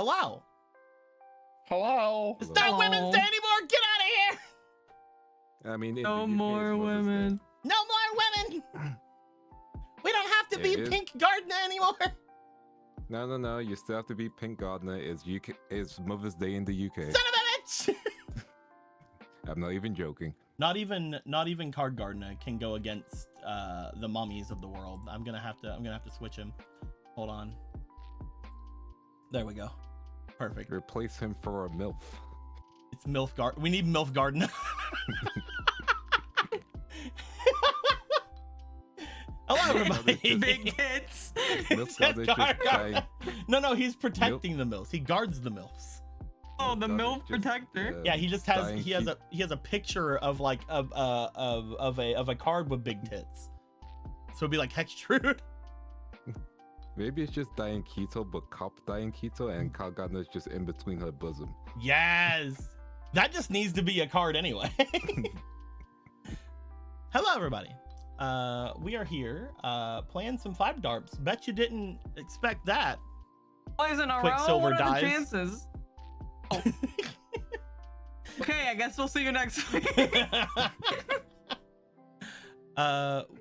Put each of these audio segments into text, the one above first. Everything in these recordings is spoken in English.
Hello. Hello. It's not Women's Day anymore. Get out of here. I mean, in No the UK, more it's Mother's Day. women. No more women. We don't have to Yeah, be it is. Pink Gardener anymore. No. You still have to be Pink Gardener. It's Mother's Day in the UK. Son of a bitch. I'm not even joking. Not even Card Gardener can go against the mummies of the world. I'm gonna have to switch him. Hold on. There we go. Perfect. Replace him for a MILF. It's MILF Gard. We need MILF Gardener. Hello, everybody. Big tits. MILF Gardener's just dying. No, he's protecting the MILFs. He guards the MILFs. Oh, the Gardener's MILF just, protector. Yeah, he just has dying he has a picture of like of a card with big tits. So it'd be like Hextrude. Maybe it's just Diane Keto, but Cop Diane Keto, and Card Gardener's just in between her bosom. Yes. That just needs to be a card anyway. Hello, everybody. We are here playing some 5Darps. Bet you didn't expect that. Boys in a row. Quicksilver What are dies. the chances? Oh. Okay, I guess we'll see you next week.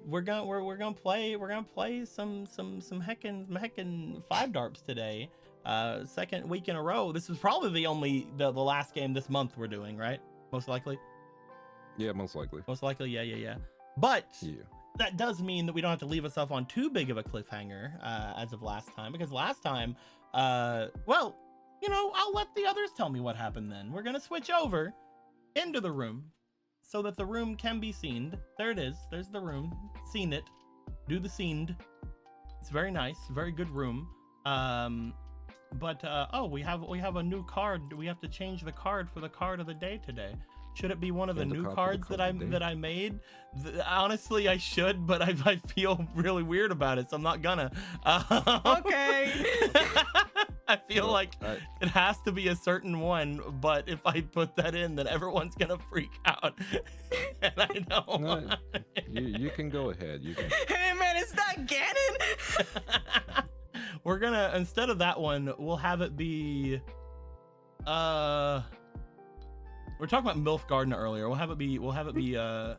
We're gonna play some heckin' 5Darps today. Second week in a row. This is probably the last game this month we're doing, right? Most likely. Yeah, most likely. Most likely, yeah. But Yeah. that does mean that we don't have to leave ourselves on too big of a cliffhanger as of last time, because last time, well, you know, I'll let the others tell me what happened then. We're gonna switch over into the room so that the room can be seen. There it is. There's the room. Seen it. Do the scened. It's very nice. Very good room. But oh, we have a new card. We have to change the card for the card of the day today. Should it be one of the new cards that I made? Honestly, I should, but I feel really weird about it, so I'm not gonna. Okay. I feel like it has to be a certain one, but if I put that in, then everyone's gonna freak out, and I know. No, you can go ahead. You can. Hey man, it's not Ganon. We're gonna, instead of that one, we'll have it be we're talking about MILF Gardener earlier. We'll have it be MILF Gardener.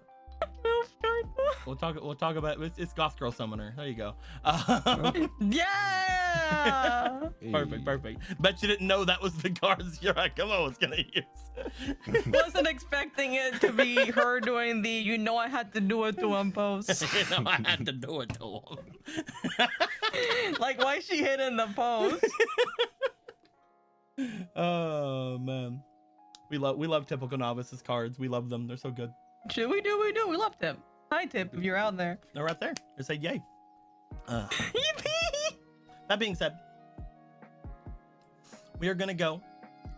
we'll talk about it's Goth Girl Summoner. There you go. Yeah. Perfect. Bet you didn't know that was the cards Yurakawa was gonna use. Wasn't expecting it to be her doing the I had to do it to him pose. I had to do it to him. Like, why is she hitting the pose? Oh man. We love typical novices cards. We love them. They're so good. Should we do? We love Tip. Hi Tip, if you're out there. They're right there. They say yay. Yippee! That being said, we are gonna go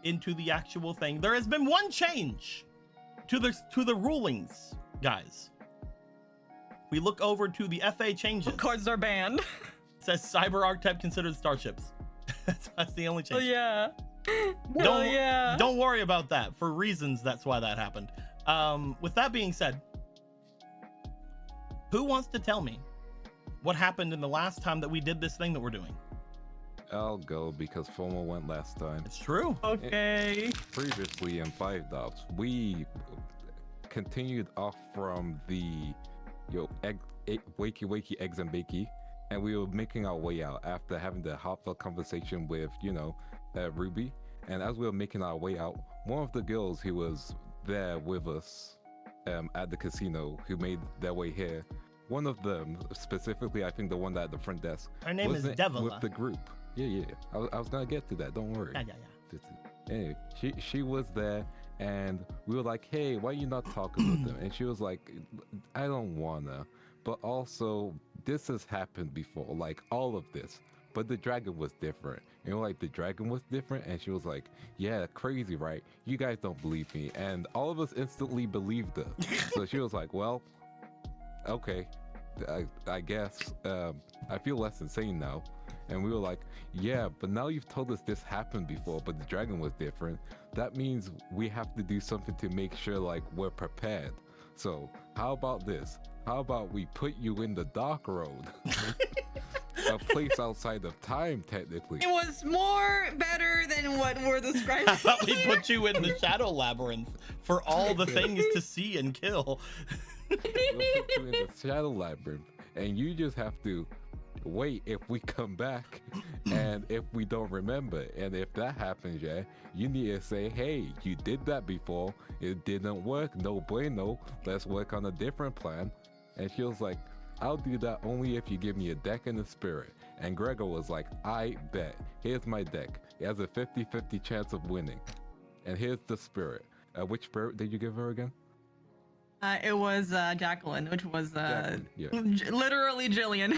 into the actual thing. There has been one change to the rulings, guys. We look over to the FA changes. Cards are banned. It says Cyber Archetype considered starships. That's the only change. Oh yeah. Don't worry about that. For reasons, that's why that happened. With that being said, who wants to tell me what happened in the last time that we did this thing that we're doing? I'll go because FOMO went last time. It's true. Okay. Previously in 5Darps, we continued off from the wakey eggs and bakey, and we were making our way out after having the heartfelt conversation with Ruby. And as we were making our way out, one of the girls who was there with us at the casino, who made their way here, one of them specifically, I think the one at the front desk, Her name is wasn't Devila. with the group. Yeah. I was gonna get to that. Don't worry. Yeah. Anyway, she was there, and we were like, "Hey, why are you not talking with them?" And she was like, "I don't wanna." But also, this has happened before, like all of this. But the dragon was different. And we're like, the dragon was different? And she was like, yeah, crazy, right? You guys don't believe me. And all of us instantly believed her. So she was like, well, okay, I guess I feel less insane now. And we were like, yeah, but now you've told us this happened before, but the dragon was different. That means we have to do something to make sure like we're prepared. So how about this? How about we put you in the dark road? a place outside of time, technically. It was more better than what we're describing. How about we put you in the Shadow Labyrinth for all the things to see and kill? We'll put you in the Shadow Labyrinth, and you just have to wait if we come back, and if we don't remember, and if that happens, yeah, you need to say, hey, you did that before, it didn't work, no bueno, let's work on a different plan. And she was like, I'll do that only if you give me a deck and a spirit. And Gregor was like, I bet, here's my deck, it has a 50-50 chance of winning, and here's the spirit. Which spirit did you give her again? It was Jacqueline, which was Jacqueline, yeah. Literally Jillian.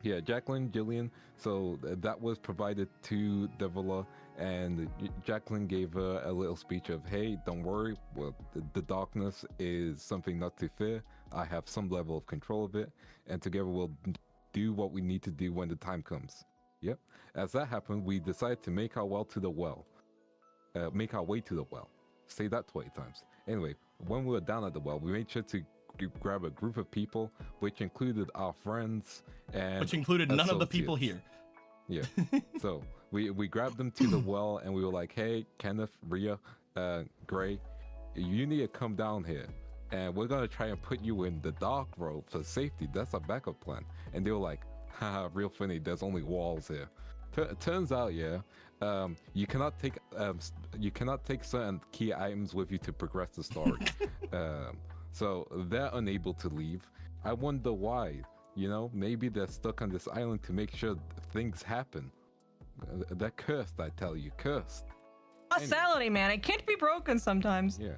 Yeah, Jacqueline, Jillian. So that was provided to Devola, and Jacqueline gave her a little speech of, hey, don't worry, well, the darkness is something not to fear. I have some level of control of it, and together we'll do what we need to do when the time comes. Yep. As that happened, we decided to make our way to the well. Say that 20 times. Anyway, when we were down at the well, we made sure to grab a group of people, which included our friends and which included none of the people here. Yeah. So we grabbed them to the well, and we were like, hey, Kenneth, Rhea, Gray, you need to come down here, and we're gonna try and put you in the dark road for safety. That's our backup plan. And they were like, haha, real funny, there's only walls here. Turns out, yeah, you cannot take certain key items with you to progress the story. So they're unable to leave. I wonder why. You know, maybe they're stuck on this island to make sure things happen. They're cursed, I tell you, cursed. Causality, man. It can't be broken sometimes. Yeah.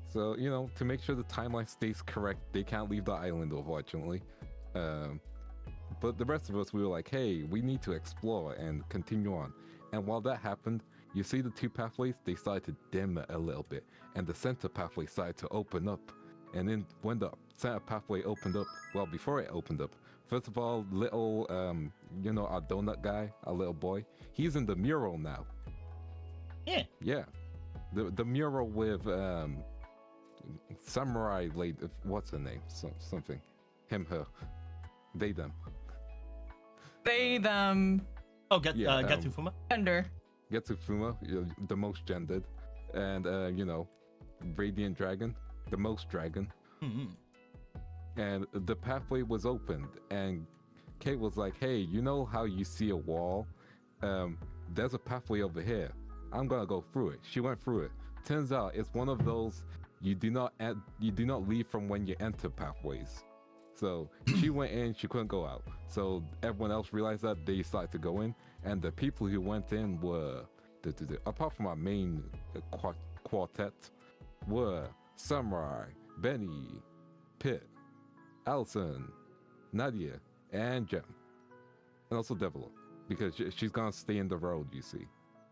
So, you know, to make sure the timeline stays correct, they can't leave the island, unfortunately. But the rest of us, we were like, hey, we need to explore and continue on. And while that happened, you see the two pathways, they started to dim a little bit, and the center pathway started to open up. And then when the center pathway opened up, well, before it opened up, first of all, little, you know, our donut guy, our little boy, he's in the mural now. Yeah. Yeah. The mural with samurai lady, what's her name? Something. Him, her. They, them. They, them. Oh, Getsufuma? Gender. Getsufuma, the most gendered. And, you know, Radiant Dragon, the most dragon. Mm-hmm. And the pathway was opened, and Kate was like, hey, you know how you see a wall? There's a pathway over here. I'm gonna go through it. She went through it. Turns out it's one of those you do not leave from when you enter pathways. So she went in, she couldn't go out. So everyone else realized that, they started to go in, and the people who went in were, apart from our main quartet, were Samurai, Benny, Pitt, Allison, Nadia, and Jem. And also Devil, because she's gonna stay in the road, you see.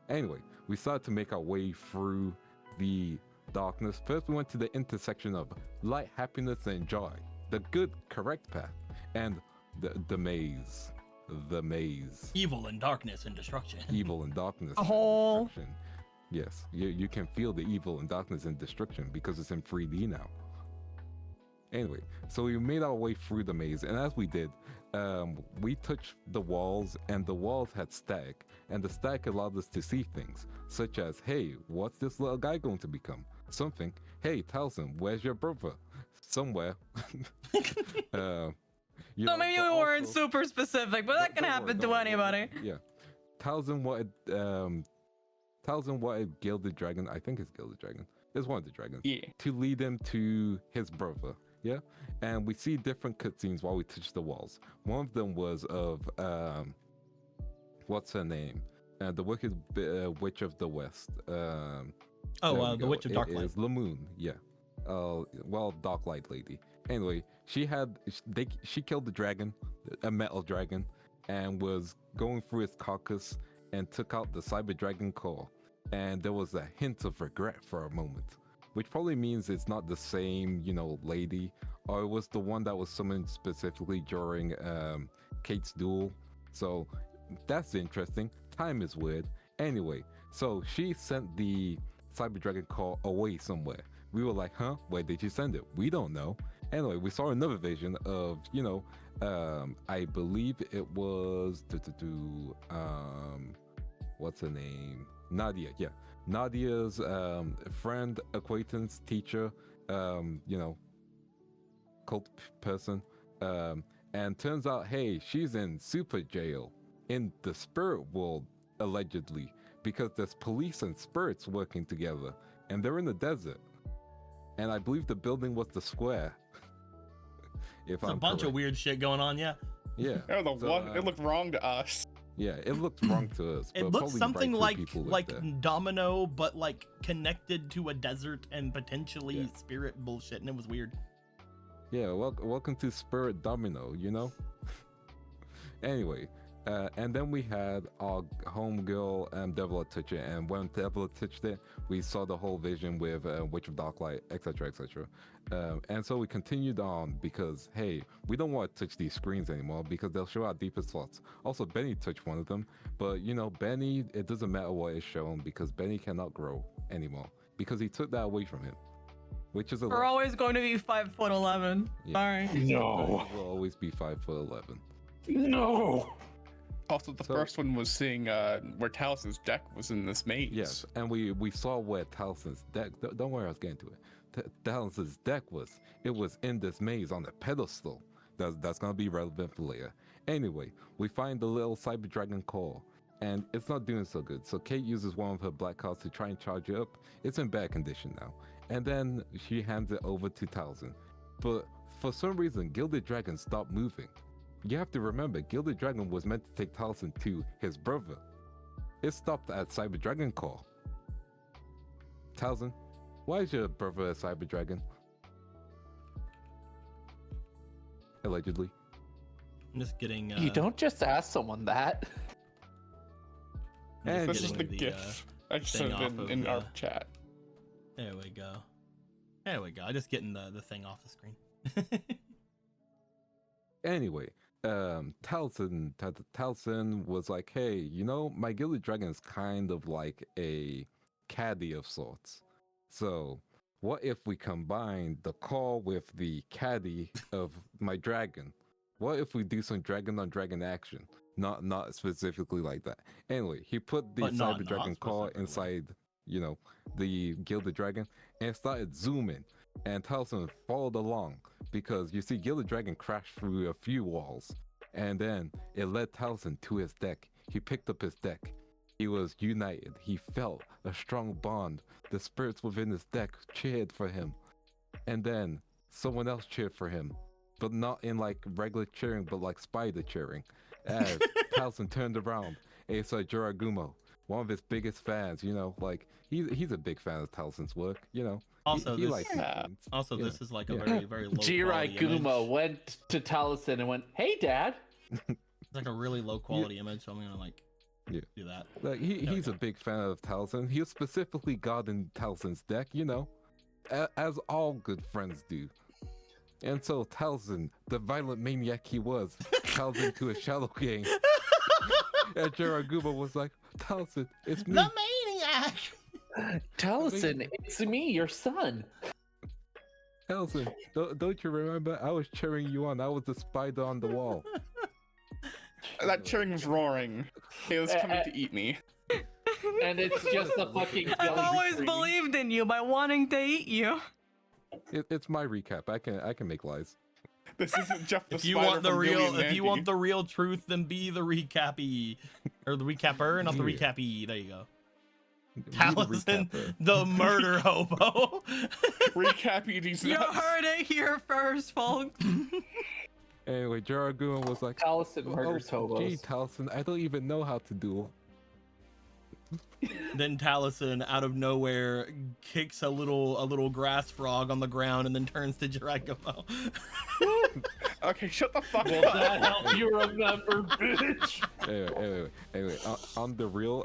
Anyway, we started to make our way through the darkness. First, we went to the intersection of light, happiness, and joy. The good, correct path. And the maze. The maze. Evil and darkness and destruction. Evil and darkness and destruction. Yes, you can feel the evil and darkness and destruction because it's in 3D now. Anyway, so we made our way through the maze, and as we did, we touched the walls, and the walls had static, and the static allowed us to see things, such as, hey, what's this little guy going to become? Something, hey, Taliesin, where's your brother? Somewhere. So maybe we weren't super specific, but that can happen to anybody. Yeah. Taliesin wanted Gilded Dragon, I think it's Gilded Dragon, it's one of the dragons, to lead him to his brother. Yeah, and we see different cutscenes while we touch the walls. One of them was of what's her name? The Wicked Witch of the West. The Witch of Darklight. It's Lamoon. Yeah. Well, Darklight lady. Anyway, she killed the dragon, a metal dragon, and was going through its carcass and took out the Cyber Dragon core. And there was a hint of regret for a moment, which probably means it's not the same, you know, lady, or it was the one that was summoned specifically during Kate's duel. So that's interesting. Time is weird. Anyway, so she sent the Cyber Dragon core away somewhere, We were like, huh? Where did you send it? We don't know. Anyway, we saw another vision of, I believe it was what's her name? Nadia. Yeah, Nadia's friend, acquaintance, teacher, cult person. And turns out, hey, she's in super jail in the spirit world, allegedly, because there's police and spirits working together, and they're in the desert. And I believe the building was the square. It's a bunch of weird shit going on, yeah. Yeah. It looked wrong to us. Yeah, it looked wrong to us. It but looks something like there. Domino, but like connected to a desert and potentially spirit bullshit, and it was weird. Yeah, welcome to Spirit Domino, Anyway, and then we had our homegirl, Devla touch it, and when Devla touched it, we saw the whole vision with Witch of Darklight, etc., etc. And so we continued on because, hey, we don't want to touch these screens anymore because they'll show our deepest thoughts. Also, Benny touched one of them, but Benny, it doesn't matter what is shown because Benny cannot grow anymore because he took that away from him. Which is We're always going to be 5'11". Yeah. Sorry. No. We'll always be 5'11". No. Also, the first one was seeing where Talus's deck was in this maze. Yes, and we saw where Talus's deck. Don't worry, I was getting to it. Talus's deck was. It was in this maze on a pedestal. That's gonna be relevant for later. Anyway, we find the little Cyber Dragon core, and it's not doing so good. So Kate uses one of her black cards to try and charge it up. It's in bad condition now. And then she hands it over to Taliesin. But for some reason, Gilded Dragon stopped moving. You have to remember, Gilded Dragon was meant to take Taliesin to his brother. It stopped at Cyber Dragon Core. Taliesin, why is your brother a Cyber Dragon? Allegedly. I'm just getting... You don't just ask someone that. And This is the GIF. I just sent it in our chat. There we go. There we go. I'm just getting the thing off the screen. Anyway, Taliesin was like, hey, my Gilded Dragon is kind of like a caddy of sorts. So what if we combine the call with the caddy of my dragon? What if we do some dragon on dragon action? Not specifically like that. Anyway, he put the Cyber Dragon call inside, the Gilded Dragon, and started zooming. And Taliesin followed along because you see Gilded Dragon crashed through a few walls, and then it led Taliesin to his deck. He picked up his deck. He was united. He felt a strong bond. The spirits within his deck cheered for him. And then someone else cheered for him, but not in like regular cheering, but like spider cheering. As Taliesin turned around, and he saw Jiragumo, one of his biggest fans. He's a big fan of Taliesin's work. Also, he likes this is like a very, very low quality Jiragumo image. went to Taliesin and went, "Hey, Dad." It's like a really low quality image, so I'm gonna do that. Like he's a big fan of Taliesin. He was specifically guarding Taliesin's deck, as all good friends do. And so Taliesin, the violent maniac he was, tells him to a shadow game. And Jiragumo was like, Taliesin, it's me. The maniac! Taliesin, it's me, your son. Taliesin, don't you remember? I was cheering you on. I was the spider on the wall. That cheering was roaring. It was coming to eat me. And it's just a fucking I've always jelly believed in you by wanting to eat you. It's my recap. I can make lies. This isn't Jeff the If you Spider want the from Billy real, and if you Mandy. want the real truth, then be the recappy, or the recapper, not the recappy. There you go. Taliesin, the murder hobo. Recappy these You nuts. heard it here first, folks. Anyway, Jiragumo was like, Taliesin murders hobos. Gee, Taliesin, I don't even know how to duel. Then Taliesin, out of nowhere, kicks a little grass frog on the ground and then turns to Jiragumo. Okay, shut the fuck Will up. that help you remember, bitch? Anyway, on the real,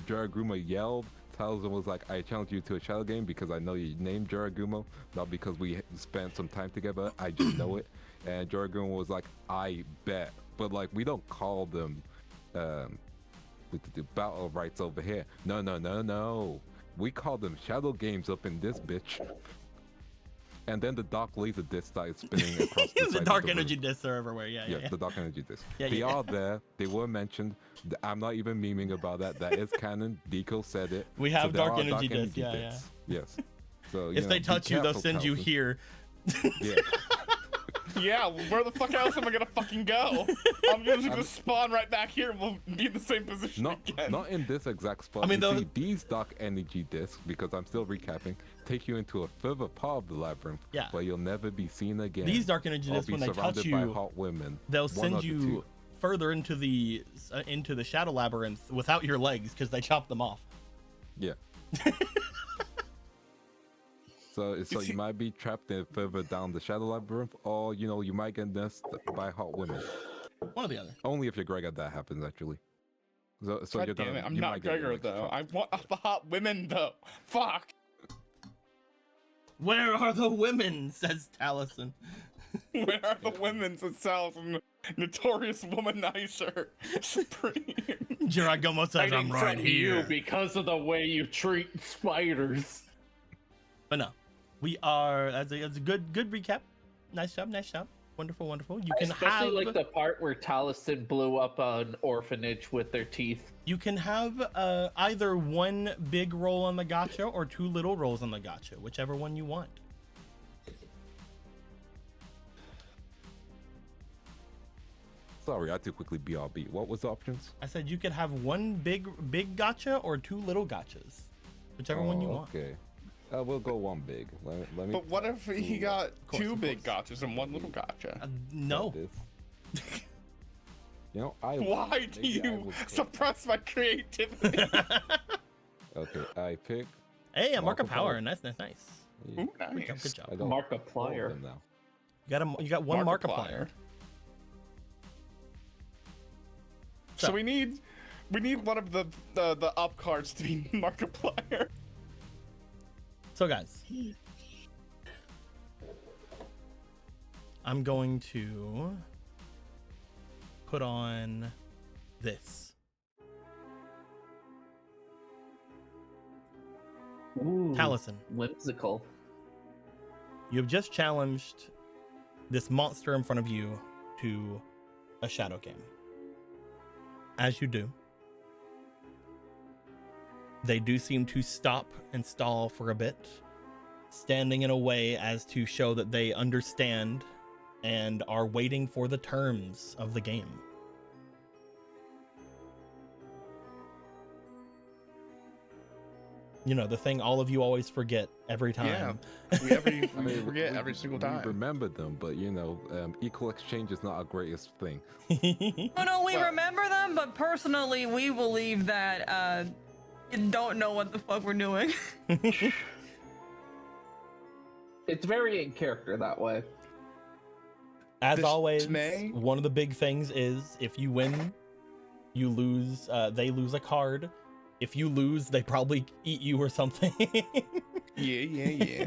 Jiragumo yelled. Taliesin was like, I challenge you to a shadow game because I know your name, Jiragumo, not because we spent some time together. I just know it. And Jiragumo was like, I bet. But like, we don't call them the battle rights over here. No. We call them shadow games up in this bitch. and then the dark laser discs started spinning across the The side dark of the energy room. discs are everywhere. Yeah, yeah, Yeah, yeah. the dark energy discs. Yeah, They yeah. are there. They were mentioned. I'm not even memeing about that. That is canon. Deco said it. We have there dark are energy discs, yeah, discs. Yes. So If they touch you, they'll send you here. here. Yeah. Yeah, where the fuck else am I gonna fucking go? I'm just gonna spawn right back here and we'll be in the same position again. Not in this exact spot. I mean, you see, these dark energy discs, because I'm still recapping, take you into a further part of the labyrinth Yeah. where you'll never be seen again. These dark energy or discs, be when they touch surrounded by you, hot women. they'll One send of the you two. further into the shadow labyrinth without your legs because they chop them off. Yeah. So you might be trapped in further down the shadow labyrinth, or you might get missed by hot women. One or the other. Only if you're Gregor that happens actually. So God you're damn gonna. it, I'm you not might get your Gregor legs though. chopped. I want the hot women though. Fuck. Where are the women? Says Taliesin. Where are the women's itself? Notorious womanizer. Supreme. Jiragomo says I'm right you here. because of the way you treat spiders. But no, we are. That's a good recap. Nice job. Wonderful. You can Especially have like the part where Taliesin blew up an orphanage with their teeth. you can have either one big roll on the gotcha or two little rolls on the gotcha, whichever one you want. Sorry, I had to quickly BRB. What was the options? I said you could have one big gotcha or two little gotchas, whichever one you want. Okay. We'll go one big. Let me. But what if he got course, two of big course. gotchas and one little gotcha? No. Why do maybe I you will- suppress my creativity? Okay, I pick. Hey, a mark of Mark of power. power. Nice. Ooh, Good job. nice. I got Markiplier. all of them now. You got one Markiplier. So we need one of the up cards to be Markiplier. So guys, I'm going to put on this. Ooh, Taliesin, whimsical. you have just challenged this monster in front of you to a shadow game. As you do, they do seem to stop and stall for a bit, standing in a way as to show that they understand and are waiting for the terms of the game. You know, the thing all of you always forget every time. Yeah, I we mean, forget every single We time. remember them, but equal exchange is not our greatest thing. Oh no, we Well- remember them, but personally, we believe that we don't know what the fuck we're doing. It's very in character that way. As This always, May? one of the big things is if you win, you lose. They lose a card. If you lose, they probably eat you or something. Yeah.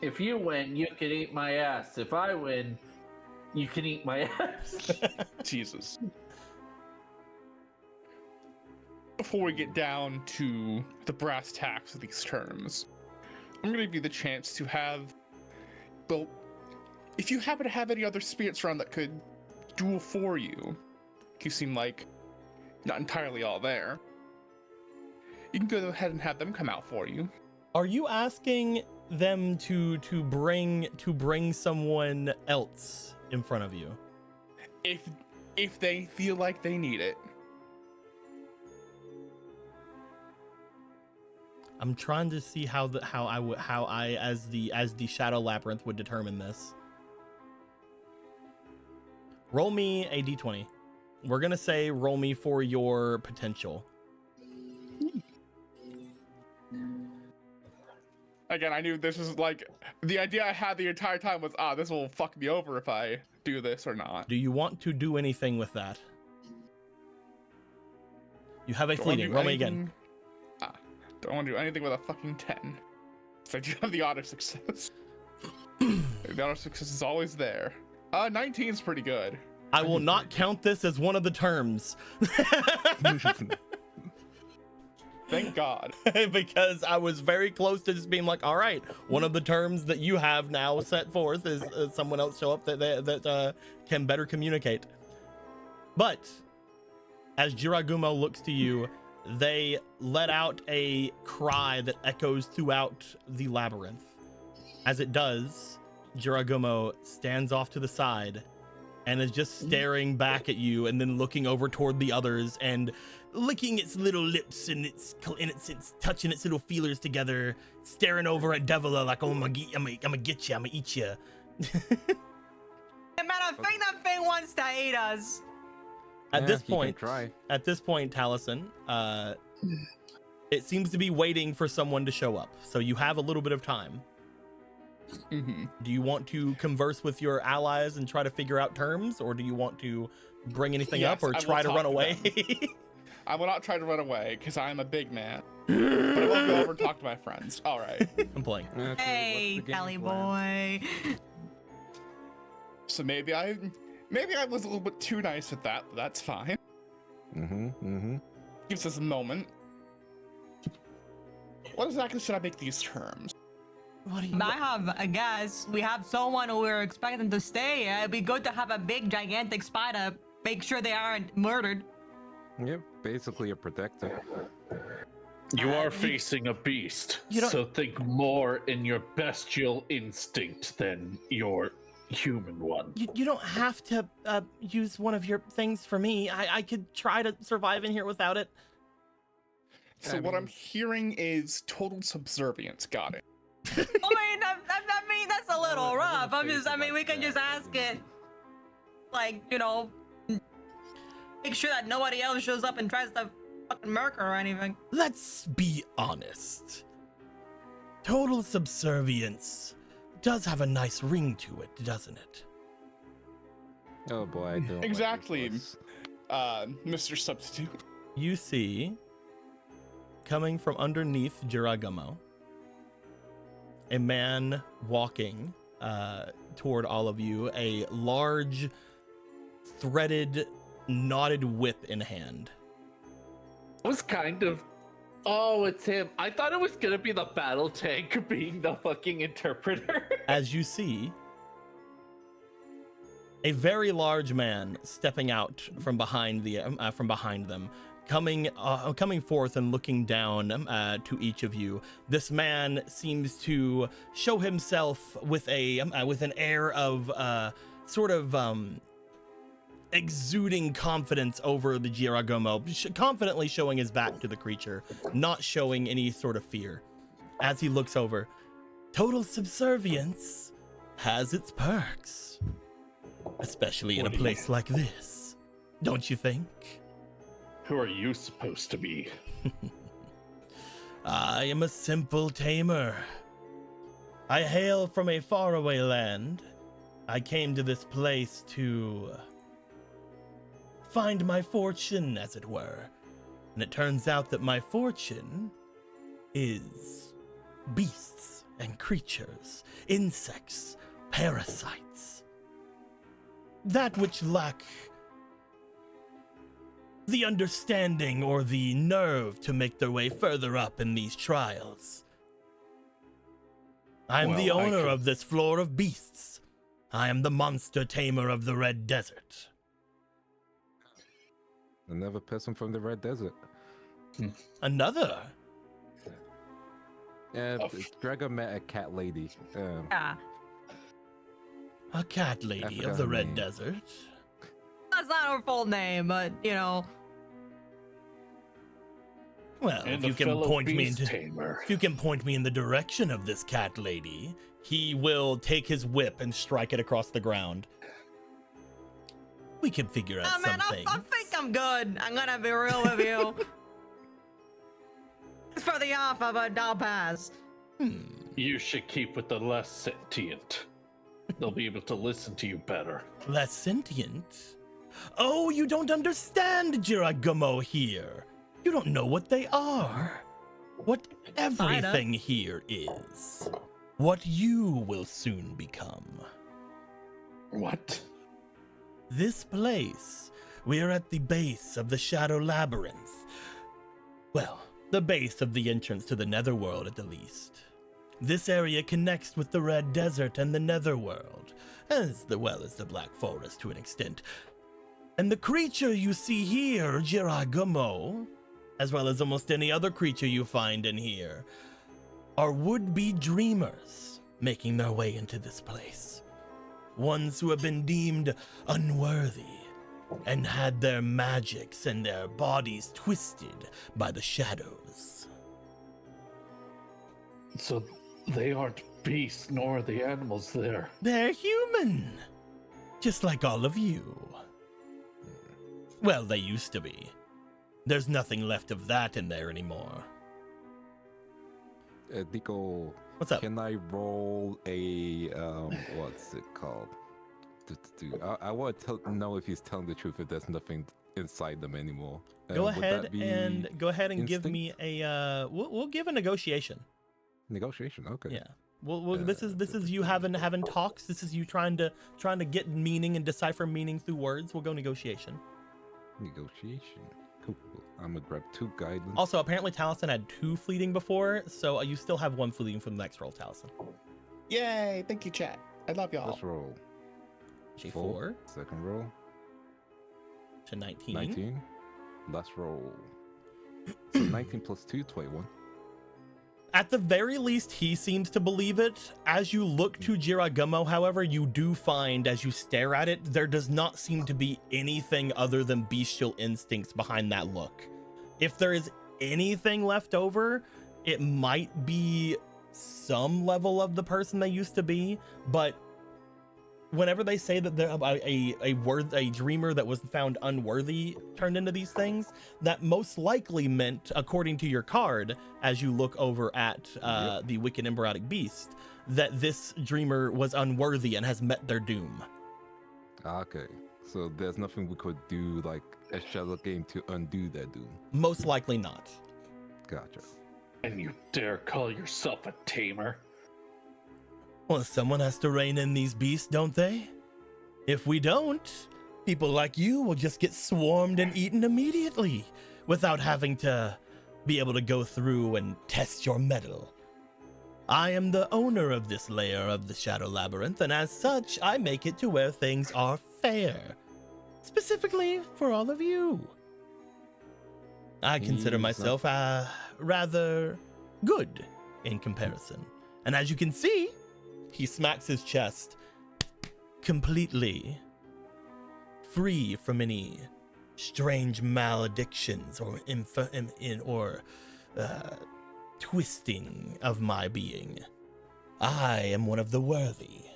If you win, you can eat my ass. If I win, you can eat my ass. Jesus. Before we get down to the brass tacks of these terms, I'm gonna give you the chance to have, well, if you happen to have any other spirits around that could duel for you, you seem like not entirely all there. You can go ahead and have them come out for you. Are you asking them to bring someone else in front of you? If they feel like they need it. I'm trying to see how I as the Shadow Labyrinth would determine this. Roll me a d20. We're gonna say roll me for your potential. Again, I knew this was like the idea I had the entire time was, this will fuck me over if I do this or not. Do you want to do anything with that? You have a Do I wanna fleeting. do Roll me again. anything- Don't want to do anything with a fucking 10. So I do have the auto success. The auto success is always there. 19 is pretty good. I will not count this as one of the terms. Thank God. Because I was very close to just being like, all right, one of the terms that you have now set forth is someone else show up that can better communicate. But as Jiragumo looks to you, they let out a cry that echoes throughout the labyrinth. As it does, Jiragumo stands off to the side and is just staring back at you and then looking over toward the others and licking its little lips and it's touching its little feelers together, staring over at Devila like, oh, I'm gonna get you, I'm gonna eat you. As a matter of fact, that thing wants to eat us. At this point, Taliesin, it seems to be waiting for someone to show up. So you have a little bit of time. Mm-hmm. Do you want to converse with your allies and try to figure out terms, or do you want to bring anything up or try to run away? I will not try to run away because I am a big man. But I will go over and talk to my friends. All right. I'm playing. Okay, Hey, Tally boy. So maybe I was a little bit too nice with that, but that's fine. Gives us a moment. What exactly should I make these terms? What do you? I have a guess. We have someone who we're expecting to stay. It'd be good to have a big, gigantic spider. Make sure they aren't murdered. Yep, basically a protector. You are facing a beast, so think more in your bestial instinct than your human one. You don't have to use one of your things for me. I could try to survive in here without it. So what I'm hearing is total subservience. Got it. I mean, that's a little rough. We can just ask it, like, make sure that nobody else shows up and tries to fucking murk her or anything. Let's be honest. Total subservience does have a nice ring to it, doesn't it? Oh boy, I don't. Exactly, Mr. Substitute. You see, coming from underneath Jiragumo, a man walking toward all of you, a large, threaded, knotted whip in hand. I was kind of... Oh, it's him. I thought it was gonna be the battle tank being the fucking interpreter. As you see, a very large man stepping out from behind them, coming forth and looking down to each of you. This man seems to show himself with an air of exuding confidence over the Jiragumo, confidently showing his back to the creature, not showing any sort of fear. As he looks over, total subservience has its perks, especially in a place like this, don't you think? Who are you supposed to be? I am a simple tamer. I hail from a faraway land. I came to this place to find my fortune, as it were. And it turns out that my fortune is beasts and creatures, insects, parasites. That which lack the understanding or the nerve to make their way further up in these trials. I am the owner of this floor of beasts. I am the monster tamer of the Red Desert. Another person from the Red Desert. Another? Dragon met a cat lady. A cat lady of the Red Desert? That's not her full name, but, Well, if you can point me in the direction of this cat lady, he will take his whip and strike it across the ground. We can figure out something. I think I'm good. I'm gonna be real with you. It's for the offer, but I'll pass. You should keep with the less sentient. They'll be able to listen to you better. Less sentient? Oh, you don't understand, Jiragumo here. You don't know what they are. What everything here is. What you will soon become. What? This place, we're at the base of the Shadow Labyrinth. Well, the base of the entrance to the Netherworld at the least. This area connects with the Red Desert and the Netherworld, as well as the Black Forest to an extent. And the creature you see here, Jiragumo, as well as almost any other creature you find in here, are would-be dreamers making their way into this place. Ones who have been deemed unworthy and had their magics and their bodies twisted by the shadows. So they aren't beasts nor the animals there. They're human, just like all of you. Well, they used to be. There's nothing left of that in there anymore. Nico, What's up? can I roll a what's it called? I want to know if he's telling the truth. If there's nothing inside them anymore. Go Would ahead that be and give instinct? me a. We'll give a negotiation. Negotiation. Okay. Yeah. Well, this is you having talks. This is you trying to get meaning and decipher meaning through words. We'll go negotiation. Negotiation. Cool. I'm gonna grab 2 guidance. Also, apparently Taliesin had 2 fleeting before, so you still have 1 fleeting from the next roll, Taliesin. Yay! Thank you, chat. I love y'all. Let's roll. G4 Second roll. to 19. 19. Let's roll. So 19 plus 2, 21. At the very least, he seems to believe it. As you look to Jiragumo, however, you do find, as you stare at it, there does not seem to be anything other than bestial instincts behind that look. If there is anything left over, it might be some level of the person they used to be, but whenever they say that they're a dreamer that was found unworthy turned into these things, that most likely meant, according to your card, as you look over at the wicked embryonic beast, that this dreamer was unworthy and has met their doom. Okay. So there's nothing we could do, like a shadow game, to undo their doom. Most likely not. Gotcha. And you dare call yourself a tamer? Well, someone has to rein in these beasts, don't they? If we don't, people like you will just get swarmed and eaten immediately without having to be able to go through and test your mettle. I am the owner of this layer of the Shadow Labyrinth, and as such, I make it to where things are fair. Specifically for all of you. I consider myself rather good in comparison. And as you can see, he smacks his chest, completely free from any strange maledictions or twisting of my being. I am one of the worthy.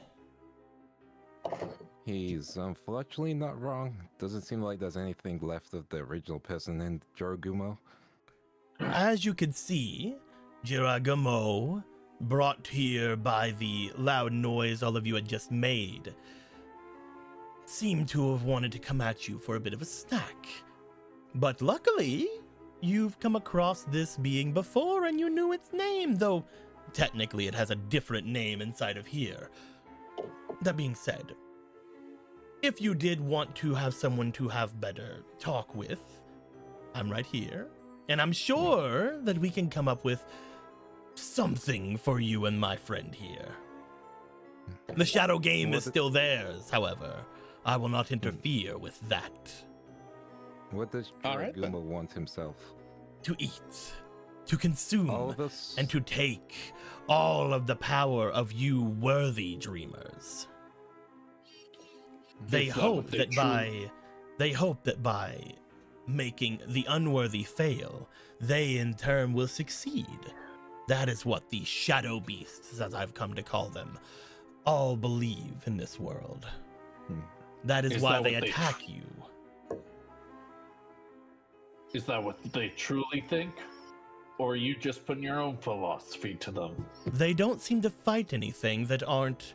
He's unfortunately not wrong. Doesn't seem like there's anything left of the original person in Jiragumo. As you can see, Jiragumo, brought here by the loud noise all of you had just made, seemed to have wanted to come at you for a bit of a snack. But luckily, you've come across this being before and you knew its name, though technically it has a different name inside of here. That being said, if you did want to have someone to have better talk with, I'm right here, and I'm sure that we can come up with something for you and my friend here. The shadow game is still theirs, however. I will not interfere with that. What does Jiragumo want himself? To eat, to consume, All of us? and to take all of the power of you worthy dreamers. They hope that by making the unworthy fail, they in turn will succeed. That is what the shadow beasts, as I've come to call them, all believe in this world. That is why they attack you. Is that what they truly think? Or are you just putting your own philosophy to them? They don't seem to fight anything that aren't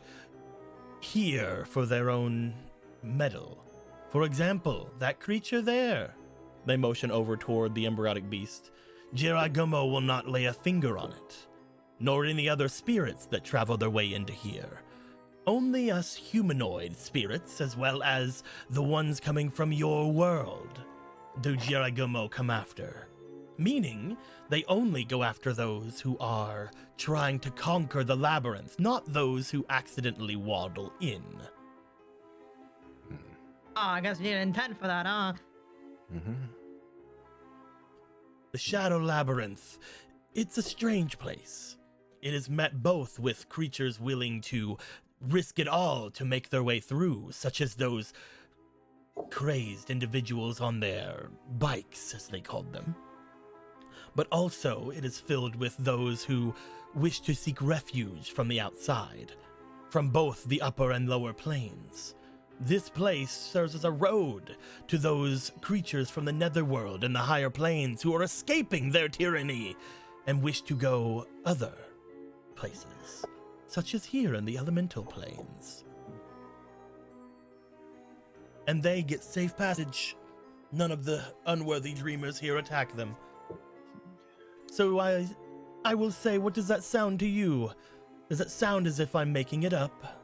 here for their own mettle. For example, that creature there. They motion over toward the embryonic beast. Jiragumo will not lay a finger on it, nor any other spirits that travel their way into here. Only us humanoid spirits, as well as the ones coming from your world, do Jiragumo come after. meaning they only go after those who are trying to conquer the labyrinth, not those who accidentally waddle in. Oh, I guess you didn't intend for that, huh? The Shadow Labyrinth, it's a strange place. It is met both with creatures willing to risk it all to make their way through, such as those crazed individuals on their bikes, as they called them. But also, it is filled with those who wish to seek refuge from the outside, from both the upper and lower planes. This place serves as a road to those creatures from the netherworld and the higher planes who are escaping their tyranny and wish to go other places, such as here in the elemental planes. And they get safe passage. None of the unworthy dreamers here attack them. So I will say, what does that sound to you? Does it sound as if I'm making it up?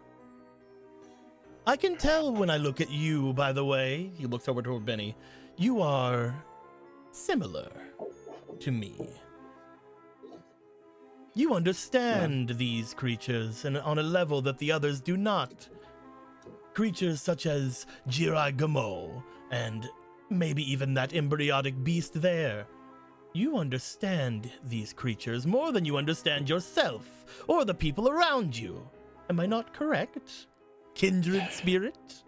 I can tell when I look at you, by the way. He looks over toward Benny. You are similar to me. You understand these creatures and on a level that the others do not. Creatures such as Jirai Gamo and maybe even that embryotic beast there. You understand these creatures more than you understand yourself or the people around you. Am I not correct? Kindred spirit?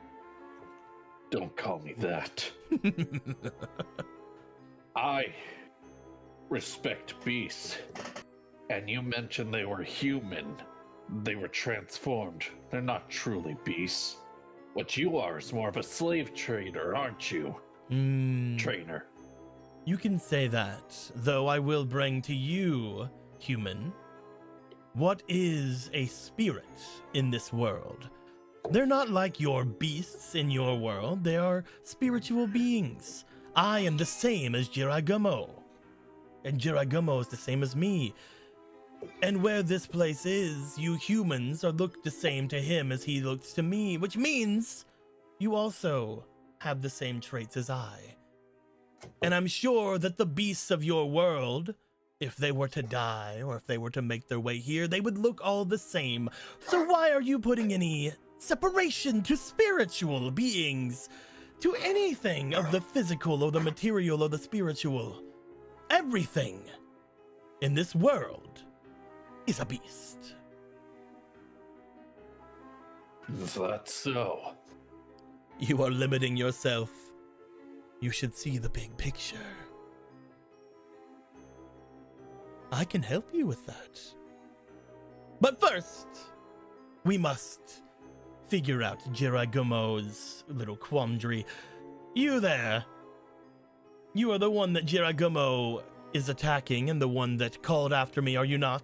Don't call me that. I respect beasts. And you mentioned they were human. They were transformed. They're not truly beasts. What you are is more of a slave trader, aren't you? Trainer. You can say that, though I will bring to you, human, what is a spirit in this world? They're not like your beasts in your world. They are spiritual beings. I am the same as Jiraigomo. And Jiraigomo is the same as me. And where this place is, you humans are looked the same to him as he looks to me, which means you also have the same traits as I. And I'm sure that the beasts of your world, if they were to die or if they were to make their way here, they would look all the same. So why are you putting any separation to spiritual beings, to anything of the physical or the material or the spiritual? Everything in this world is a beast. Is that so? You are limiting yourself. You should see the big picture. I can help you with that. But first, we must figure out Jiraigomo's little quandary. You there. You are the one that Jiraigomo is attacking and the one that called after me, are you not?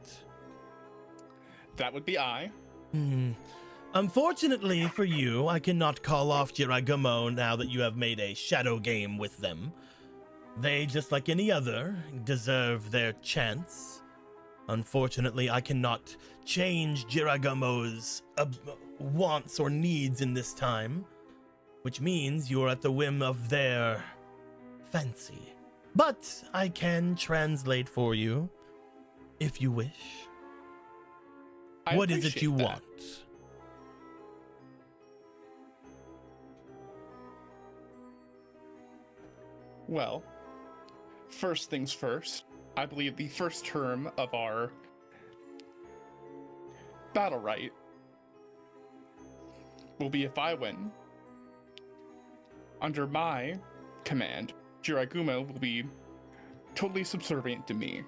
That would be I. Unfortunately for you, I cannot call off Jiraigomo now that you have made a shadow game with them. They, just like any other, deserve their chance. Unfortunately, I cannot change Jiraigomo's wants or needs in this time, which means you are at the whim of their fancy. But I can translate for you, if you wish. What is it you want? Well, first things first, I believe the first term of our battle right will be if I win. Under my command, Jiraigomo will be totally subservient to me.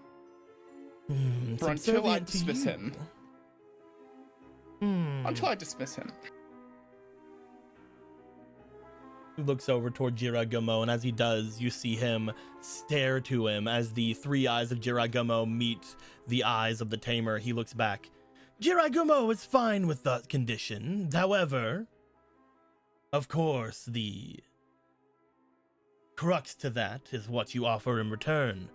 For until I dismiss him. Until I dismiss him. He looks over toward Jiraigomo, and as he does, you see him stare to him as the three eyes of Jiraigomo meet the eyes of the tamer. He looks back. Jiraigomo is fine with that condition. However, of course, the crux to that is what you offer in return.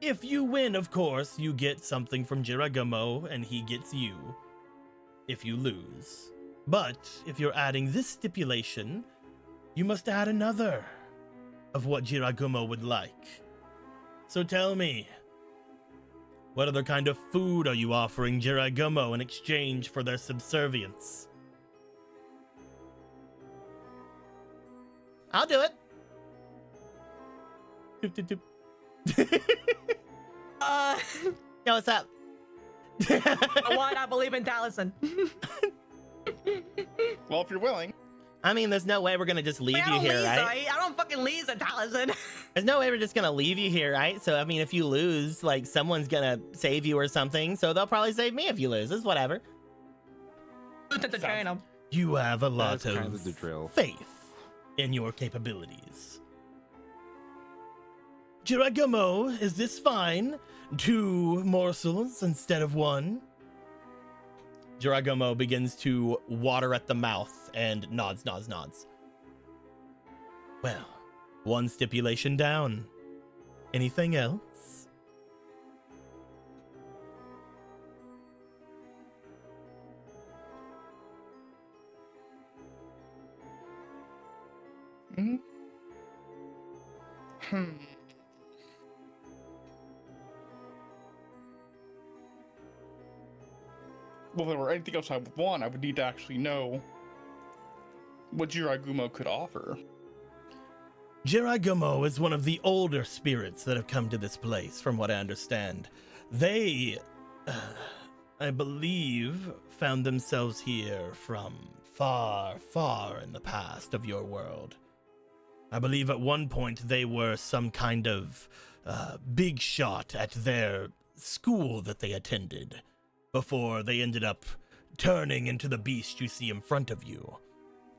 If you win, of course, you get something from Jiraigomo, and he gets you. If you lose. But if you're adding this stipulation, you must add another. of what Jiragumo would like. So tell me, what other kind of food are you offering Jiragumo in exchange for their subservience? I'll do it. Doop, doop, doop. Yo, what's up? Why not believe in Taliesin? Well, if you're willing. I mean, there's no way we're gonna just leave you here, right? I don't fucking leave a Taliesin. There's no way we're just gonna leave you here, right? So, I mean, if you lose, like, someone's gonna save you or something, so they'll probably save me if you lose. It's whatever. You have a lot That's kind of of the drill. faith in your capabilities. Jiragumo, is this fine? 2 morsels instead of 1? Jiragumo begins to water at the mouth and nods. Well, 1 stipulation down. Anything else? Well, if there were anything else I would want, I would need to actually know what Jiragumo could offer. Jiragumo is one of the older spirits that have come to this place, from what I understand. They, I believe, found themselves here from far, far in the past of your world. I believe at one point they were some kind of big shot at their school that they attended, before they ended up turning into the beast you see in front of you.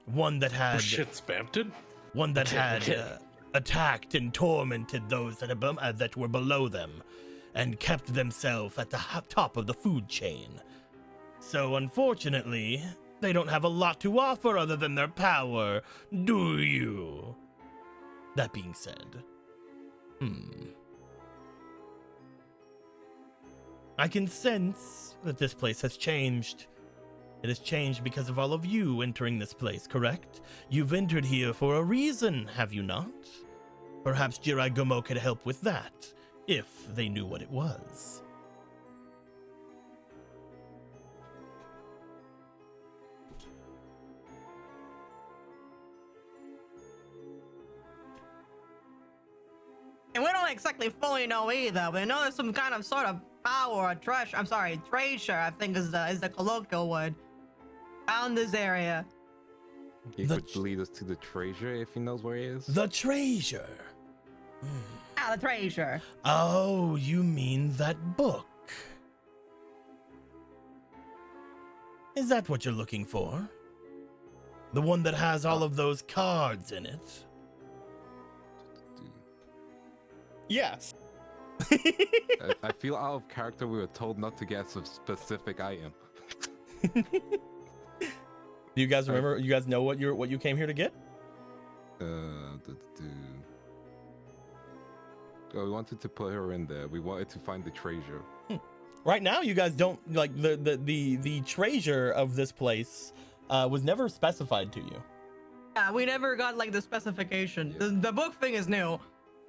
One that had... shit, Spampton? One that had attacked and tormented those that were below them, and kept themselves at the top of the food chain. So unfortunately, they don't have a lot to offer other than their power, do you? That being said, I can sense that this place has changed. It has changed because of all of you entering this place, correct? You've entered here for a reason, have you not? Perhaps Jiragumo could help with that, if they knew what it was. And we don't exactly fully know either. We know there's some kind of sort of power or treasure. I'm sorry, treasure, I think is the colloquial word. Found this area. He could lead us to the treasure if he knows where he is. The treasure. Ah, the treasure. Oh, you mean that book? Is that what you're looking for? The one that has all of those cards in it? Yes. I feel out of character. We were told not to guess a specific item. You guys remember? You guys know what you came here to get? Oh, we wanted to put her in there. We wanted to find the treasure. Right now, you guys don't like the treasure of this place was never specified to you. Yeah, we never got like the specification. Yeah. The book thing is new.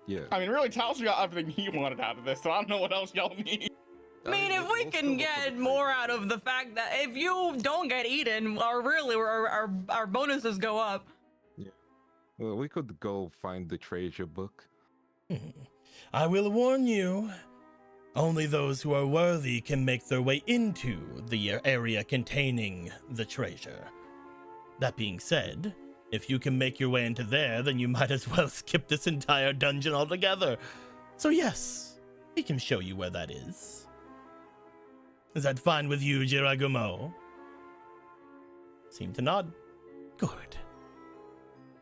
Yeah. I mean, really, Taliesin got everything he wanted out of this, so I don't know what else y'all need. I mean, if we can get more out of the fact that if you don't get eaten, our bonuses go up. Yeah. Well, we could go find the treasure book. I will warn you, only those who are worthy can make their way into the area containing the treasure. That being said, if you can make your way into there, then you might as well skip this entire dungeon altogether. So yes, we can show you where that is. Is that fine with you, Jiragumo? Seem to nod. Good.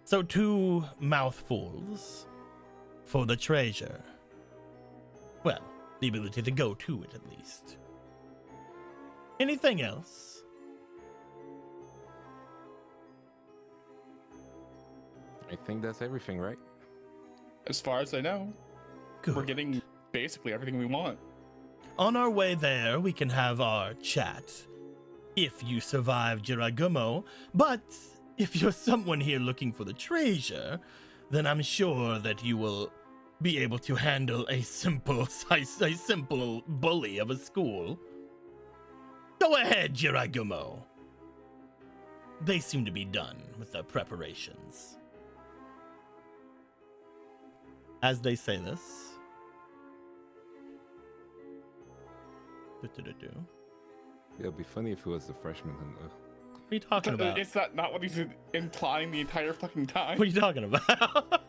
So 2 mouthfuls for the treasure. Well, the ability to go to it, at least. Anything else? I think that's everything, right? As far as I know, Good. we're getting basically everything we want. On our way there, we can have our chat. If you survive Jiragumo, but if you're someone here looking for the treasure, then I'm sure that you will be able to handle a simple bully of a school. Go ahead, Jiragumo. They seem to be done with their preparations. As they say this, It'd be funny if it was the freshman hunter. what are you talking about? Is that not what he's implying the entire fucking time? What are you talking about?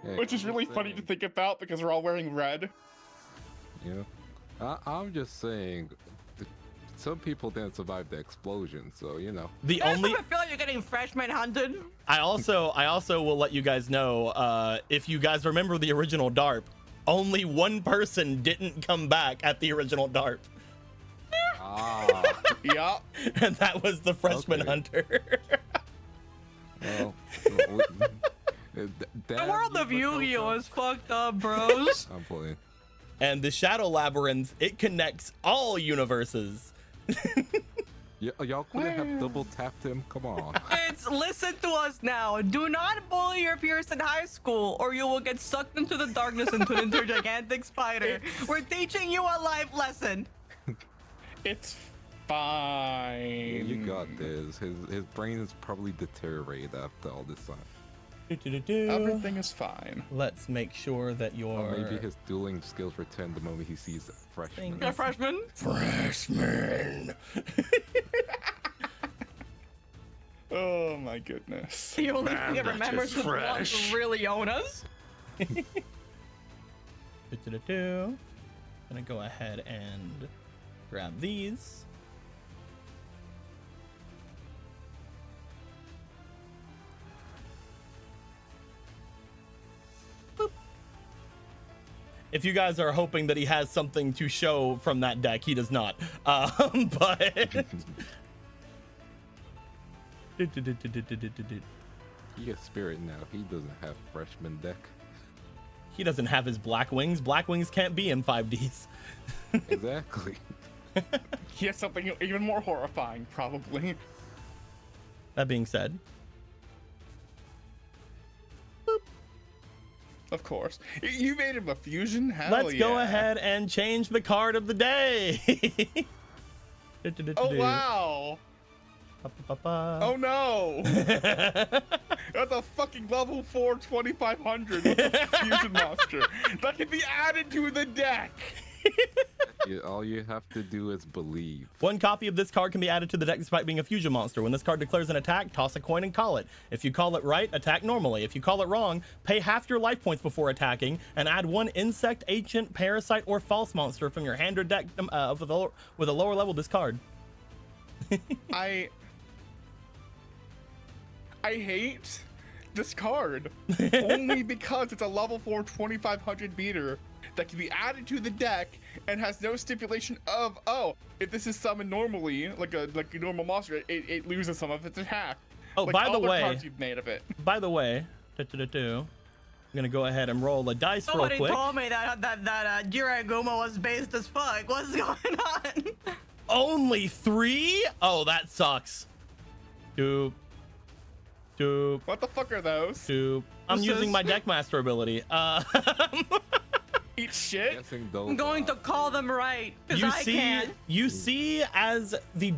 Hey, Which is I'm really just funny to saying, think about because we're all wearing red. You know, I'm just saying, some people didn't survive the explosion, so you know. The I only feel like you're getting freshman hunted. I also will let you guys know, if you guys remember the original DARP, only one person didn't come back at the original DARP, Ah, Yup. and that was the freshman Okay. hunter. well, The world of Yu-Gi-Oh is fucked up, bros. I'm playing. And the Shadow Labyrinth, it connects all universes. Y'all couldn't have double tapped him. Come on. It's listen to us now. Do not bully your peers in high school, or you will get sucked into the darkness into an intergigantic spider. We're teaching you a life lesson. It's fine. You got this. His brain is probably deteriorated after all this time. Everything is fine. Let's make sure that Or you're maybe his dueling skills return the moment he sees a freshman. You're a freshman. freshman. Oh my goodness. The only Man, thing it that remembers is is the ones fresh. who really own us. Gonna go ahead and grab these. Boop. If you guys are hoping that he has something to show from that deck, he does not. But He is spirit now. He doesn't have freshman deck. he doesn't have his Black Wings. Black Wings can't be in 5Ds. Exactly. He has something even more horrifying, probably. That being said, Of course. You made him a fusion? Hell let's go yeah. ahead and change the card of the day. Oh wow. Oh no. That's a fucking level 4 2500 with a fusion monster. That can be added to the deck. All you have to do is believe. One copy of this card can be added to the deck despite being a fusion monster. When this card declares an attack, toss a coin and call it. If you call it right, attack normally. If you call it wrong, pay half your life points before attacking and add one insect, ancient, parasite, or false monster from your hand or deck with a lower level discard. I hate this card only because it's a level 4 2500 meter that can be added to the deck and has no stipulation of, oh, if this is summoned normally, like a normal monster, it loses some of its attack. Oh, like by the other way, cards you've made of it. I'm gonna go ahead and roll a dice Somebody real quick. told me that Jiragumo was based as fuck. What's going on? Only 3? Oh, that sucks. Doop. What the fuck are those? Doop. I'm What's using this? my Deckmaster ability. Eat shit? Guessing those I'm going to call them right, because I can. You see, as the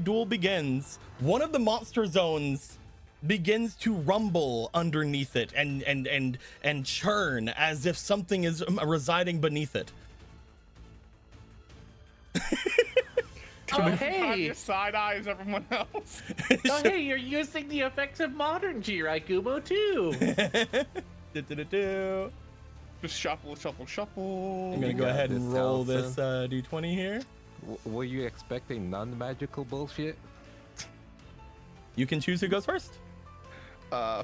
duel begins, one of the monster zones begins to rumble underneath it and churn as if something is residing beneath it. Oh, Have hey. your side eyes, everyone else. Oh, hey, you're using the effects of modern Jiragumo too. Just shuffle, shuffle, shuffle. I'm gonna go got ahead and this, roll this Allison. d20 here. Were you expecting non-magical bullshit? You can choose who goes first.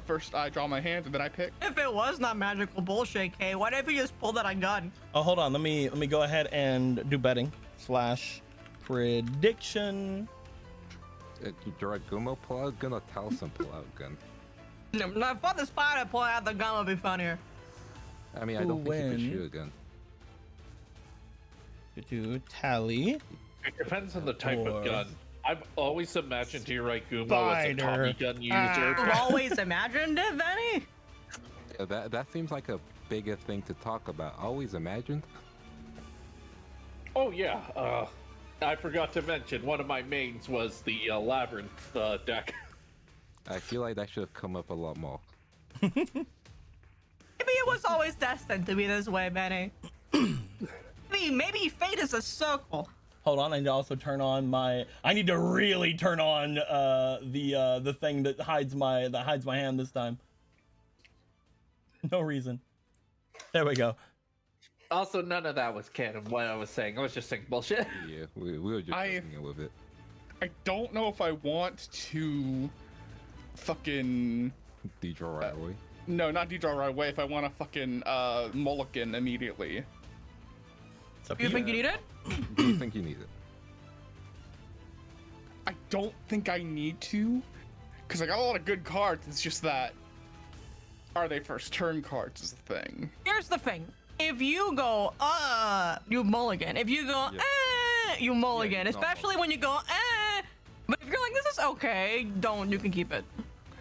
First I draw my hand and then I pick. If it was not magical bullshit, Kay, why didn't you just pull that on gun? Oh, hold on. Let me go ahead and do betting / prediction. Jiragumo pull out gun or Taliesin pull out gun? No, for the spider pulling out the gun would be funnier. I mean, I Who don't think you win? could shoot a gun. To tally. It depends on the type Or- of gun. I've always imagined Jiragumo as a Spider. Tommy gun user. You've always imagined it, Benny? Yeah, that seems like a bigger thing to talk about. Always imagined. Oh yeah. I forgot to mention one of my mains was the labyrinth deck. I feel like that should have come up a lot more. Maybe it was always destined to be this way, Benny. maybe fate is a circle. Hold on, I need to also turn on my. I need to really turn on the thing that hides my hand this time. No reason. There we go. Also, none of that was canon. What I was saying, I was just saying bullshit. Yeah, we were just joking with it. I don't know if I want to fucking D-draw right away. no, not D-draw right away. If I want to fucking mulligan immediately. It's up You to think you need it? Do you think you need it? I don't think I need to, because I got a lot of good cards. It's just that, are they first turn cards is the thing. Here's the thing. If you go, you mulligan. If you go, you mulligan. you Especially when you go, But if you're like, this is okay, you can keep it.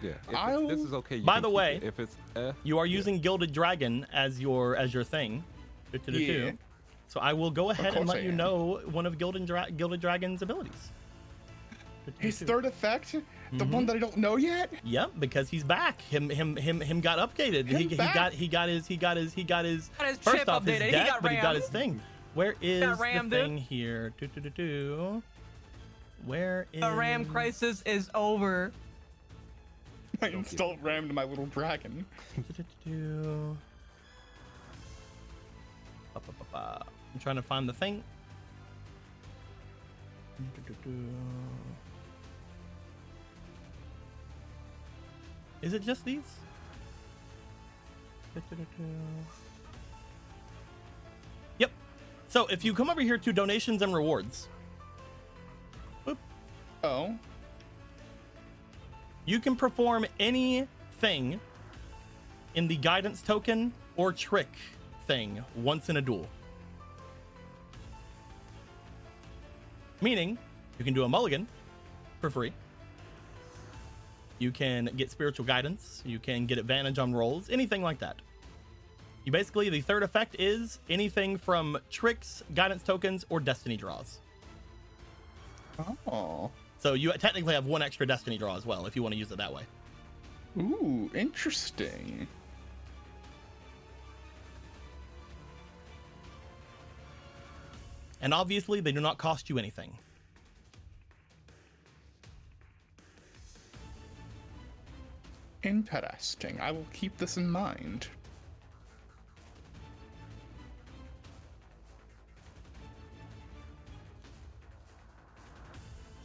Yeah. If this is okay. You By can the keep way, it. If it's You are using Gilded Dragon as your thing. Yeah. So I will go ahead and course let I you am. know one of Gilded Dragon's abilities. His third effect, the Mm-hmm. one that I don't know yet. Yep, because he's back. Him got updated. He got his Got his first chip off his updated. He deck, got but he got rammed. his thing. Where is the rammed, thing here? Where is The Ram crisis is over. I installed rammed my little dragon. I'm trying to find the thing. Is it just these? Yep. So if you come over here to donations and rewards, Oh, you can perform anything in the guidance token or trick thing once in a duel. Meaning, you can do a mulligan for free. You can get spiritual guidance. You can get advantage on rolls, anything like that. You basically, the third effect is anything from tricks, guidance tokens, or destiny draws. oh, So you technically have one extra destiny draw as well, if you want to use it that way. ooh, interesting. And obviously, they do not cost you anything. Interesting. I will keep this in mind.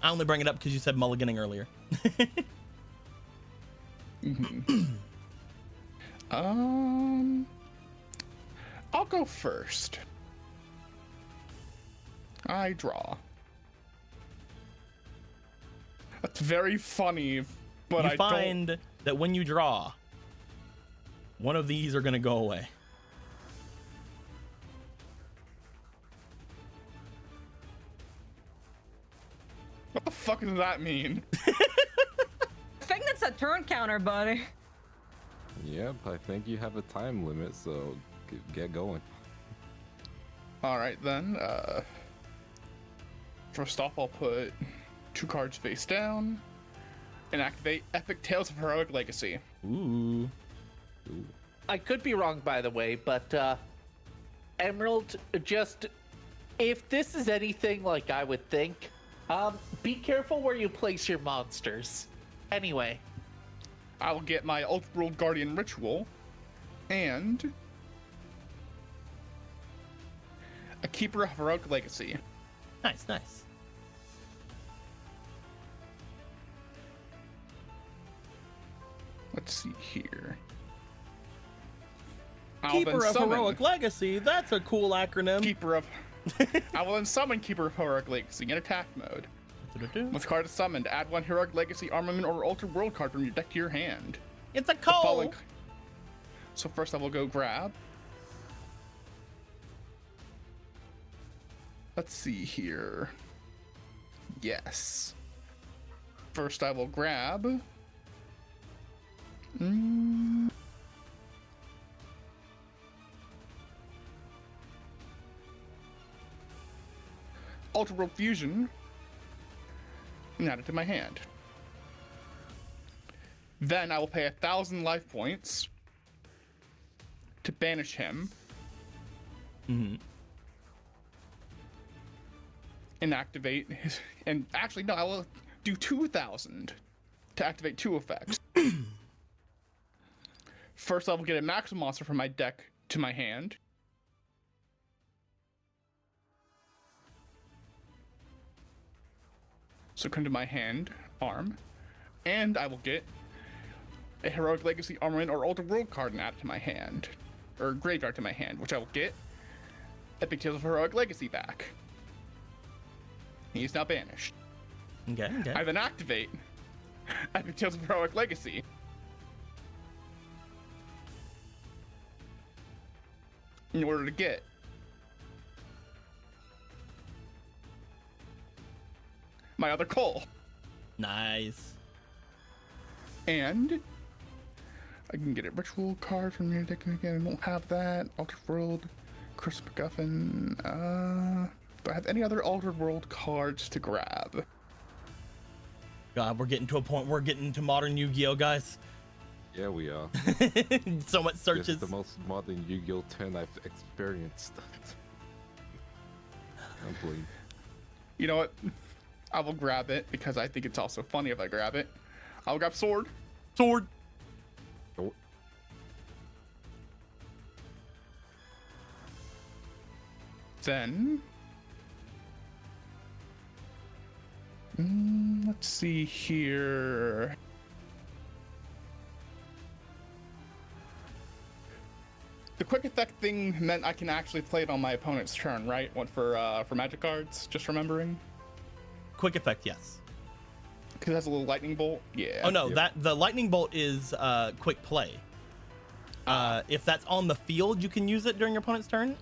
I only bring it up because you said mulliganing earlier. I'll go first. I draw. That's very funny, but You I find that when you draw, one of these are going to go away. What the fuck does that mean? I think that's a turn counter, buddy. Yep, I think you have a time limit, so get going. All right then. First off, I'll put 2 cards face down and activate Epic Tales of Heroic Legacy. Ooh. Ooh. I could be wrong, by the way, but Emerald, just if this is anything like I would think, be careful where you place your monsters. Anyway, I'll get my Ultra-World Guardian Ritual and a Keeper of Heroic Legacy. Nice, nice. Let's see here. Keeper of Heroic Legacy. That's a cool acronym. Keeper of. I will then summon Keeper of Heroic Legacy in attack mode. Once card is summoned, add 1 Heroic Legacy armament or Ultra World card from your deck to your hand. It's a The call. following- So first I will go grab. Let's see here. Yes. First I will grab. Ultra World Fusion and add it to my hand. Then I will pay 1,000 life points to banish him. Mm-hmm. And activate his. And actually, no, I will do 2,000 to activate 2 effects. First, I will get a maximum monster from my deck to my hand. So come to my hand, arm, and I will get a Heroic Legacy Armament or Ultra World card and add it to my hand, or graveyard to my hand, which I will get Epic Tales of Heroic Legacy back. He is now banished. Okay. I then activate Epic Tales of Heroic Legacy. In order to get my other coal. Nice. And I can get a ritual card from your deck again. I don't have that. Altered World, Chris McGuffin. Do I have any other Altered World cards to grab? God, we're getting to a point. We're getting to modern Yu-Gi-Oh, guys. Yeah, we are. So much This searches. is the most modern Yu-Gi-Oh turn I've experienced. I'm bleeding. You know what? I will grab it because I think it's also funny if I grab it. I'll grab Sword. Sword. Oh, Then let's see here. The quick effect thing meant I can actually play it on my opponent's turn, right? One for magic cards, just remembering. Quick effect, yes. Because it has a little lightning bolt. Yeah. Oh no, Yep. that the lightning bolt is quick play. If that's on the field, you can use it during your opponent's turn.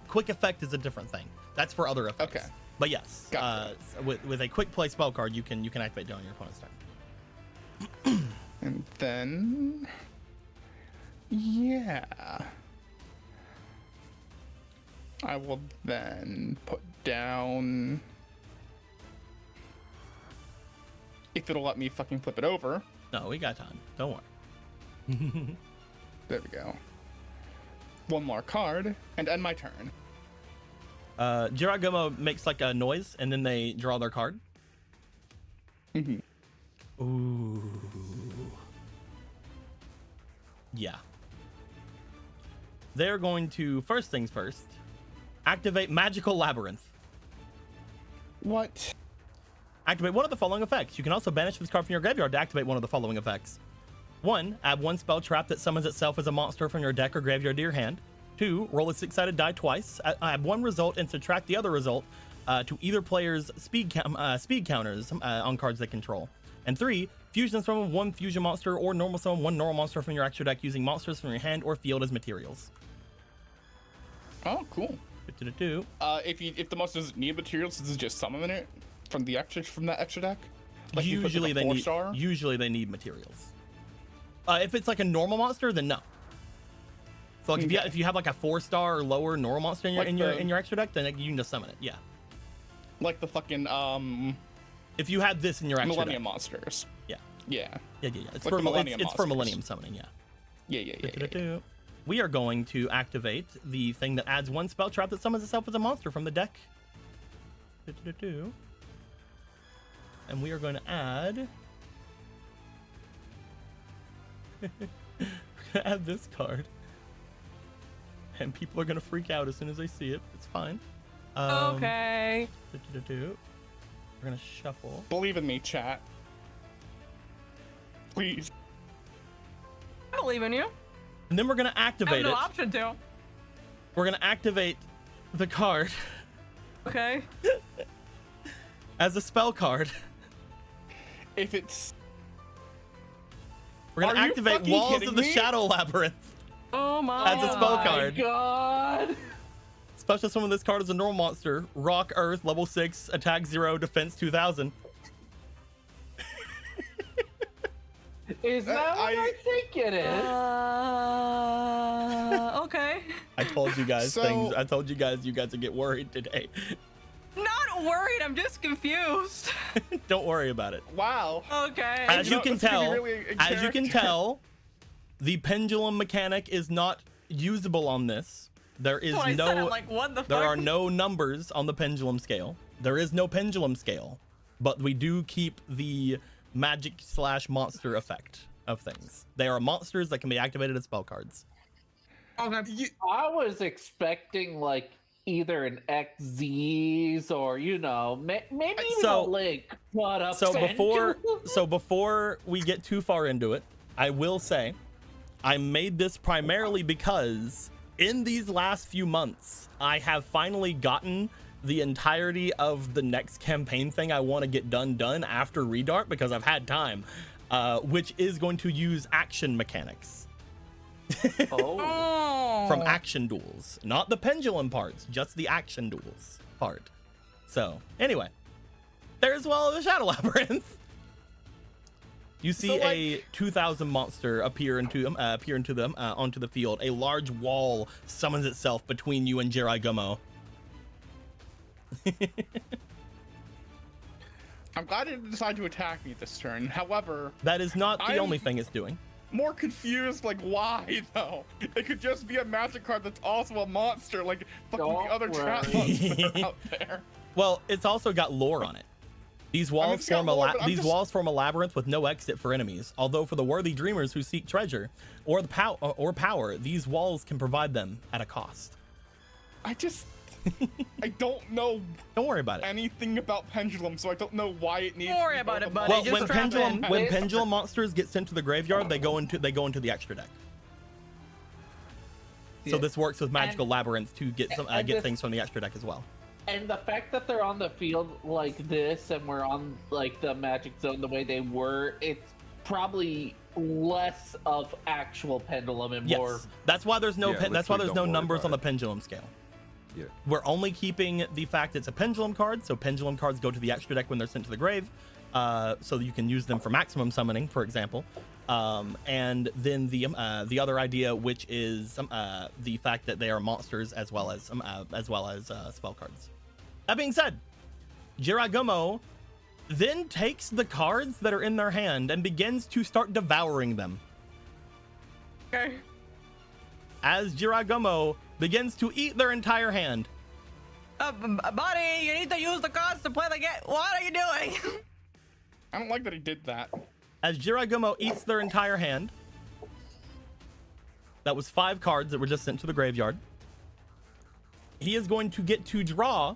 Quick effect is a different thing. That's for other effects. Okay. But yes, Gotcha. with a quick play spell card, you can activate during your opponent's turn. And then, yeah, I will then put down, if it'll let me fucking flip it over. No, we got time. Don't worry. There we go. One more card and end my turn. Jiragomo makes like a noise, and then they draw their card. Mhm. Ooh. Yeah. They're going to, first things first, activate Magical Labyrinth. What? Activate one of the following effects. You can also banish this card from your graveyard to activate one of the following effects. 1. Add one spell trap that summons itself as a monster from your deck or graveyard to your hand. 2. Roll a 6-sided die twice. Add one result and subtract the other result to either player's speed counters on cards they control. And 3. Fusion summon one fusion monster or normal summon one normal monster from your extra deck using monsters from your hand or field as materials. Oh, cool. Do-do-do-do. If the monster doesn't need materials, this is just summoning it from that extra deck. Like you put, Usually like, a they need 4-star? usually they need materials. If it's like a normal monster, then no. So like Okay. if you have like a 4-star or lower normal monster in your Like in your extra deck, then you can just summon it. Yeah. Like the fucking If you had this in your extra Millennium deck. Monsters. Yeah. Yeah. Yeah. It's Like for the Millennium it's for monsters. Millennium summoning. Yeah. Yeah. Do-do-do-do. We are going to activate the thing that adds one spell trap that summons itself as a monster from the deck. Do-do-do-do. And we are going to add. We're gonna add this card. And people are gonna freak out as soon as they see it. It's fine. Okay. Do-do-do-do. We're gonna shuffle. Believe in me, chat. Please. I believe in you. And then we're gonna I have activate no it. option to. We're gonna activate the card Okay. as a spell card. If it's We're gonna Are you activate fucking Walls kidding of the me? Shadow Labyrinth Oh my. as a spell card. God. Special summon this card as a normal monster. Rock, Earth, level 6, attack 0, defense 2000. Is that what I think it is? Okay. I told you guys So- things. I told you guys would get worried today. Not worried. I'm just confused. Don't worry about it. Wow. Okay. As you know, can this could be tell, really a as you can character. tell, the pendulum mechanic is not usable on this. There is That's what I said. I'm no like, what the fuck? there are no numbers on the pendulum scale. There is no pendulum scale, but we do keep the magic/monster effect of things. They are monsters that can be activated as spell cards. You, I was expecting like either an XZs or maybe even So- a Link. But a So pendulum? before we get too far into it, I will say I made this primarily because in these last few months, I have finally gotten the entirety of the next campaign thing I want to get done after Redart because I've had time, which is going to use action mechanics Oh. from action duels, not the pendulum parts, just the action duels part. So anyway, there's the Shadow Labyrinth. You see So, a 2,000 monster appear onto the field. A large wall summons itself between you and Jirai Gummo. I'm glad it didn't decide to attack me this turn. However, That is not the I'm- only thing it's doing. more confused, like, why, though? It could just be a magic card that's also a monster, like fucking Don't the other trap worry. monsters that are out there. Well, it's also got lore on it. These walls it's got form a lore, but I'm these just- walls form a labyrinth with no exit for enemies. Although for the worthy dreamers who seek treasure or the power, these walls can provide them at a cost. I don't know Don't worry about it. anything about pendulum, so I don't know why it needs. Don't worry to be about both it, a buddy. Well, monster just when strap pendulum in. when Wait. pendulum monsters get sent to the graveyard, they go into the extra deck. So Yeah. this works with magical labyrinths to get and get this- things from the extra deck as well. And the fact that they're on the field like this and we're on like the magic zone the way they were, it's probably less of actual pendulum and more. Yes, that's why there's no Yeah, that's why literally there's no don't worry numbers about on the it. pendulum scale. Yeah. We're only keeping the fact it's a pendulum card, so pendulum cards go to the extra deck when they're sent to the grave, so you can use them for maximum summoning, for example. And then the other idea, which is the fact that they are monsters as well as spell cards. That being said, Jirai Gummo then takes the cards that are in their hand and begins to start devouring them. Okay. As Jirai Gummo begins to eat their entire hand. Buddy, you need to use the cards to play the game. What are you doing? I don't like that he did that. As Jirai Gummo eats their entire hand. That was 5 cards that were just sent to the graveyard. He is going to get to draw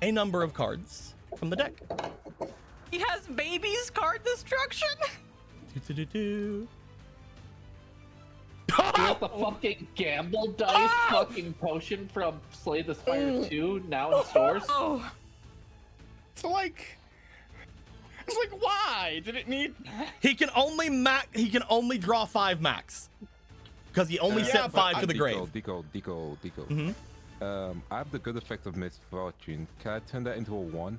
a number of cards from the deck. He has babies card destruction. Do-do-do-do. He has the fucking gamble dice fucking potion from Slay the Spire 2 now in stores. Oh. So like, it's like, why did it need? He can only draw 5 max. Because he only Yeah, sent but 5 to the grave. Deco. Mhm. I have the good effect of misfortune. Can I turn that into a 1?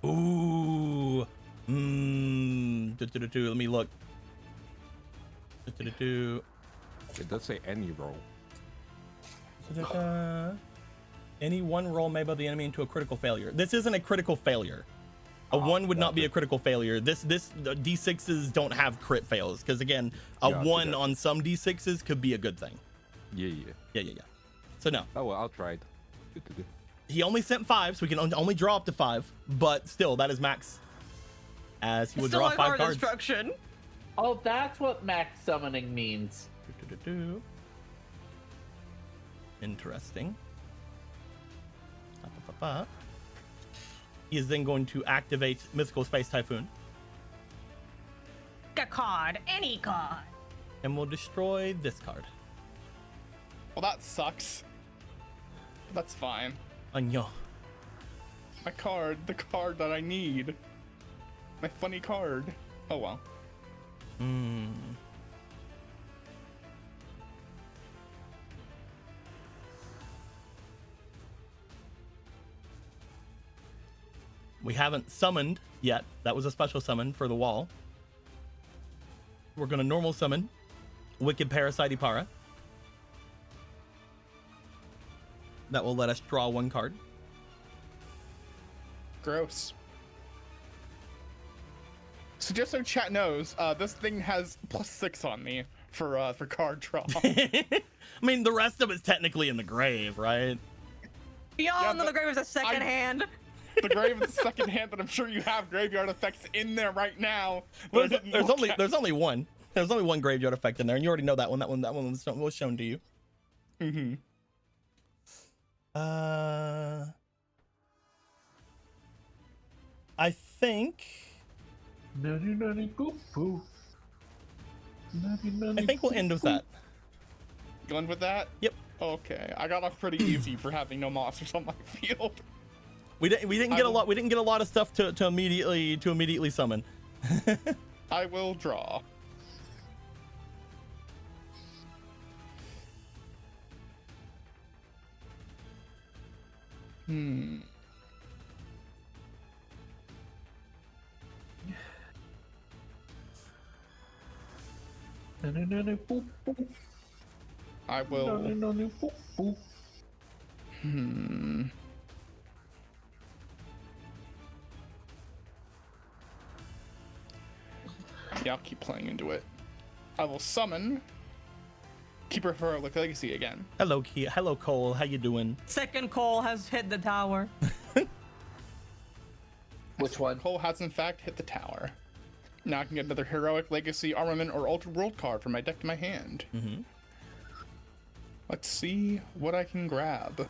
Ooh. Do-do-do-do. Let me look. Do-do-do-do. It does say any roll. Da-da-da. Any one roll may build the enemy into a critical failure. This isn't a critical failure. A 1 would not be a critical failure. The D6s don't have crit fails because again, a Gotcha, 1 gotcha. on some D6s could be a good thing. Yeah. Yeah. So no, Oh well, I'll try it. Do-do-do. he only sent 5, so we can only draw up to 5. But still, that is max. As he will Still draw a 5 card cards. destruction. Oh, that's what max summoning means. Do-do-do-do. Interesting. Ba-ba-ba-ba. He is then going to activate Mythical Space Typhoon A card, any card. and will destroy this card. Well, that sucks. That's fine. Anyo. My card, the card that I need. My funny card. Oh well. We haven't summoned yet. That was a special summon for the wall. We're going to normal summon Wicked Parasite Ipara. That will let us draw 1 card. Gross. So just so chat knows, this thing has +6 on me for card draw. I mean, the rest of it's technically in the grave, right? We all Yeah, know the but grave is a second hand. The grave is the second hand, but I'm sure you have graveyard effects in there right now. Well, there's only one. There's only one graveyard effect in there, and you already know that one. That one was shown to you. Mm-hmm. I think. I think we'll end with that. Going with that? Yep. Okay, I got off pretty easy for having no monsters on my field. We didn't get a lot. We didn't get a lot of stuff to immediately summon. I will draw. I will. Yeah, I'll keep playing into it. I will summon Keeper of Heroic Legacy again. Hello, hello, Cole. How you doing? Second Cole has hit the tower. Which one? Cole has in fact hit the tower. Now I can get another Heroic Legacy Armament or Altered World card from my deck to my hand. Mm-hmm. Let's see what I can grab.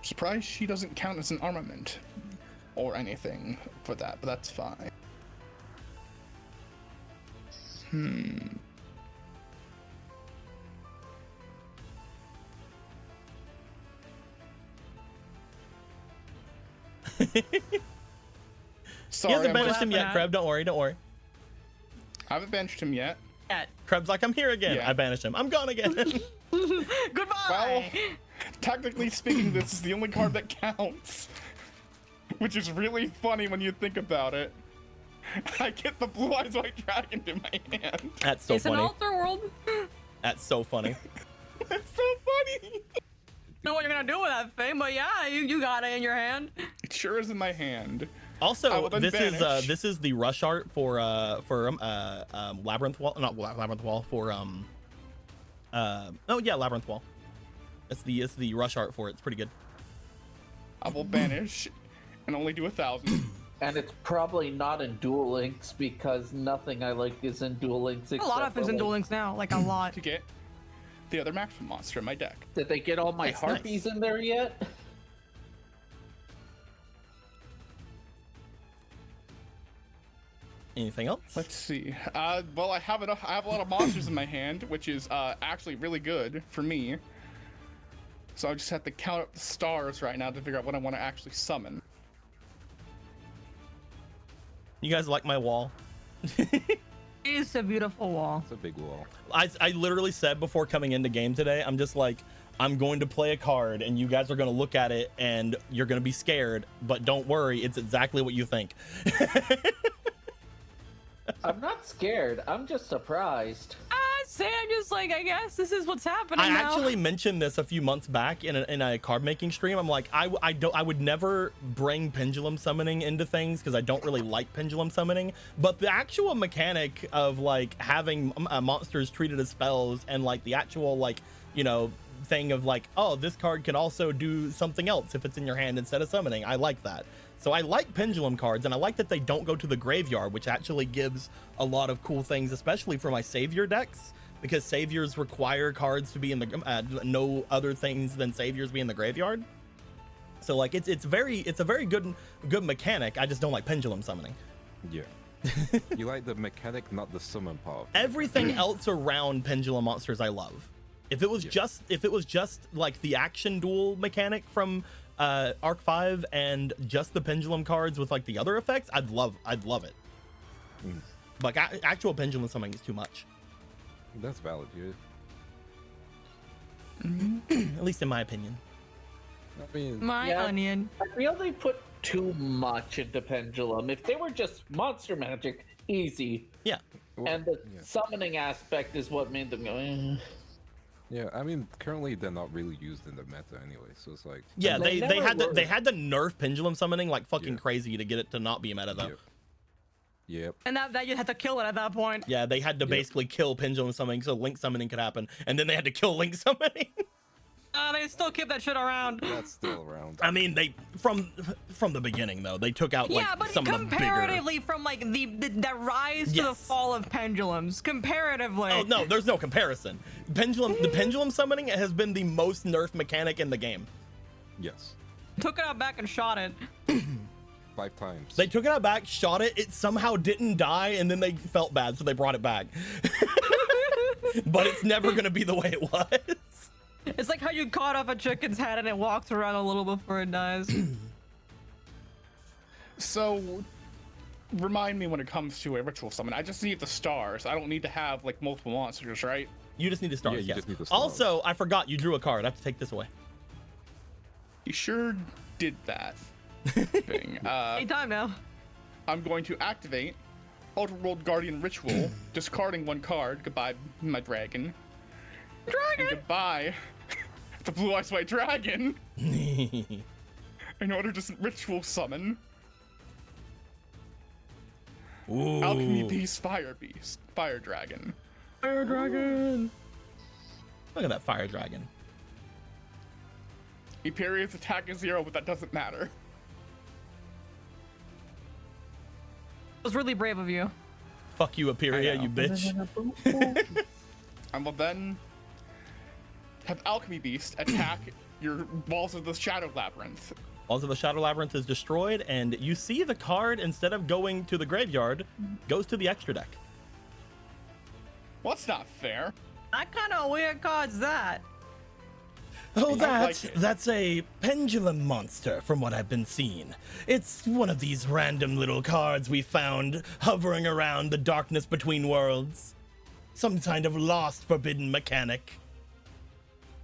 Surprised she doesn't count as an armament or anything for that, but that's fine. Sorry, He hasn't I'm banished him yet, Kreb. Don't worry, don't worry. I haven't benched him yet. Kreb's like, I'm here again. Yeah. I banished him. I'm gone again. Goodbye. Well, technically speaking, this is the only card that counts. Which is really funny when you think about it. I get the Blue Eyes White Dragon in my hand. That's so It's an funny. alter world. That's so funny. That's so funny. Know what you're gonna do with that thing, but yeah, you got it in your hand. It sure is in my hand. I Also, will then this is the rush art for Labyrinth Wall, not Labyrinth Wall, for Labyrinth Wall. It's the rush art for it. It's pretty good. I will banish and only do 1,000. And it's probably not in Duel Links because nothing I like is in Duel Links. A lot of things in Duel Links now, like a lot. To get the other maximum monster in my deck. Did they get all my That's harpies nice. in there yet? Anything else? Let's see. Well, I have a lot of monsters in my hand, which is actually really good for me. So I just have to count up the stars right now to figure out what I want to actually summon. You guys like my wall? It is a beautiful wall. It's a big wall. I literally said before coming into game today, I'm just like, I'm going to play a card and you guys are going to look at it and you're going to be scared, but don't worry, it's exactly what you think. I'm not scared. I'm just surprised. Sam just like, I guess this is what's happening I now. actually mentioned this a few months back in a card making stream. I'm like, I would never bring pendulum summoning into things because I don't really like pendulum summoning. But the actual mechanic of like having monsters treated as spells and like the actual like, you know, thing of like, oh, this card can also do something else if it's in your hand instead of summoning. I like that. So I like pendulum cards, and I like that they don't go to the graveyard, which actually gives a lot of cool things, especially for my savior decks, because saviors require cards to be in the no other things than saviors be in the graveyard. So like it's a very good mechanic. I just don't like pendulum summoning. Yeah. You like the mechanic, not the summon part. Everything else around pendulum monsters I love. If it was just like the action duel mechanic from Arc 5 and just the pendulum cards with like the other effects, I'd love it. Like actual pendulum summoning is too much. That's valid, dude. At least in my opinion. I mean, My Yeah. onion. I feel they put too much into Pendulum. If they were just monster magic, easy. Yeah. well, And the yeah. summoning aspect is what made them go. Yeah, I mean, currently they're not really used in the meta anyway, so it's like. Yeah, They they never had to were. they had to nerf pendulum summoning like fucking Yeah. crazy to get it to not be meta though. Yep. Yep. And that you had to kill it at that point. Yeah, they had to basically kill pendulum summoning so link summoning could happen, and then they had to kill link summoning. They still keep that shit around. That's still around. I mean, they from the beginning though they took out like Yeah, but some of the bigger. comparatively from like the rise to the Yes. fall of pendulums, comparatively. Oh no, there's no comparison. The pendulum summoning has been the most nerfed mechanic in the game. Yes. Took it out back and shot it. 5 times. They took it out back, shot it, it somehow didn't die, and then they felt bad, so they brought it back. But it's never gonna be the way it was. It's like how you cut off a chicken's head and it walks around a little before it dies. So, remind me when it comes to a ritual summon. I just need the stars. I don't need to have like multiple monsters, right? You just need to start. Yeah, you yes. just need the stars. Also, I forgot you drew a card. I have to take this away. You sure did that thing. Anytime now. I'm going to activate Ultra-World Guardian Ritual, discarding 1 card. Goodbye, my dragon. And Dragon! goodbye, the Blue Eyes White Dragon, in order to ritual summon Ooh. Alchemy Beast, Fire Dragon. Fire dragon! Look at that fire dragon. Imperious attack is 0, but that doesn't matter. It was really brave of you. Fuck you, Aperia, I know. you bitch. I will then have Alchemy Beast attack your walls of the Shadow Labyrinth. Also, the Shadow Labyrinth is destroyed, and you see the card, instead of going to the graveyard, goes to the extra deck. Well, that's not fair. What kind of weird card's that? Oh, like it. that's a pendulum monster from what I've been seeing. It's one of these random little cards we found hovering around the darkness between worlds. Some kind of lost forbidden mechanic.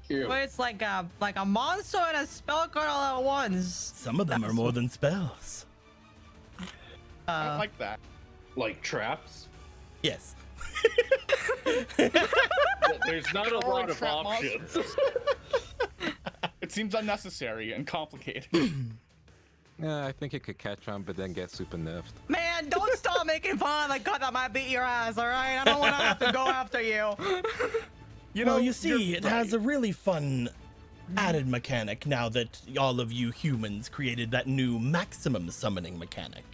Where it's like a monster and a spell card all at once. Some of them are more than spells. I don't like that. Like traps? Yes. There's not a Or lot of trap options. monsters. It seems unnecessary and complicated. Yeah, I think it could catch on, but then get super nerfed. Man, don't stop making fun of the card that might beat your ass, alright? I don't want to have to go after you. You Well, know, you see, you're it has a right. really fun added mechanic now that all of you humans created that new maximum summoning mechanic.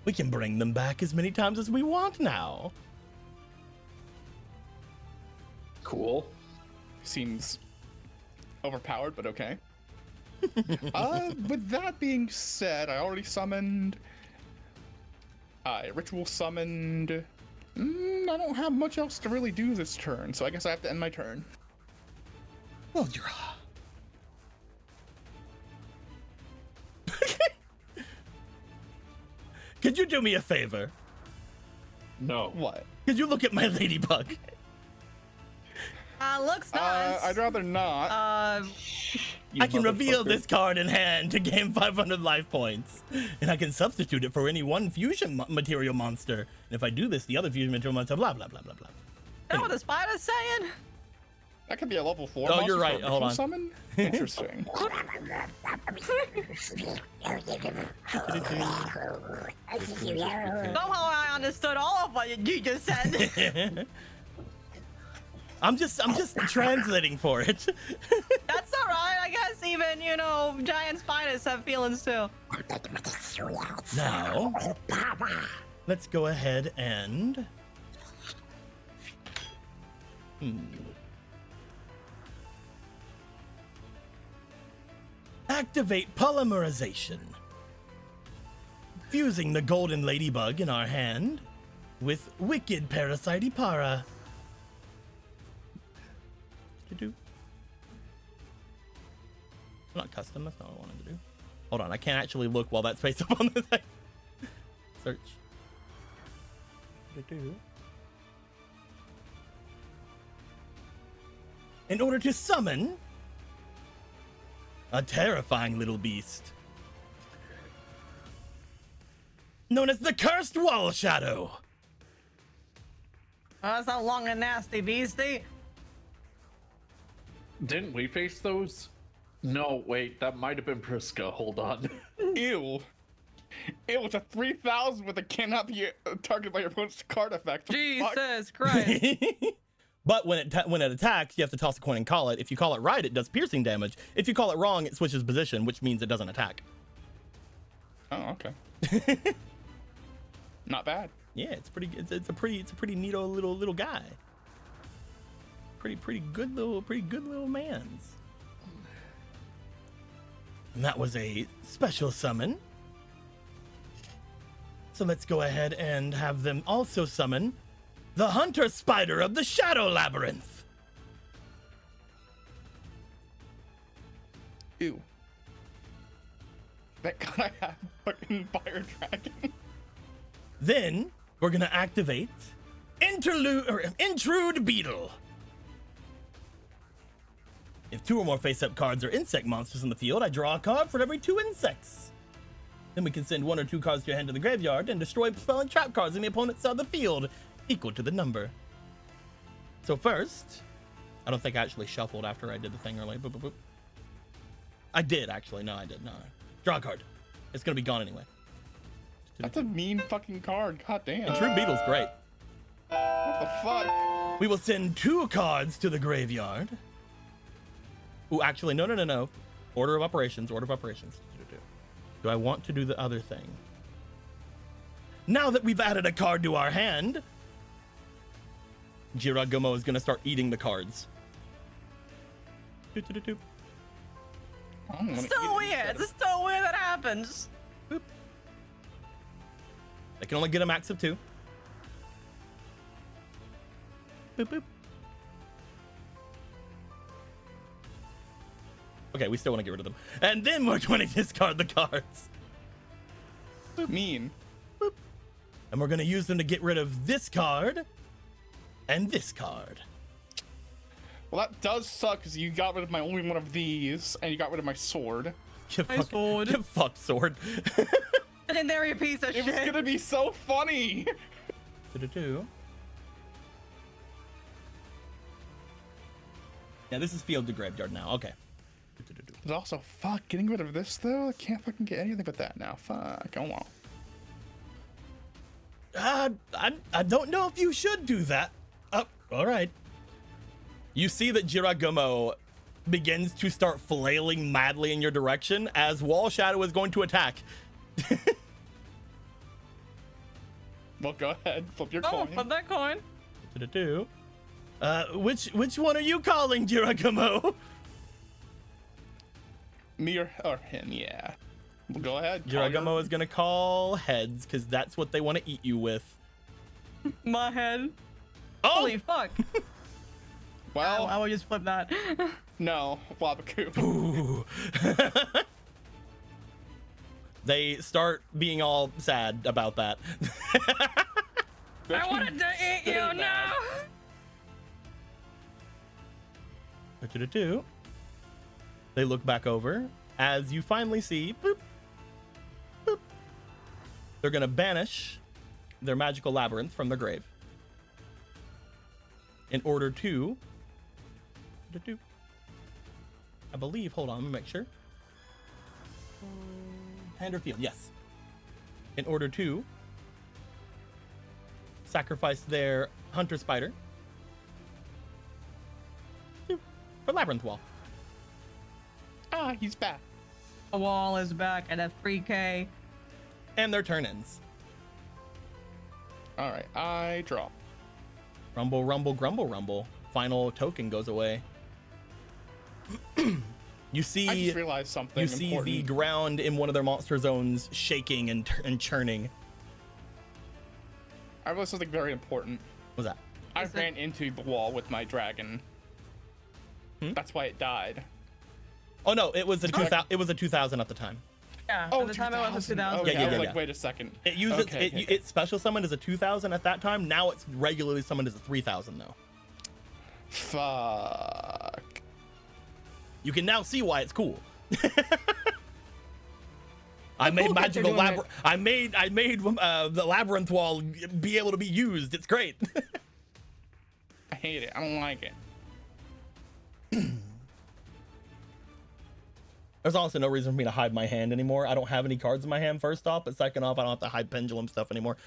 We can bring them back as many times as we want now. Cool. Seems overpowered, but okay. With that being said, I already summoned. I ritual summoned. I don't have much else to really do this turn, so I guess I have to end my turn. Well, you're. Could you do me a favor? No. What? Could you look at my ladybug? Looks nice. I'd rather not. I can reveal motherfucker. this card in hand to gain 500 life points, and I can substitute it for any one fusion material monster. And if I do this, the other fusion material monster, blah blah blah blah blah. You know what the spider's saying? That could be a level 4 Oh, monster you're for a right. ritual Hold on. Summon? Interesting. Somehow I understood all of what you just said. I'm just translating for it. That's alright. I guess even, giant spiders have feelings too. Now, let's go ahead and. Activate polymerization. Fusing the golden ladybug in our hand with wicked parasite Ipara. Not custom, that's not what I wanted to do. Hold on, I can't actually look while that's face up on the thing. Search. in order to summon a terrifying little beast known as the Cursed Wall Shadow. Oh, that's a long and nasty beastie. Didn't we face those? No, wait, that might have been Priska. Hold on. Ew. Ew, it's a 3,000 with a cannot be targeted by your opponent's card effect. What the fuck? Jesus Christ. But when it attacks, you have to toss a coin and call it. If you call it right, it does piercing damage. If you call it wrong, it switches position, which means it doesn't attack. Oh, okay. Not bad. Yeah, it's a pretty neato little guy. Pretty good little man's. And that was a special summon. So let's go ahead and have them also summon the Hunter Spider of the Shadow Labyrinth. Ew. That guy had fucking fire dragon. Then we're gonna activate Intrude Beetle. If 2 or more face-up cards are insect monsters in the field, I draw a card for every 2 insects. Then we can send 1 or 2 cards to your hand to the graveyard and destroy spell and trap cards in the opponent's side of the field, equal to the number. So first, I don't think I actually shuffled after I did the thing earlier. Boop, boop, boop. I did, actually. No, I did. No. Draw a card. It's gonna be gone anyway. That's a mean fucking card. God damn. Intrude Beetle's great. What the fuck? We will send 2 cards to the graveyard. Ooh, actually, no. Order of operations. Do I want to do the other thing? Now that we've added a card to our hand, Jiragumo is going to start eating the cards. I don't wanna It's eat so it weird. instead It's so weird that happens. Boop. They can only get a max of 2. Boop, boop. Okay, we still want to get rid of them. And then we're going to discard the cards. of mean. Boop. And we're going to use them to get rid of this card and this card. Well, that does suck because you got rid of my only one of these, and you got rid of my sword. You fuck sword. Legendary piece of It was shit. gonna be so funny. Yeah, this is field to graveyard now. Okay. But also, fuck, getting rid of this though. I can't fucking get anything but that now. Fuck, go on. I don't know if you should do that. Oh, all right. You see that Jiragumo begins to start flailing madly in your direction as Wall Shadow is going to attack. Well, go ahead, flip your Oh, coin. flip that coin. Which one are you calling, Jiragumo? Me or him, yeah. Well, go ahead. call Jiragumo your- is gonna call heads because that's what they want to eat you with. My head. Oh, Holy fuck. Well, I will just flip that. no, Wabaku. Ooh. They start being all sad about that. I wanted to eat you Very now. They look back over as you finally see, boop, boop. They're gonna banish their magical labyrinth from their grave in order to, I believe, hold on, let me make sure. Hand or field, yes. In order to sacrifice their hunter spider for labyrinth wall. Ah, he's back. The wall is back at a 3K. And their turn ends. All right, I draw. Rumble, rumble, grumble, rumble. Final token goes away. You see, I just realized something you see important. the ground in one of their monster zones shaking and churning. I realized something very important. What's that? I Is it- ran into the wall with my dragon. That's why it died. Oh no, it was a 2000. It was a 2000 at the time. Yeah, Oh, at the time it was a 2000. Okay, Yeah, I was yeah, like, yeah. wait a second. It uses Okay, it. okay. It's special summoned as a 2000 at that time. Now it's regularly summoned as a 3000 though. Fuck. You can now see why it's cool. I made cool that magical they're doing I made the labyrinth wall be able to be used. It's great. I hate it. I don't like it. There's also no reason for me to hide my hand anymore. I don't have any cards in my hand, first off, but second off, I don't have to hide pendulum stuff anymore.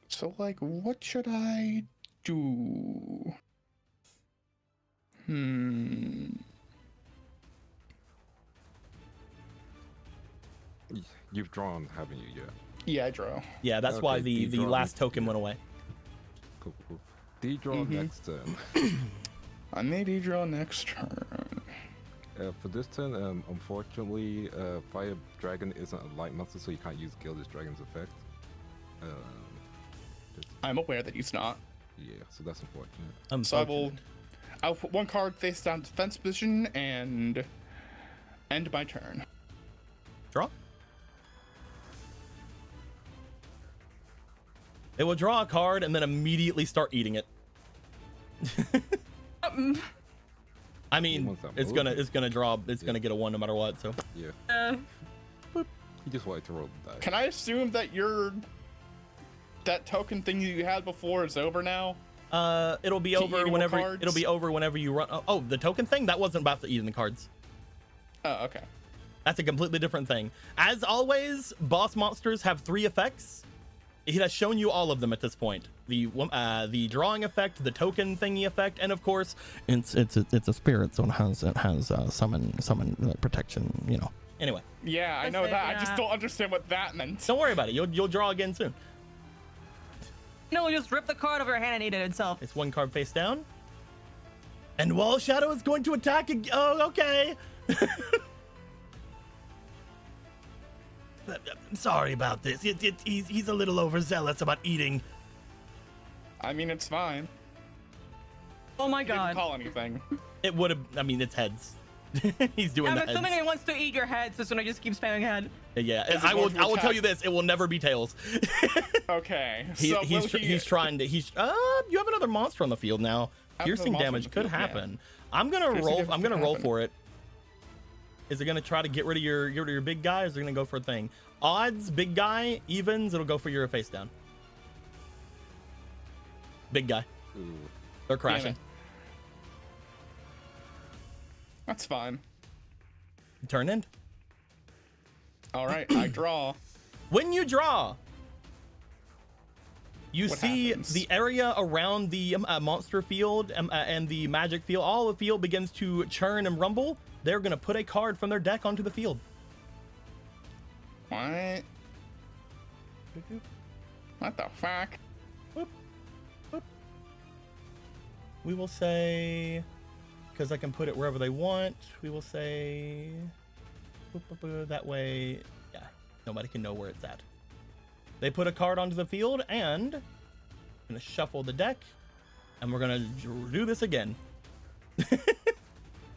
So, like, what should I do? You've drawn, haven't you? Yeah. Yeah, I draw. Yeah, that's why Okay, the draw last next- token went away. Cool. D-draw next turn. I may draw next turn. For this turn, unfortunately, Fire Dragon isn't a light monster, so you can't use Gildish Dragon's effect. I'm aware that he's not. Yeah, so that's unfortunate. So I'll put one card face down defense position and end my turn. Draw. It will draw a card and then immediately start eating it. I mean, it's gonna draw. It's gonna get a 1 no matter what. So Yeah. You just wanted to roll the dice. Can I assume that that token thing you had before is over now? it'll be To over eat more whenever cards? it'll be over whenever you run. Oh, the token thing that wasn't about to eating the cards. Oh, okay. That's a completely different thing. As always, boss monsters have 3 effects. He has shown you all of them at this point. The drawing effect, the token thingy effect, and of course, it's a spirit, so it has summon protection. You know. Anyway, Yeah, I know that. I just don't understand what that meant. don't worry about it. You'll draw again soon. No, just rip the card over your hand and eat it itself. It's 1 card face down. And Wall Shadow is going to attack again. Oh, okay. I'm sorry about this. He's a little overzealous about eating. I mean, it's fine. Oh my I didn't god. call anything. It would have. I mean, it's heads. He's doing I'm the assuming heads. he wants to eat your head, so I just keep spamming head. Yeah, Is it I will. going to I will tell attack? you this: it will never be tails. Okay. He's trying to. You have another monster on the field now. I have another Piercing monster on damage the could field, yeah. happen. I'm gonna Piercing roll. damage I'm gonna could roll happen. for it. Is it gonna try to get rid of your big guy, or is it gonna go for a thing? Odds, big guy, evens, it'll go for your face down. Big guy. Ooh. They're crashing. it. That's fine. Turn end. All right, I draw. When you draw, you What see happens? the area around the monster field and the magic field. All the field begins to churn and rumble. They're gonna put a card from their deck onto the field. What? What the fuck? We will say, because I can put it wherever they want, we will say, that way, yeah, nobody can know where it's at. They put a card onto the field, and I'm gonna shuffle the deck, and we're gonna do this again.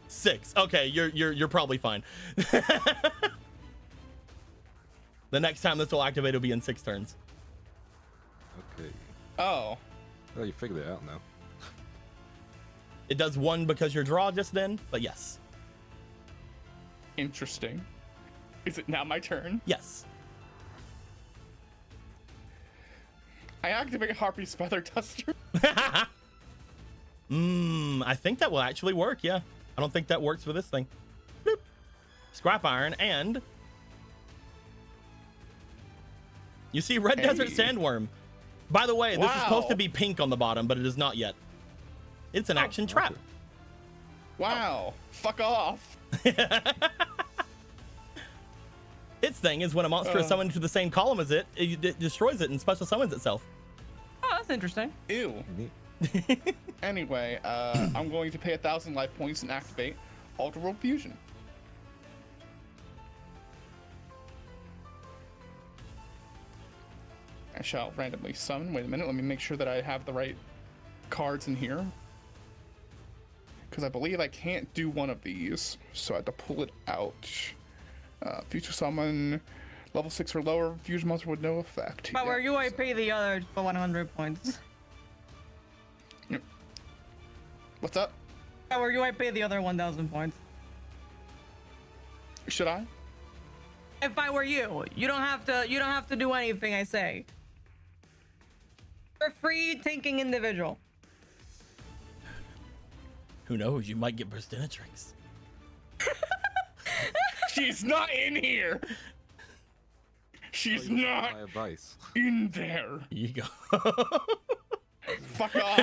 6. Okay, you're probably fine. The next time this will activate, it'll be in 6 turns. Okay. Oh. Oh, you figured it out now. It does 1 because your draw just then, but yes. Interesting. Is it now my turn? Yes. I activate Harpy's Feather Duster. I think that will actually work, yeah. I don't think that works for this thing. Boop. Scrap iron, and you see Red Desert Hey. Sandworm. By the way, this is supposed Wow. to be pink on the bottom, but it is not yet. It's an action trap. Wow. Fuck off. Its thing is when a monster is summoned to the same column as it destroys it and special summons itself. Oh, that's interesting. Ew. Neat. Anyway, I'm going to pay 1,000 life points and activate Alter World Fusion. I shall randomly summon. Wait a minute, let me make sure that I have the right cards in here. Because I believe I can't do one of these, so I have to pull it out. Future summon, level 6 or lower, fusion monster with no effect. But where Yeah, you I pay the other for 100 points. What's up? Or you might pay the other 1,000 points. Should I? If I were you, you don't have to do anything I say. You're a free thinking individual. Who knows? You might get Birdiemaps. She's not in here. She's not My advice. in there. You go. Fuck off.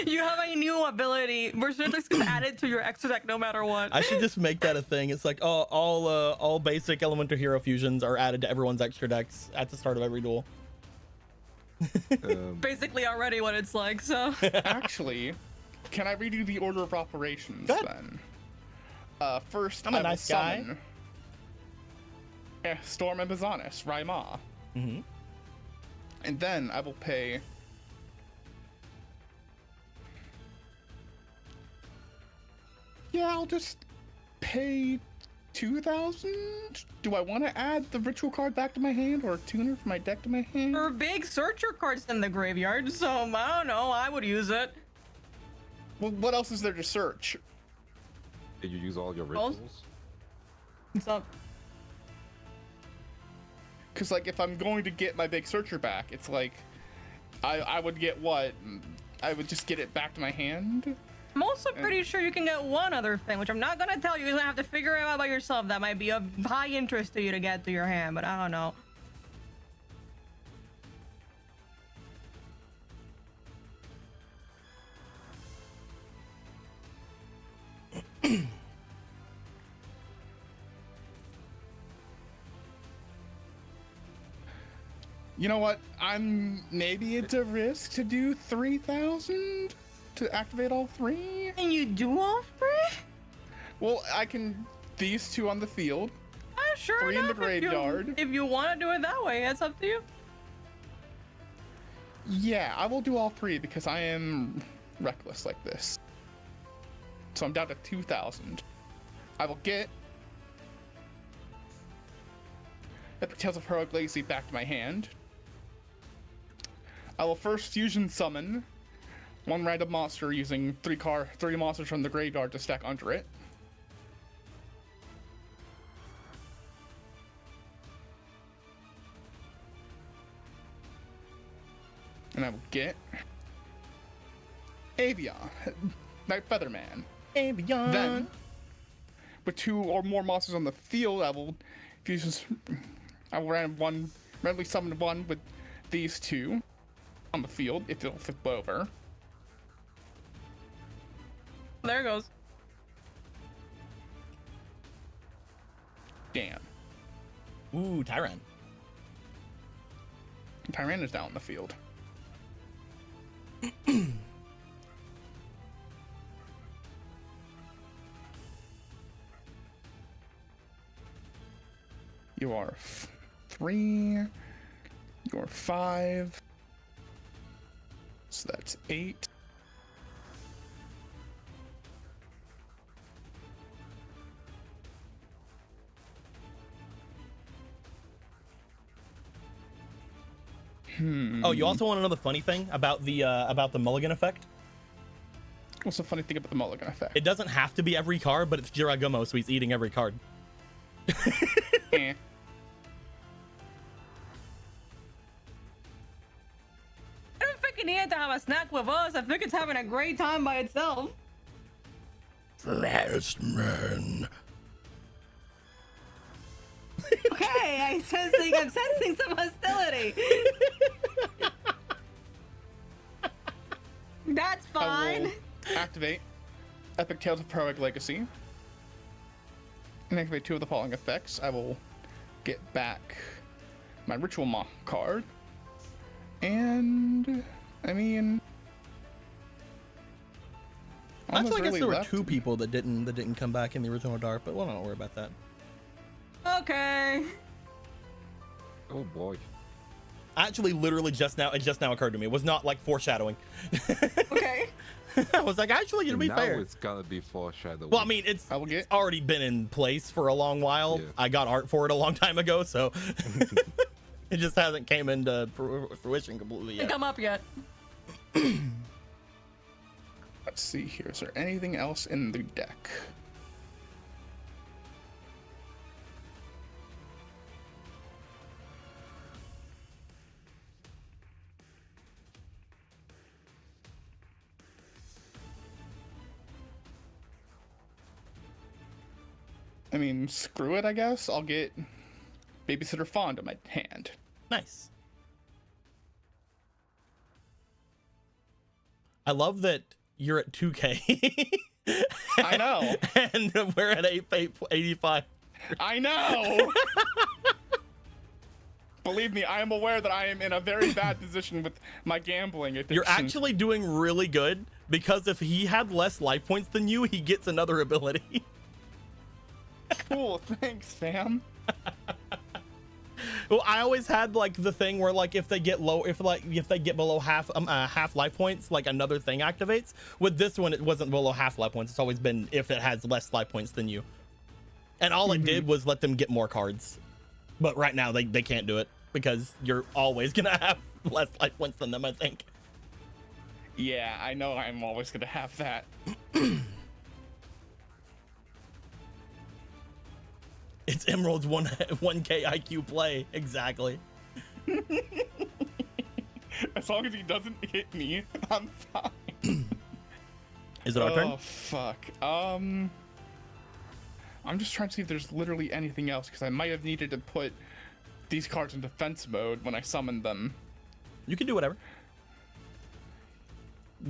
You have a new ability. Birdiemaps gets added to your extra deck no matter what. I should just make that a thing. It's like all basic elemental hero fusions are added to everyone's extra decks at the start of every duel. Basically already what it's like, so. Actually, can I redo the order of operations Go ahead. then? First, I'm a I will nice guy. summon Storm and Bazanis, Raima. Mm-hmm. And then I will pay... Yeah, I'll just pay 2,000? Do I want to add the ritual card back to my hand or a tuner for my deck to my hand? There are big searcher cards in the graveyard, so I don't know, I would use it. Well, what else is there to search? Did you use all your Balls? rituals? What's up? Because, like, if I'm going to get my big searcher back, it's like, I would get what? I would just get it back to my hand? I'm also pretty sure you can get one other thing, which I'm not gonna tell you. You're gonna have to figure it out by yourself. That might be of high interest to you to get to your hand, but I don't know. You know what? Maybe it's a risk to do 3,000 to activate all three. Can you do all three? Well, I can these two on the field. Sure. Three in the enough, graveyard. If you want to do it that way, it's up to you. Yeah, I will do all three because I am reckless like this. So I'm down to 2,000. I will get Epic Tales of Heroic Legacy back to my hand. I will first fusion summon one random monster using three monsters from the graveyard to stack under it. And I will get Avion, Night Featherman. Avion. Then, with two or more monsters on the field, I will randomly summon one with these two on the field if it'll flip over. There it goes. Damn. Ooh, Tyran. Tyran is down on the field. You are 3. You are 5. So that's 8. Oh, you also want to know the funny thing about the mulligan effect? What's the funny thing about the mulligan effect? It doesn't have to be every card, but it's Jiragumo, so he's eating every card. Eh. I don't think it needed to have a snack with us. I think it's having a great time by itself. Last man. Okay, I'm sensing some hostility. That's I fine. will activate Epic Tales of Heroic Legacy. And activate 2 of the following effects. I will get back my Ritual card. And, I mean... Actually, I guess there were left. 2 people that didn't come back in the original Dart, but we'll not worry about that. Okay. Oh boy. Actually, literally it just now occurred to me. It was not like foreshadowing. Okay. I was like, actually, to be Now fair. it's gotta be foreshadowing. Well, I mean, it's already been in place for a long while. Yeah. I got art for it a long time ago, so it just hasn't came into fruition completely Didn't yet. come up yet. Let's see here. Is there anything else in the deck? I mean, screw it, I guess. I'll get Babysitter Fond in my hand. Nice. I love that you're at 2K. I know. And we're at 85. I know. Believe me, I am aware that I am in a very bad position with my gambling addiction. You're actually doing really good, because if he had less life points than you, he gets another ability. Cool, thanks, fam. Well, I always had like the thing where like if they get below half life points, like another thing activates. With this one, it wasn't below half life points. It's always been if it has less life points than you. And all it did was let them get more cards. But right now they can't do it because you're always gonna have less life points than them, I think. Yeah, I know I'm always gonna have that. It's Emerald's 1K IQ play. Exactly. As long as he doesn't hit me, I'm fine. Is it our turn? Oh, fuck. I'm just trying to see if there's literally anything else, because I might have needed to put these cards in defense mode when I summoned them. You can do whatever.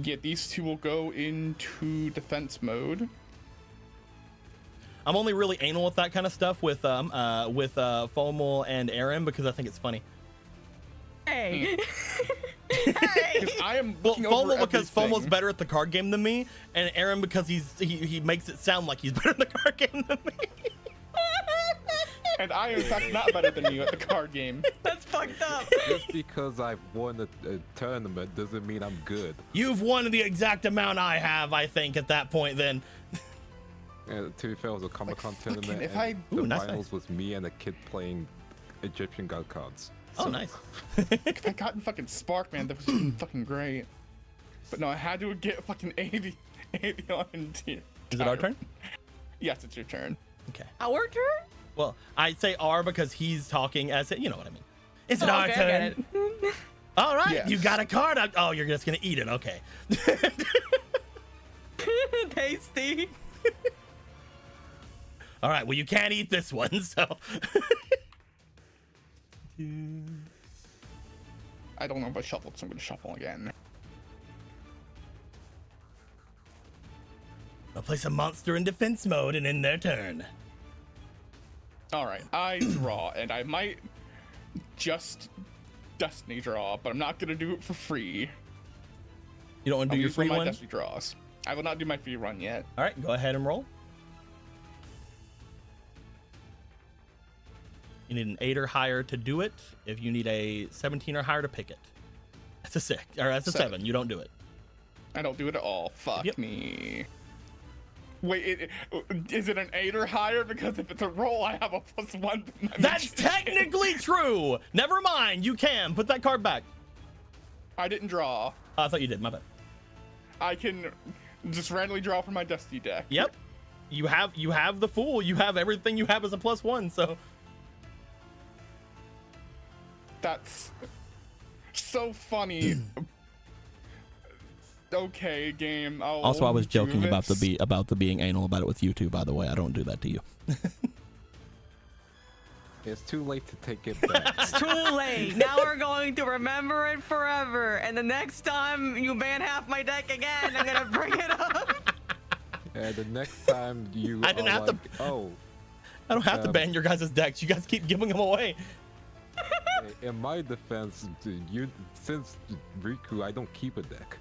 Yeah, these two will go into defense mode. I'm only really anal with that kind of stuff with Fomel and Aaron because I think it's funny. Hey. Because I am looking over Fomel because everything. Fomel's better at the card game than me, and Aaron because he makes it sound like he's better at the card game than me. And I am in fact not better than you at the card game. That's fucked up. Just because I've won a tournament doesn't mean I'm good. You've won the exact amount I have, I think, at that point then. To be fair, it was a Comic-Con tournament, if and I- the Ooh, nice, finals nice. was me and a kid playing Egyptian god cards. Oh, So- nice. If I gotten fucking Spark, man, that was fucking great. But no, I had to get fucking Avion into Is it our turn? Yes, it's your turn. Okay. Our turn? Well, I say R because he's talking as it, you know what I mean. Is it Oh, our okay, I turn? get it. All right, Yes. you got a card. Oh, you're just gonna eat it. Okay. Tasty. All right. Well, you can't eat this one, so. I don't know if I shuffled, so I'm gonna shuffle again. I'll place a monster in defense mode and end their turn. Alright, I draw, and I might just Destiny draw, but I'm not gonna do it for free. You don't want to I'll do your use one free of my one? Destiny draws. I will not do my free run yet. All right, go ahead and roll. You need an 8 or higher to do it. If you need a 17 or higher to pick it. That's a 6, or that's a 7. You don't do it. I don't do it at all. Fuck Yep. me. Wait, is it an 8 or higher? Because if it's a roll, I have a +1. That's technically true. Never mind. You can put that card back. I didn't draw. I thought you did. My bad. I can just randomly draw from my Destiny deck. Yep. You have the Fool. You have everything you have as a +1. So That's so funny. Okay, game. also, I was do joking about this. the being anal about it with you too. By the way, I don't do that to you. It's too late to take it back. It's too late. Now we're going to remember it forever. And the next time you ban half my deck again, I'm gonna bring it up. And the next time you I didn't are have to- like, oh, I don't have to ban your guys' decks. You guys keep giving them away. in my defense, since Riku, I don't keep a deck.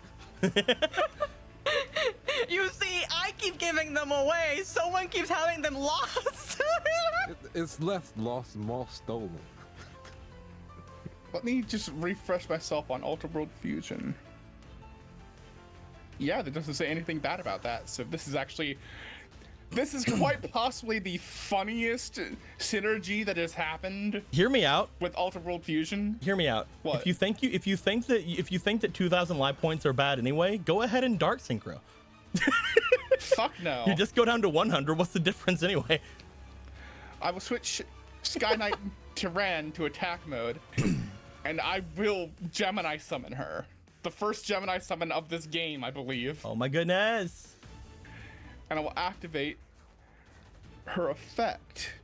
You see, I keep giving them away. Someone keeps having them lost. It's less lost, more stolen. Let me just refresh myself on Ultra World Fusion. Yeah, that doesn't say anything bad about that. So this is quite possibly the funniest synergy that has happened Hear me out. with Ultra World Fusion. Hear me out. What? If you think that 2,000 life points are bad anyway, go ahead and Dark Synchro. Fuck no. You just go down to 100. What's the difference anyway? I will switch Sky Knight Tyrann to attack mode, and I will Gemini summon her. The first Gemini summon of this game, I believe. Oh my goodness. And I will activate her effect.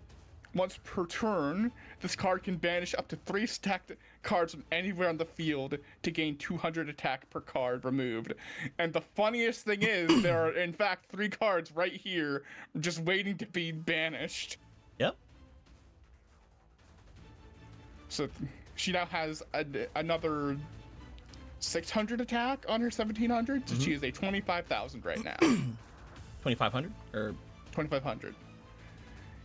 Once per turn, this card can banish up to 3 stacked cards from anywhere on the field to gain 200 attack per card removed. And the funniest thing is, there are in fact 3 cards right here just waiting to be banished. Yep. So she now has another 600 attack on her 1700, so she is a 25,000 right now. 2,500 or 2,500.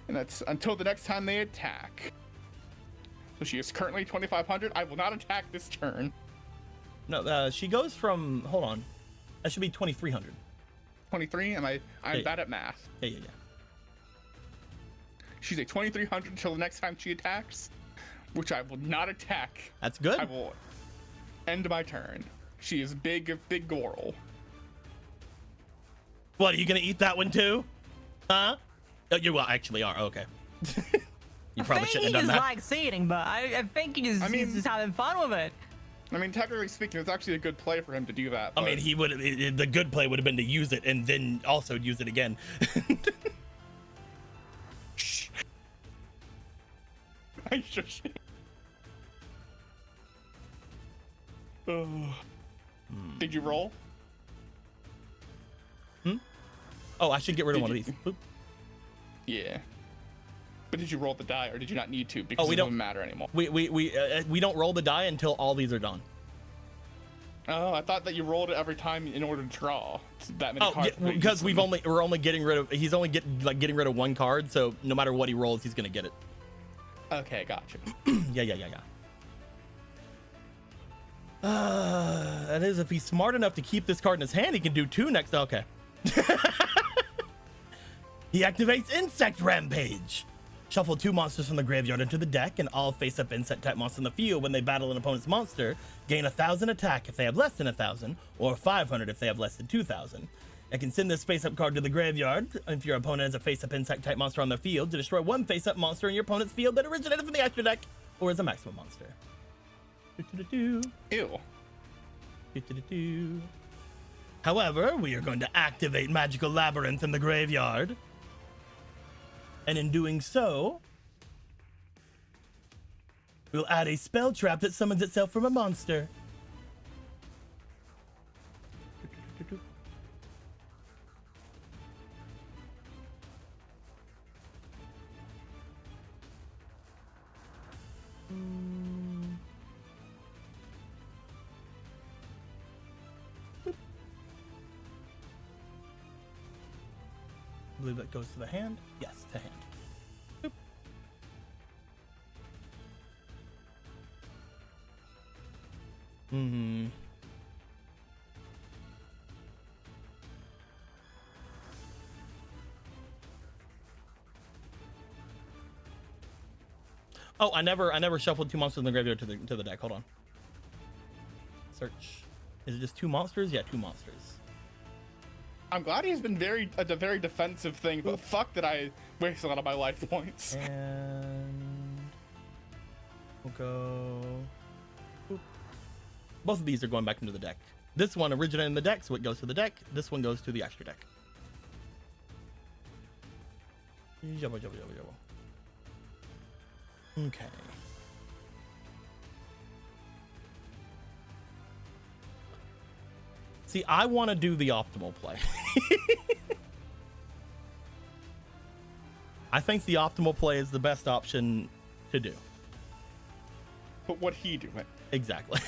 And that's until the next time they attack. So she is currently 2,500. I will not attack this turn. no? She goes from. Hold on. That should be 2,300. 23? I'm bad at math. Yeah. She's a 2,300 until the next time she attacks, which I will not attack. That's good. I will end my turn. She is big Goral. What, are you gonna eat that one too? Huh? Oh, you actually are. Okay. You probably shouldn't have done He that. just likes eating, but I think he's just having fun with it. I mean, technically speaking, it's actually a good play for him to do that. I But mean, he would. The good play would have been to use it and then also use it again. Shh. I just. Did you roll? Oh, I should get rid of Did one of you- these. Boop. Yeah. But did you roll the die, or did you not need to? Because we it don't- doesn't matter anymore. We don't roll the die until all these are done. Oh, I thought that you rolled it every time in order to draw that many Oh, cards. yeah, because we're only getting rid of. He's only getting rid of one card, so no matter what he rolls, he's gonna get it. Okay, gotcha. Yeah. That is, if he's smart enough to keep this card in his hand, he can do 2 next. Okay. He activates Insect Rampage. Shuffle 2 monsters from the graveyard into the deck, and all face-up insect-type monsters in the field when they battle an opponent's monster gain 1,000 attack if they have less than 1,000, or 500 if they have less than 2,000. I can send this face-up card to the graveyard if your opponent has a face-up insect-type monster on their field to destroy 1 face-up monster in your opponent's field that originated from the extra deck, or is a maximum monster. Ew. However, we are going to activate Magical Labyrinth in the graveyard. And in doing so, we'll add a spell trap that summons itself from a monster. I believe that goes to the hand. Yes, to hand. Boop. Oh, I never shuffled 2 monsters in the graveyard to the deck. Hold on. Search. Is it just 2 monsters? Yeah, 2 monsters. I'm glad he's been a very defensive thing, but fuck that I waste a lot of my life points. And we'll go. Boop. Both of these are going back into the deck. This one originated in the deck, so it goes to the deck. This one goes to the extra deck. Jubble. Okay. See, I want to do the optimal play. I think the optimal play is the best option to do. But what he doing? Exactly.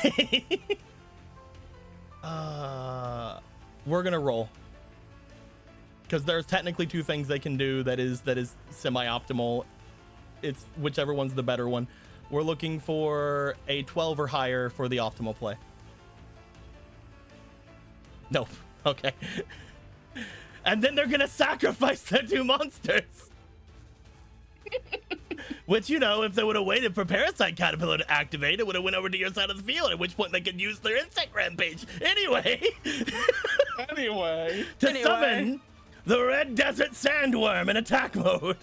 We're gonna roll. Because there's technically 2 things they can do that is semi-optimal. It's whichever one's the better one. We're looking for a 12 or higher for the optimal play. Nope. Okay. And then they're gonna sacrifice the 2 monsters. Which, you know, if they would have waited for Parasite Caterpillar to activate, it would have went over to your side of the field, at which point they could use their Insect Rampage. Anyway. Anyway. To summon the Red Desert Sandworm in attack mode.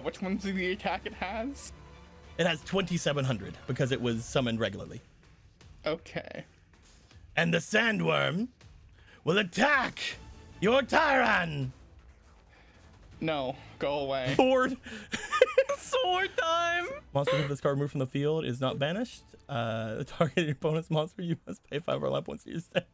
Which one's the attack it has? It has 2,700 because it was summoned regularly. Okay. And the Sandworm will attack your Tyran. No, go away. Board. Sword time. Monster with this card removed from the field is not banished. Targeted bonus monster, you must pay 5 life points to your stand.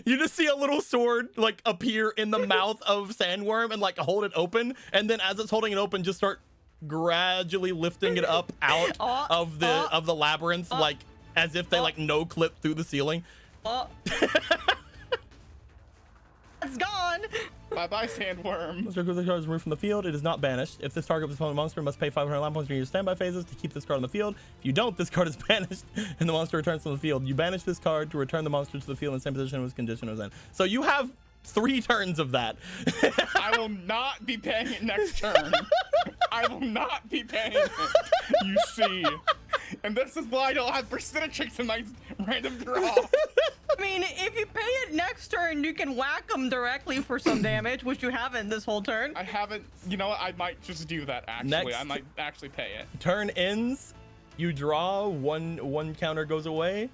You just see a little sword like appear in the mouth of Sandworm and like hold it open, and then as it's holding it open, just start gradually lifting it up out of the labyrinth, like as if they like no clip through the ceiling. It's gone. Bye-bye, Sandworm. Monster with this card is removed from the field. It is not banished. If this target was opponent monster, must pay 500 life points during your standby phases to keep this card on the field. If you don't, this card is banished and the monster returns from the field. You banish this card to return the monster to the field in the same position it was condition it was in. So you have 3 turns of that. I will not be paying it next turn. I will not be paying it. You see. And this is why I don't have Persistence in my random draw. I mean, if you pay it next turn, you can whack them directly for some damage, which you haven't this whole turn. I haven't. You know what? I might just do that, actually. Next. I might actually pay it. Turn ends. You draw. One counter goes away.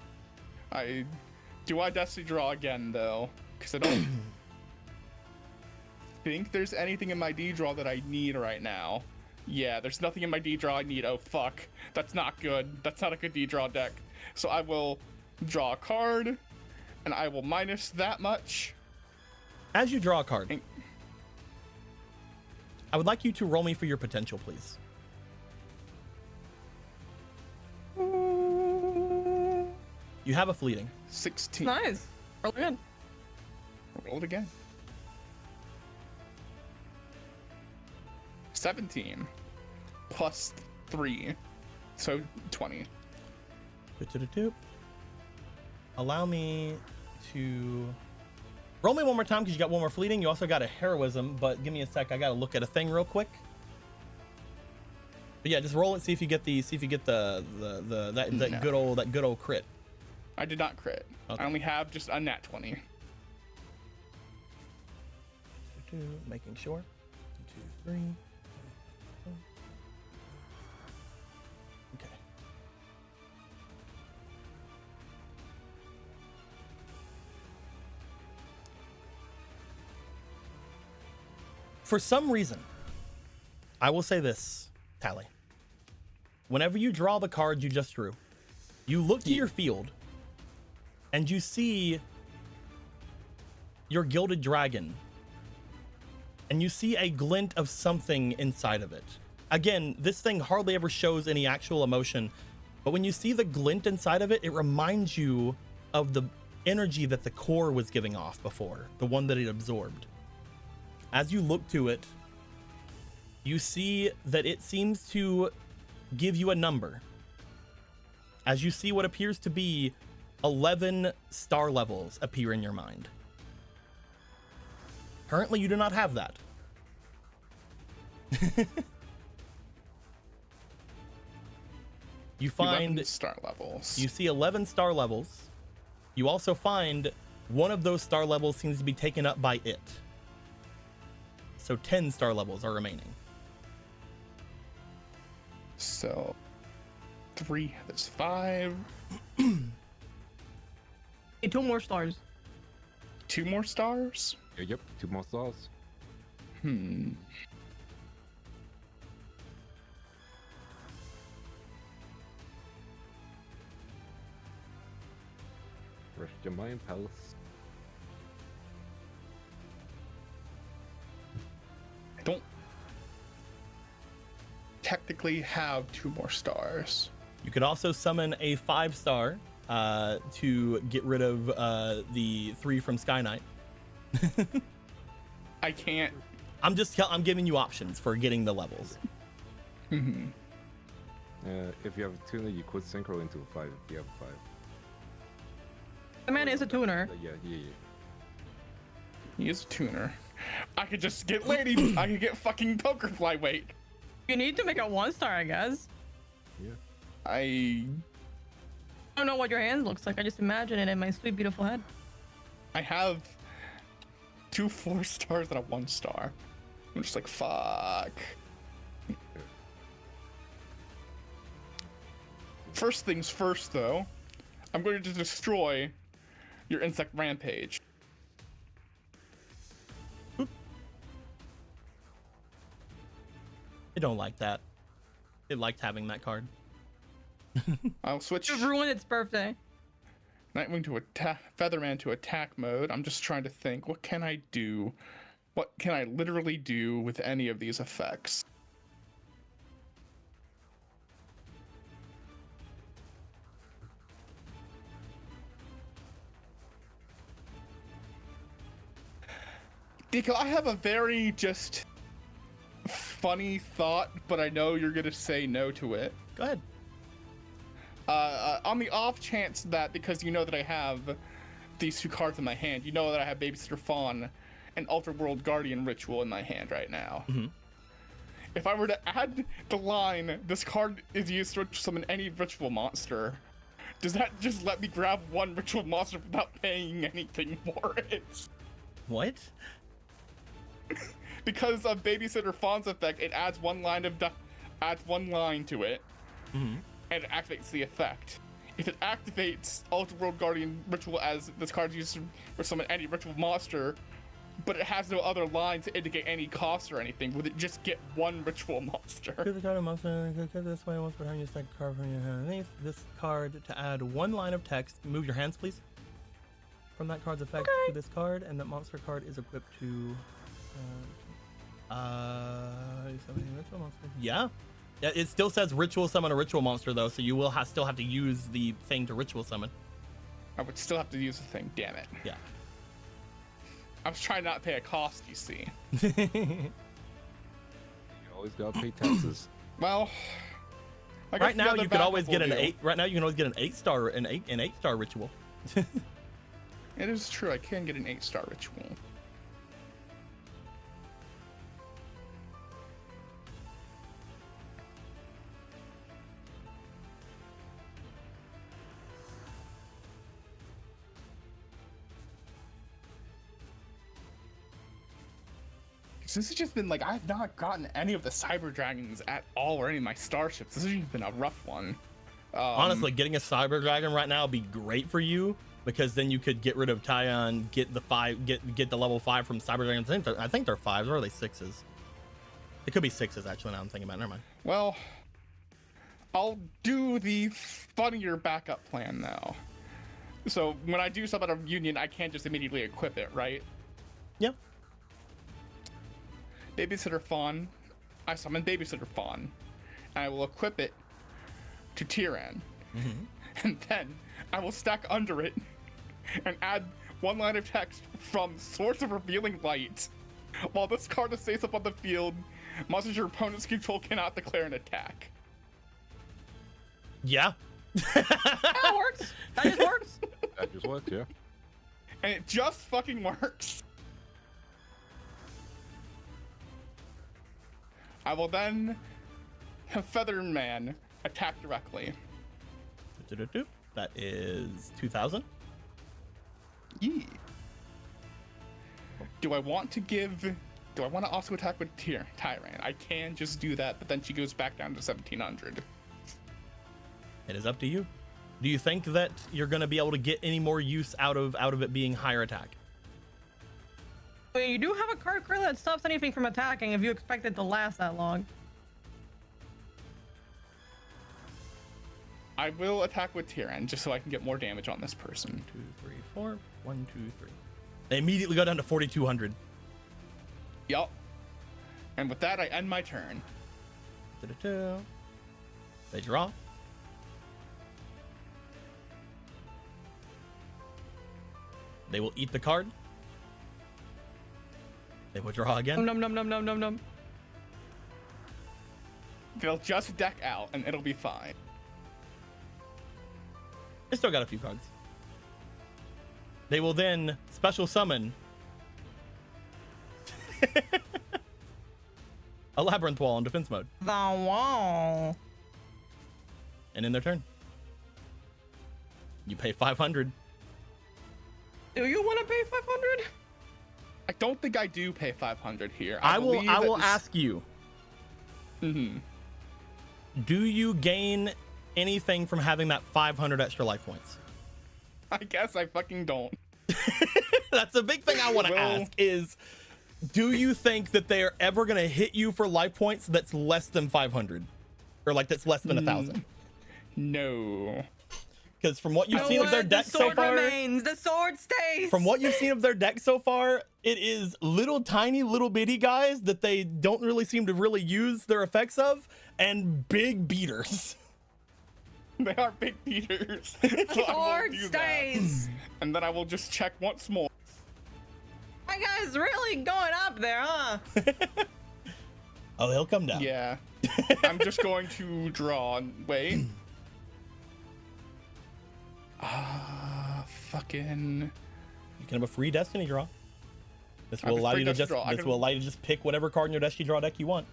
Do I Destiny draw again, though? Because I don't think there's anything in my D draw that I need right now. Yeah, there's nothing in my D draw I need. Oh, fuck. That's not good. That's not a good D draw deck. So I will draw a card, and I will minus that much. As you draw a card, I would like you to roll me for your potential, please. You have a fleeting. 16. Nice. Roll good. Roll it again. 17 plus 3, so 20. Allow me to roll me one more time because you got one more fleeting. You also got a heroism, but give me a sec. I gotta look at a thing real quick. But yeah, just roll it. See if you get that good old crit. I did not crit. Okay. I only have just a nat 20. Making sure. 2, 3. Okay. For some reason, I will say this, Tally. Whenever you draw the card you just drew, you look to your field and you see your Gilded Dragon, and you see a glint of something inside of it. Again, this thing hardly ever shows any actual emotion, but when you see the glint inside of it, it reminds you of the energy that the core was giving off before, the one that it absorbed. As you look to it, you see that it seems to give you a number. As you see what appears to be 11 star levels appear in your mind. Currently, you do not have that. You find 11 star levels. You see 11 star levels. You also find one of those star levels seems to be taken up by it. So 10 star levels are remaining. So 3, that's 5. Hey, 2 more stars. 2 more stars? Yep, 2 more stars. Rest your mind, palace. I don't technically have 2 more stars. You could also summon a 5-star to get rid of the 3 from Sky Knight. I can't. I'm giving you options for getting the levels. If you have a tuner, you could synchro into a 5 if you have a 5. The man is a tuner. Yeah. He is a tuner. I could just get lady. I could get fucking poker flyweight. You need to make a 1-star, I guess. Yeah. I don't know what your hand looks like. I just imagine it in my sweet, beautiful head. I have 2 4 stars and a 1 star. I'm just like, fuck. First things first, though, I'm going to destroy your insect rampage. I don't like that. It liked having that card. I'll switch You ruined its birthday. Nightwing to attack, Featherman to attack mode. I'm just trying to think, what can I do? What can I literally do with any of these effects? Because I have a very just funny thought, but I know you're gonna say no to it. Go ahead. On the off chance that, because you know that I have these 2 cards in my hand, you know that I have Babysitter Fawn and Ultra-World Guardian Ritual in my hand right now. Mm-hmm. If I were to add the line, this card is used to summon any ritual monster, does that just let me grab 1 ritual monster without paying anything for it? What? Because of Babysitter Fawn's effect, it adds 1 line of adds 1 line to it, Mm-hmm. and it activates the effect. If it activates Ultra World Guardian Ritual as this card is used to summon any ritual monster, but it has no other line to indicate any cost or anything, would it just get 1 ritual monster? Choose a card of monster. This way, once per time, you stack a card from your hand underneath this card to add 1 line of text. Move your hands, please. From that card's effect to this card, and that monster card is equipped to. Ritual monster. Yeah. Yeah, it still says ritual summon a ritual monster though, so you will still have to use the thing to ritual summon. I would still have to use the thing, damn it. Yeah. I was trying not to pay a cost, you see. You always gotta pay taxes. Well, I guess Right the now other you could always backup get will an do. 8. Right now you can always get an 8-star ritual. It is true, I can get an 8-star ritual. This has just been like, I've not gotten any of the Cyber Dragons at all, or any of my starships. This has just been a rough one. Honestly, getting a Cyber Dragon right now would be great for you, because then you could get rid of Tyon, get the level 5 from Cyber Dragons. I think they're 5s, or are they 6s? It could be 6s actually. Now I'm thinking about it. Never mind. Well, I'll do the funnier backup plan now. So when I do stuff out of Union, I can't just immediately equip it, right? Yep. Babysitter Fawn. I summon Babysitter Fawn. And I will equip it to Tyran. Mm-hmm. And then I will stack under it and add 1 line of text from Source of Revealing Light. While this card stays up on the field, monsters your opponent's control cannot declare an attack. Yeah. That works. That just works. That just works, yeah. And it just fucking works. I will then have Featherman attack directly. That is 2,000. Yee. Do I want to also attack with Tyran? I can just do that, but then she goes back down to 1,700. It is up to you. Do you think that you're going to be able to get any more use out of it being higher attack? Well, you do have a card curler that stops anything from attacking if you expect it to last that long. I will attack with Tyran just so I can get more damage on this person. 1, 2, 3, 4. 1, 2, 3. They immediately go down to 4,200. Yup. And with that, I end my turn. They draw. They will eat the card. They will draw again. Num num num num num num. They'll just deck out and it'll be fine. They still got a few cards. They will then special summon a Labyrinth Wall in defense mode. The wall. And in their turn. You pay 500. Do you want to pay 500? I don't think I do pay 500 here. I will ask you. Mm-hmm. Do you gain anything from having that 500 extra life points? I guess I fucking don't. That's a big thing I want to Well- ask is, do you think that they are ever going to hit you for life points that's less than 500? Or like that's less than 1,000? No. Because from what you've seen of their deck the so sword far, remains. The sword stays. from what you've seen of their deck so far, it is little tiny little bitty guys that they don't really seem to really use their effects of, and big beaters. They are big beaters. So I will sword do stays. that. And then I will just check once more. My guy's really going up there, huh? Oh, he'll come down. Yeah. I'm just going to draw. Wait. Fucking. You can have a free Destiny draw. This will have a allow free you to Destiny just draw. I this can- will allow you to just pick whatever card in your Destiny draw deck you want.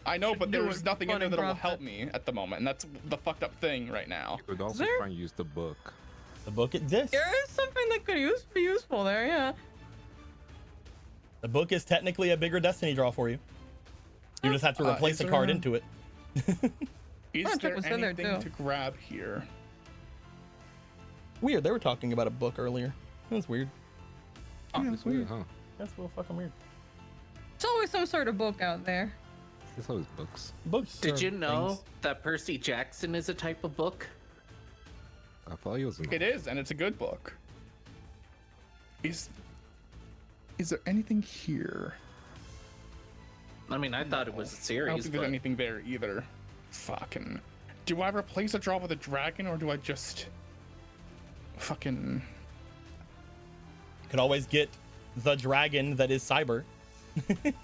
I know, but do there's a nothing in there funny that will profit. help me at the moment, and that's the fucked up thing right now. You could also there- try and use the book. The book exists. There is something that could be useful there, yeah. The book is technically a bigger Destiny draw for you. You just have to replace is a card there- into it. Is I'll check there what's in there, anything too. to grab here? Weird. They were talking about a book earlier. That's weird. It's weird, huh? That's real fucking weird. There's always some sort of book out there. It's always books. Books. Did are you know things. that Percy Jackson is a type of book? I thought he was in It is, and it's a good book. Is there anything here? I mean, I thought it was a I don't series, think there's but anything there either. Fucking. Do I replace a draw with a dragon, or do I just fucking? Could always get the dragon that is Cyber.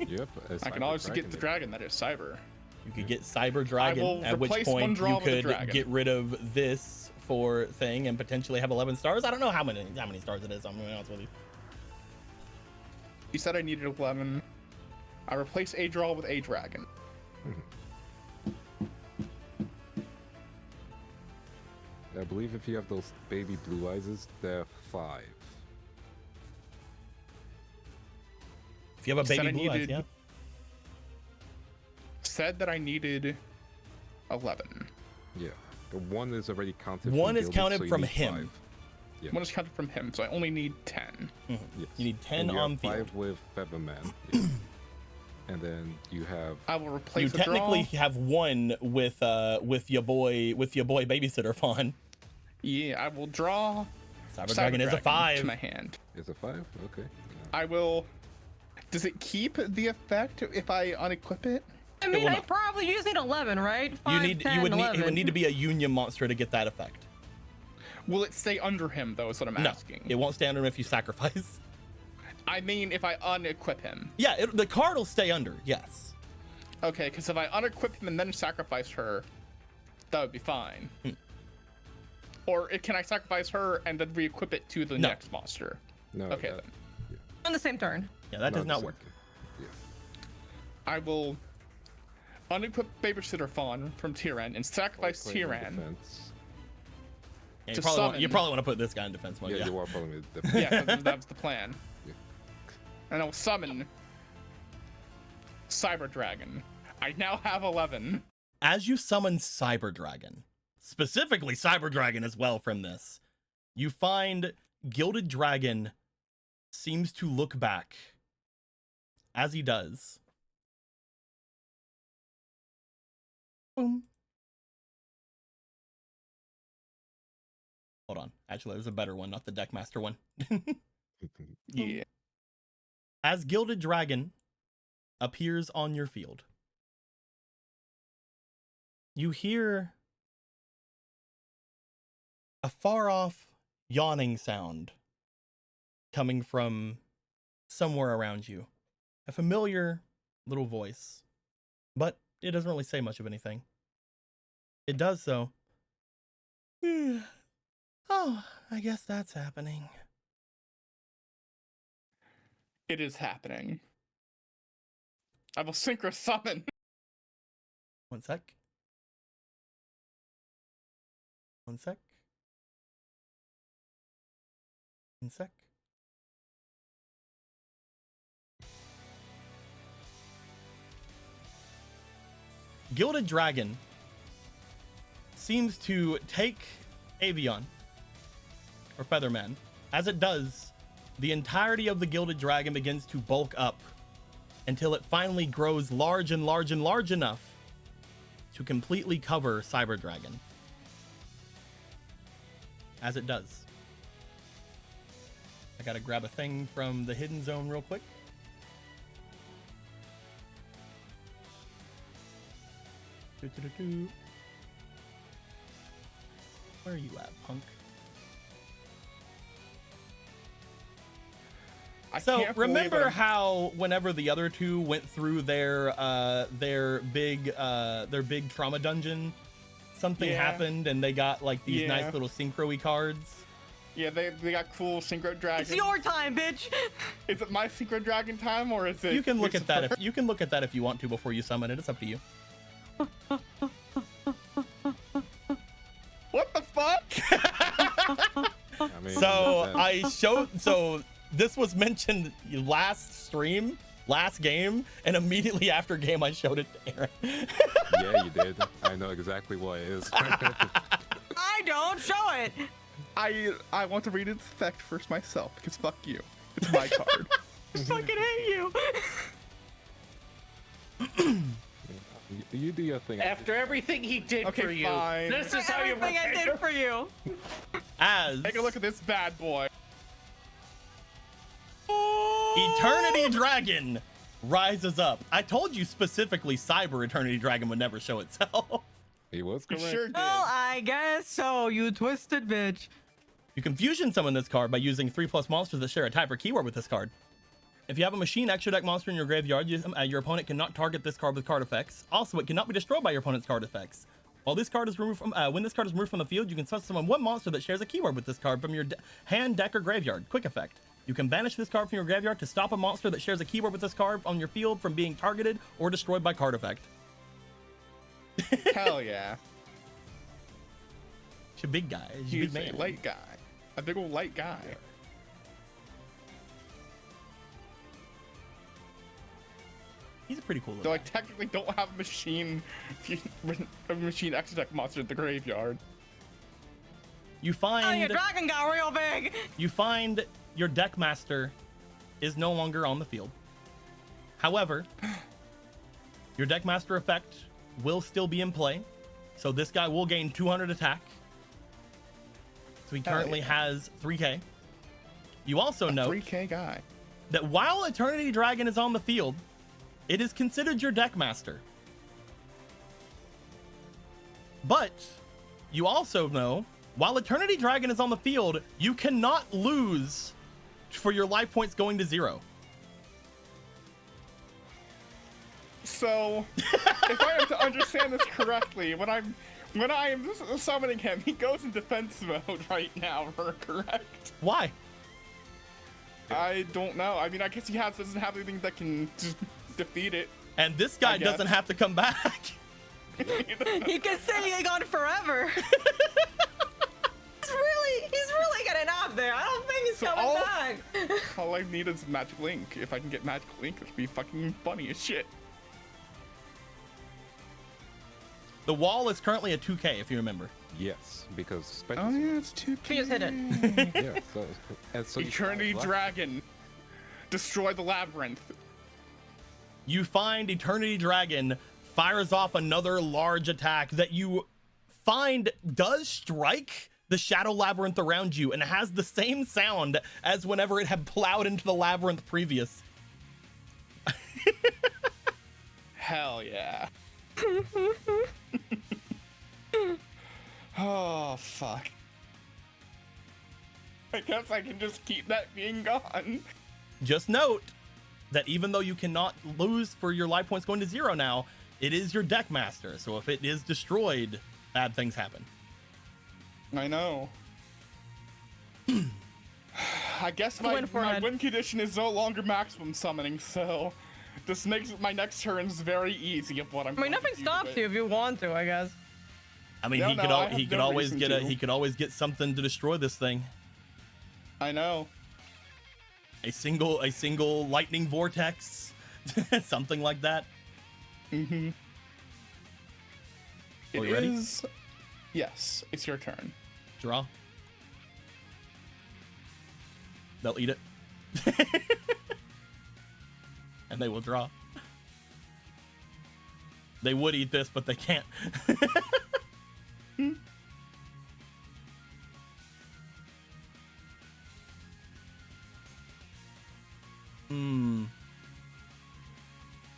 Yep. I can always get the dragon that is Cyber. You could get Cyber Dragon, will at which replace one point draw you with a could dragon. get rid of this for thing and potentially have 11 stars. I don't know how many stars it is. I'm gonna be honest with you. You said I needed 11. I replace a draw with a dragon. I believe if you have those baby blue eyes, they're 5. If you have a Said baby I blue eyes, needed- yeah. Said that I needed 11. Yeah. The 1 is already counted. One from is Gilded, counted so you from need him. 5. Yeah. One is counted from him, so I only need 10. Yes. You need 10 And you on have field. 5 with Featherman. Yeah. And then you have I will You replace a technically draw. have one with your boy babysitter Fawn. Yeah, I will draw. Cyber Dragon is a to 5. my hand. is a 5. Okay. I will. Does it keep the effect if I unequip it? I mean, will I not. probably just need 11, right? 5, You 10, would 11. need it would need to be a union monster to get that effect. Will it stay under him though? Is what I'm No, asking. it won't stay under him if you sacrifice. I mean, if I unequip him. Yeah, the card will stay under. Yes. Okay, because if I unequip him and then sacrifice her, that would be fine. Or can I sacrifice her and then re-equip it to the No. next monster? No. Okay that- then. On the same turn. Yeah, that does the not same work. thing. Yeah. I will unequip Babysitter Fawn from Tyran and sacrifice Play in Tyran. defense. Yeah, To you probably summon. want to put this guy in defense mode. Yeah, Yeah. you are following the defense. Yeah, that was the plan. Yeah. And I'll summon Cyber Dragon. I now have 11. As you summon Cyber Dragon, specifically Cyber Dragon as well from this, you find Gilded Dragon seems to look back. As he does. Boom. Hold on. Actually, there's a better one, not the Deckmaster one. Yeah. As Gilded Dragon appears on your field, you hear a far off yawning sound coming from somewhere around you. A familiar little voice, but it doesn't really say much of anything. It does so. Oh, I guess that's happening. It is happening. I will synchro summon. One sec. One sec. One sec. Gilded Dragon seems to take Avion, or Featherman. As it does, the entirety of the Gilded Dragon begins to bulk up until it finally grows large and large and large enough to completely cover Cyber Dragon. As it does. I gotta grab a thing from the hidden zone real quick. Where are you at, punk? So remember how whenever the other two went through their big trauma dungeon, something happened and they got like these nice little synchro-y cards. Yeah, they got cool synchro dragons. It's your time, bitch. Is it my synchro dragon time or is it? You can look at that if you can look at that if you want to before you summon it. It's up to you. What the fuck? I mean, so this was mentioned last stream, last game, and immediately after game I showed it to Aaron. Yeah, you did. I know exactly what it is. I don't show it. I want to read its effect first myself because fuck you. It's my card. I fucking hate you. You do your thing. After everything he did for you, fine. this is how you Everything I did for you. Take a look at this bad boy. Eternity Dragon rises up. I told you specifically Cyber Eternity Dragon would never show itself. He was You correct. sure did. Well, I guess so, you twisted bitch. You can fusion summon this card by using 3+ monsters that share a type or keyword with this card. If you have a machine extra deck monster in your graveyard, your opponent cannot target this card with card effects. Also, it cannot be destroyed by your opponent's card effects. While this card is removed from, when this card is removed from the field, you can summon one monster that shares a keyword with this card from your hand, deck, or graveyard. Quick effect. You can banish this card from your graveyard to stop a monster that shares a keyword with this card on your field from being targeted or destroyed by card effect. Hell yeah. She's a big guy. She's a He's big a man. light guy. A big old light guy. He's a pretty cool So little I guy. technically don't have a machine extra deck monster at the graveyard. You Oh, your find dragon got real big. you find your deck master is no longer on the field. However, your deck master effect will still be in play. So this guy will gain 200 attack. So he currently has 3k. You also note 3k guy. that while Eternity Dragon is on the field, it is considered your deck master. But you also know, while Eternity Dragon is on the field, you cannot lose for your life points going to 0. So, if I am to understand this correctly, when I am summoning him, he goes in defense mode right now, correct? Why? I don't know. I mean, I guess he doesn't have anything that can just defeat it. And this guy I guess. doesn't have to come back. You can say he gone forever. He's really getting out there. I don't think he's So coming all- back. All I need is Magic Link. If I can get Magic Link, it'd be fucking funny as shit. The wall is currently a 2k, if you remember. Yes, because special. Oh yeah, it's 2k. He just hit it. Yeah. So you Eternity find Dragon. Destroy the labyrinth. You find Eternity Dragon fires off another large attack that you find does strike the Shadow Labyrinth around you and has the same sound as whenever it had plowed into the labyrinth previous. Hell yeah. Oh, fuck. I guess I can just keep that being gone. Just note that even though you cannot lose for your life points going to 0 now, it is your deck master. So if it is destroyed, bad things happen. I know. I guess my Win forehead. win condition is no longer maximum summoning, so this makes my next turns very easy of what I'm I mean, going to nothing do stops with it. you if you want to, I guess. I mean, No, he no, could I have he could no always reason get to. he could always get something to destroy this thing. I know. A single lightning vortex, something like that. Mm-hmm. Are It you ready? is. Yes, it's your turn. Draw. They'll eat it. And they will draw. They would eat this, but they can't.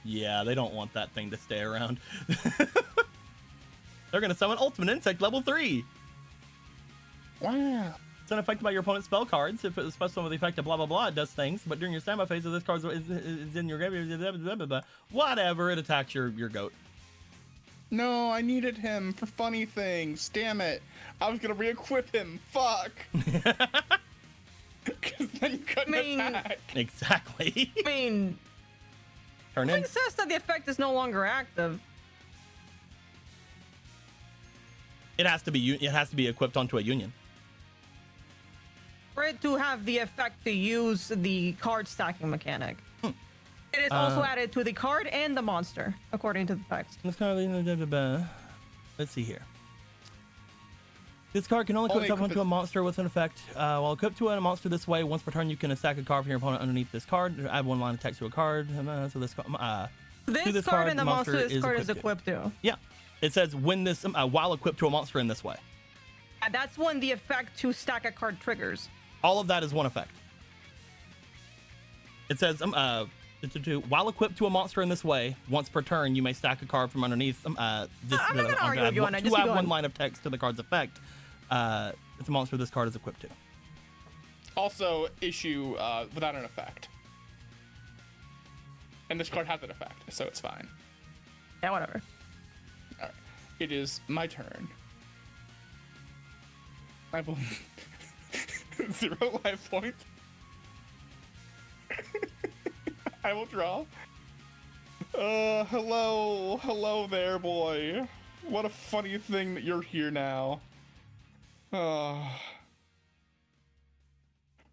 Yeah, they don't want that thing to stay around. They're gonna summon Ultimate Insect level 3. Wow. It's unaffected by your opponent's spell cards. If it's special with the effect of blah blah blah, it does things. But during your standby phase, if this card is in your graveyard, blah, blah, blah, blah, whatever, it attacks your goat. No, I needed him for funny things. Damn it. I was gonna re-equip him. Fuck. Because then you couldn't attack. Exactly. I mean, Turn it in. says that the effect is no longer active. It has to be equipped onto a union. For it to have the effect to use the card stacking mechanic. It is also added to the card and the monster, according to the text. Let's see here. This card can only equip itself onto a monster with an effect. While equipped to a monster this way, once per turn, you can stack a card from your opponent underneath this card. Add one line of text to a card. So this card and the the monster this card is equipped to. Yeah. It says when this while equipped to a monster in this way. And that's when the effect to stack a card triggers. All of that is one effect. It says while equipped to a monster in this way, once per turn, you may stack a card from underneath. I'm not gonna argue with you on that. Just To keep add going. one line of text to the card's effect. It's a monster this card is equipped to. Also, issue without an effect. And this card has an effect, so it's fine. Yeah, whatever. Alright. It is my turn. I will 0 life points. I will draw. Hello there, boy. What a funny thing that you're here now.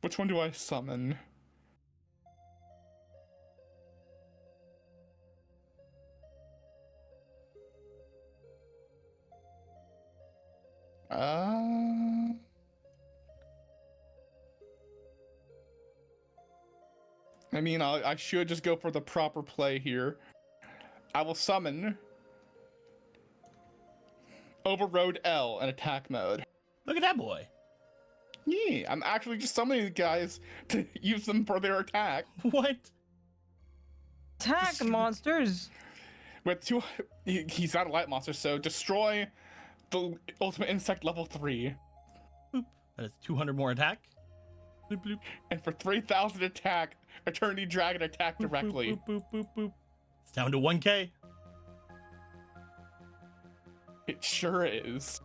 Which one do I summon? I mean, I should just go for the proper play here. I will summon Overrode L in attack mode. Look at that boy. Yeah, I'm actually just summoning the guys to use them for their attack. What? Attack monsters. With two, he's not a light monster, so destroy the ultimate insect level 3. That is 200 more attack. Bloop, bloop. And for 3,000 attack, Eternity Dragon attack directly. Boop, boop, boop, boop, boop. It's down to 1k. It sure is.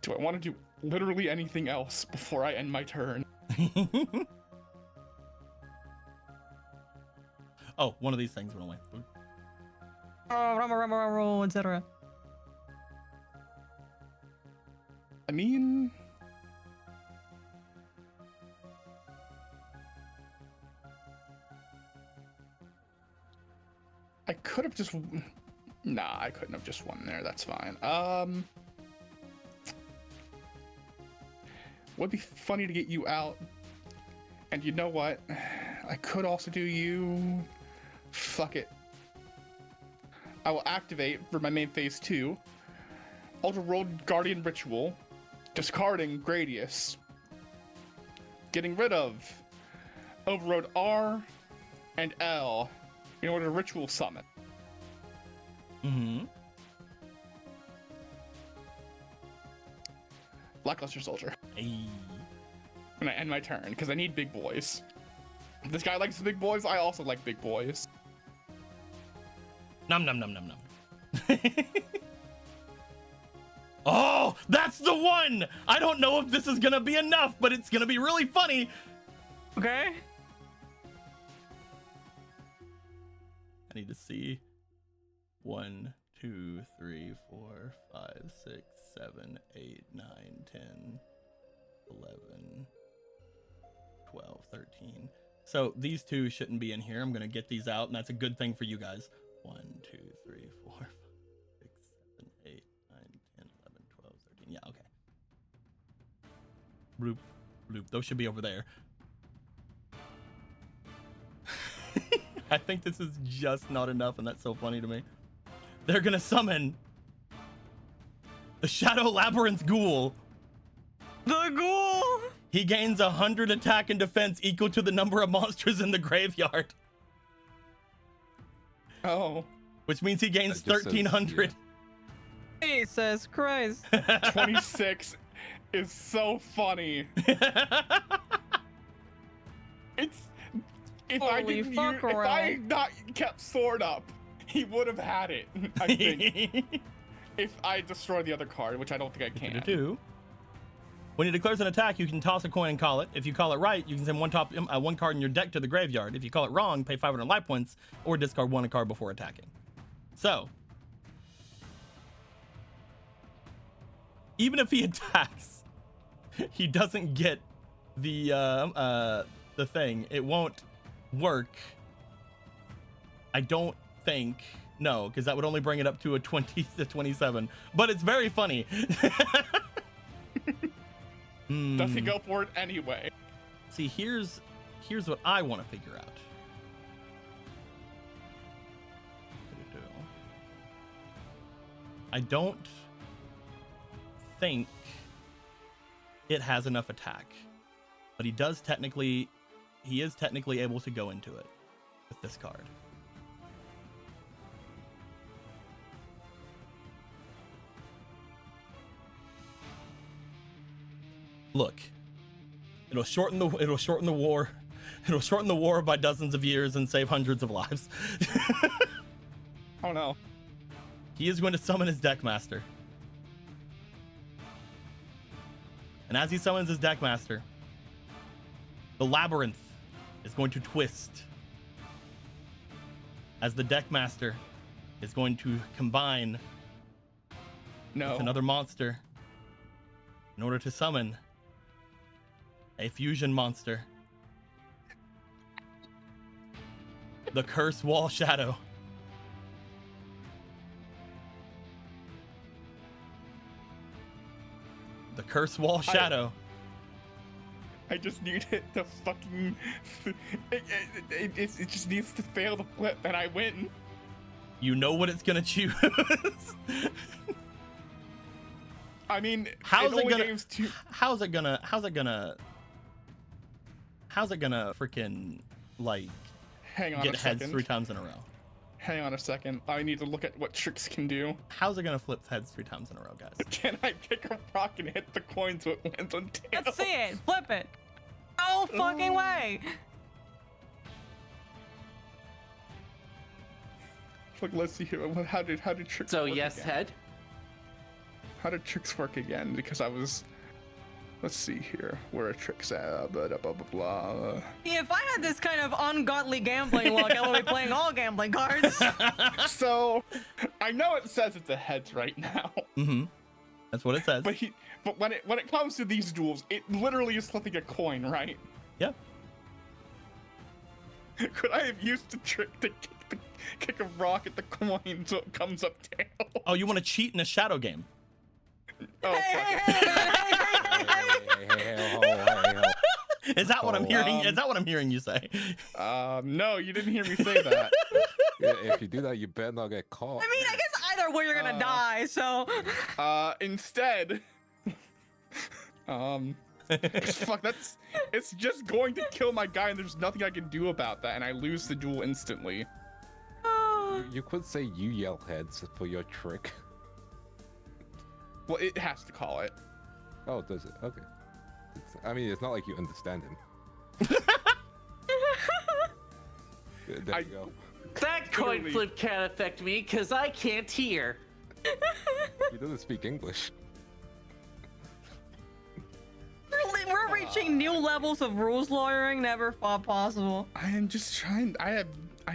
Do I want to do literally anything else before I end my turn? Oh, one of these things went away. Boop. Rumble, etc. I mean... I could have just... Nah, I couldn't have just won there. That's fine. Would be funny to get you out. And you know what? I could also do you... Fuck it. I will activate for my main phase 2. Ultra World Guardian Ritual. Discarding Gradius. Getting rid of Overrode R and L in order to ritual summon. Mm-hmm. Lackluster Soldier. Hey. When I end my turn, because I need big boys. If this guy likes the big boys, I also like big boys. Num num num num num. Oh, that's the one! I don't know if this is gonna be enough, but it's gonna be really funny. Okay. I need to see. 1, 2, 3, 4, 5, 6, 7, 8, 9, 10, 11, 12, 13. So these two shouldn't be in here. I'm going to get these out, and that's a good thing for you guys. 1, 2, 3, 4, 5, 6, 7, 8, 9, 10, 11, 12, 13. Yeah, okay. Bloop, bloop. Those should be over there. I think this is just not enough, and that's so funny to me. They're going to summon the Shadow Labyrinth Ghoul. The ghoul. He gains 100 attack and defense equal to the number of monsters in the graveyard. Oh. Which means he gains That just says, 1,300. Jesus Christ. 26 is so funny. It's if I Holy didn't fuck, use, if I had not kept sword up, he would have had it. I think if I destroy the other card, which I don't think I can. Do. When he declares an attack, you can toss a coin and call it. If you call it right, you can send one card in your deck to the graveyard. If you call it wrong, pay 500 life points or discard one card before attacking. So, even if he attacks, he doesn't get the thing. It won't work. I don't think. No, because that would only bring it up to a 20 to 27. But it's very funny. Does he go for it anyway? See, here's what I want to figure out. I don't think it has enough attack, but he is technically able to go into it with this card. Look, it'll shorten the war. It'll shorten the war by dozens of years and save hundreds of lives. Oh no. He is going to summon his Deckmaster. And as he summons his Deckmaster, the Labyrinth is going to twist. As the Deckmaster is going to combine with another monster in order to summon a fusion monster. The Curse Wall Shadow. The Curse Wall Shadow. I just need it to fucking. It just needs to fail the flip, and I win. You know what it's gonna choose. I mean, how's it gonna freaking like Hang on get a heads second. 3 times in a row? Hang on a second. I need to look at what tricks can do. How's it gonna flip heads 3 times in a row, guys? Can I pick a rock and hit the coins with lands on tails? Let's see it. Flip it. No fucking way. Look, let's see here. How did tricks So work yes, again? head. How did tricks work again? Because I was. Let's see here. Where are tricks at? Blah, blah, blah, blah. If I had this kind of ungodly gambling luck, I would be playing all gambling cards. So, I know it says it's a heads right now. Mm-hmm. That's what it says. But when it comes to these duels, it literally is flipping a coin, right? Yep. Could I have used the trick to kick a rock at the coin so it comes up tail? Oh, you want to cheat in a shadow game? Oh, fuck it. Is that what I'm hearing? Is that what I'm hearing you say? No, you didn't hear me say that. Yeah, if you do that, you better not get caught. I mean, I guess either way you're gonna die, so. Instead, fuck, it's just going to kill my guy, and there's nothing I can do about that, and I lose the duel instantly. You could say you yell heads for your trick. Well, it has to call it. Oh, does it? Okay. I mean, it's not like you understand him. There you go. That coin Literally. flip can't affect me because I can't hear. He doesn't speak English. We're reaching new levels of rules lawyering never thought possible. I am just trying. I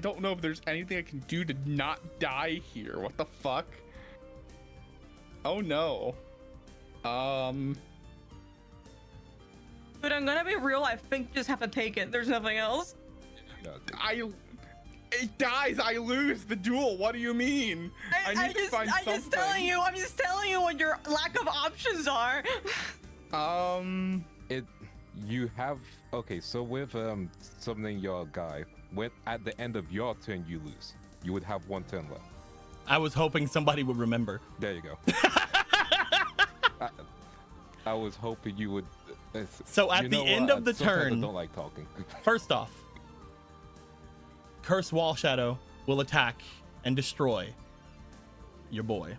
don't know if there's anything I can do to not die here. What the fuck? Oh no. But I'm gonna be real. I think you just have to take it. There's nothing else. It dies. I lose the duel. What do you mean? I need to find something. I'm just telling you what your lack of options are. You have okay. So with summoning your guy, when at the end of your turn you lose, you would have 1 turn left. I was hoping somebody would remember. There you go. I was hoping you would. So at the end of the Sometimes turn, I don't like talking. first off, Curse Wall Shadow will attack and destroy your boy.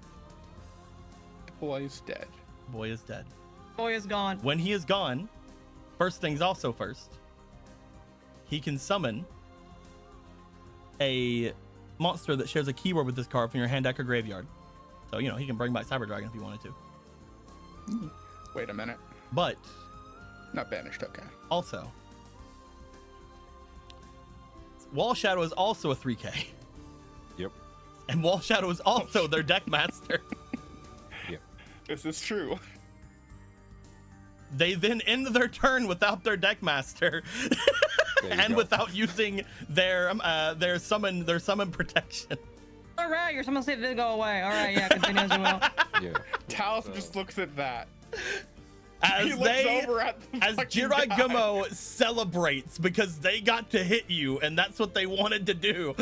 The boy is dead. Boy is dead. Boy is gone. When he is gone, first things also first, he can summon a monster that shares a keyword with this card from your hand deck or graveyard. So, you know, he can bring back Cyber Dragon if he wanted to. Wait a minute. But Not banished. Okay. also, Wall Shadow is also a 3K. Yep. And Wall Shadow is also their deck master. Yep. This is true. They then end their turn without their deck master and go. without using their summon protection. All right, your summon state did go away. All right, yeah, continue as you will. Yeah. Talos just looks at that. As He looks over at the as fucking Jirai guy. Gummo celebrates because they got to hit you and that's what they wanted to do.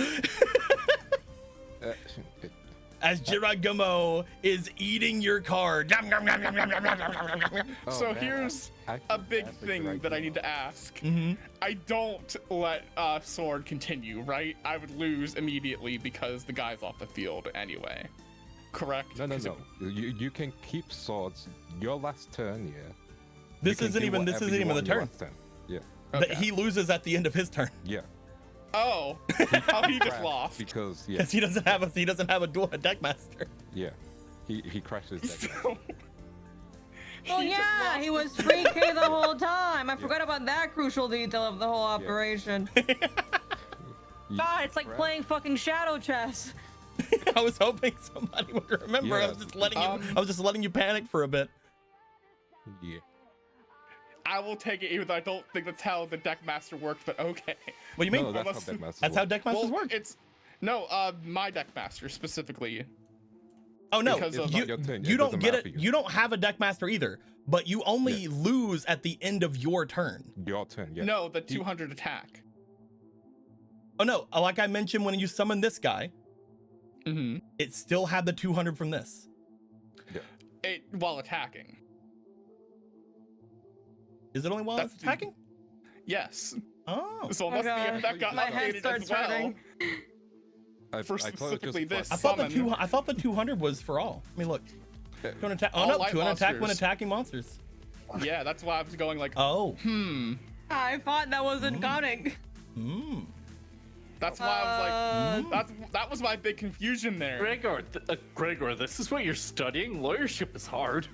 As Jirai Gummo is eating your card. Yum, yum, yum, yum, yum, yum, yum, yum, yum, yum. So here's a big thing that I need to ask. Mhm. I don't let Sword continue, right? I would lose immediately because the guy's off the field anyway. Correct? No. 'Cause You can keep swords. Your last turn, yeah. This isn't even the turn. Yeah. That Okay. he loses at the end of his turn Yeah. Oh, how he just lost. Because yeah, because he doesn't have a dual deck master. yeah. He crashes that. So, Well, he just yeah, lost he the- was 3K the whole time. I forgot about that crucial detail of the whole operation. God, it's like playing fucking shadow chess. I was hoping somebody would remember. I Yeah. was just letting you panic for a bit. Yeah. I will take it even though I don't think that's how the deck master works, but okay. What do you mean? No, that's Unless- how deck masters That's how work. deck masters Well, work. it's my deck master specifically. Oh no, because It's of- not your turn. you It don't doesn't get matter it. for You don't have a deck master either, but you only Yeah. lose at the end of your turn. Your turn. Yeah. No, the 200 attack. Oh no, like I mentioned when you summon this guy, Mm-hmm. it still had the 200 from this. It while attacking. Is it only while That's it's attacking? Yes. Oh, So unless God. the effect got My head updated starts as well. hurting. For thought it was specifically just this. I thought summon. I thought the 200 was for all. I mean, look, 200 attack. Oh All no, light 200 attack when monsters. attacking monsters. Yeah, that's why I was going like, Oh, I thought that wasn't counting. hmm. that's why I was like, that was my big confusion there. Gregor, this is what you're studying? Lawyership is hard.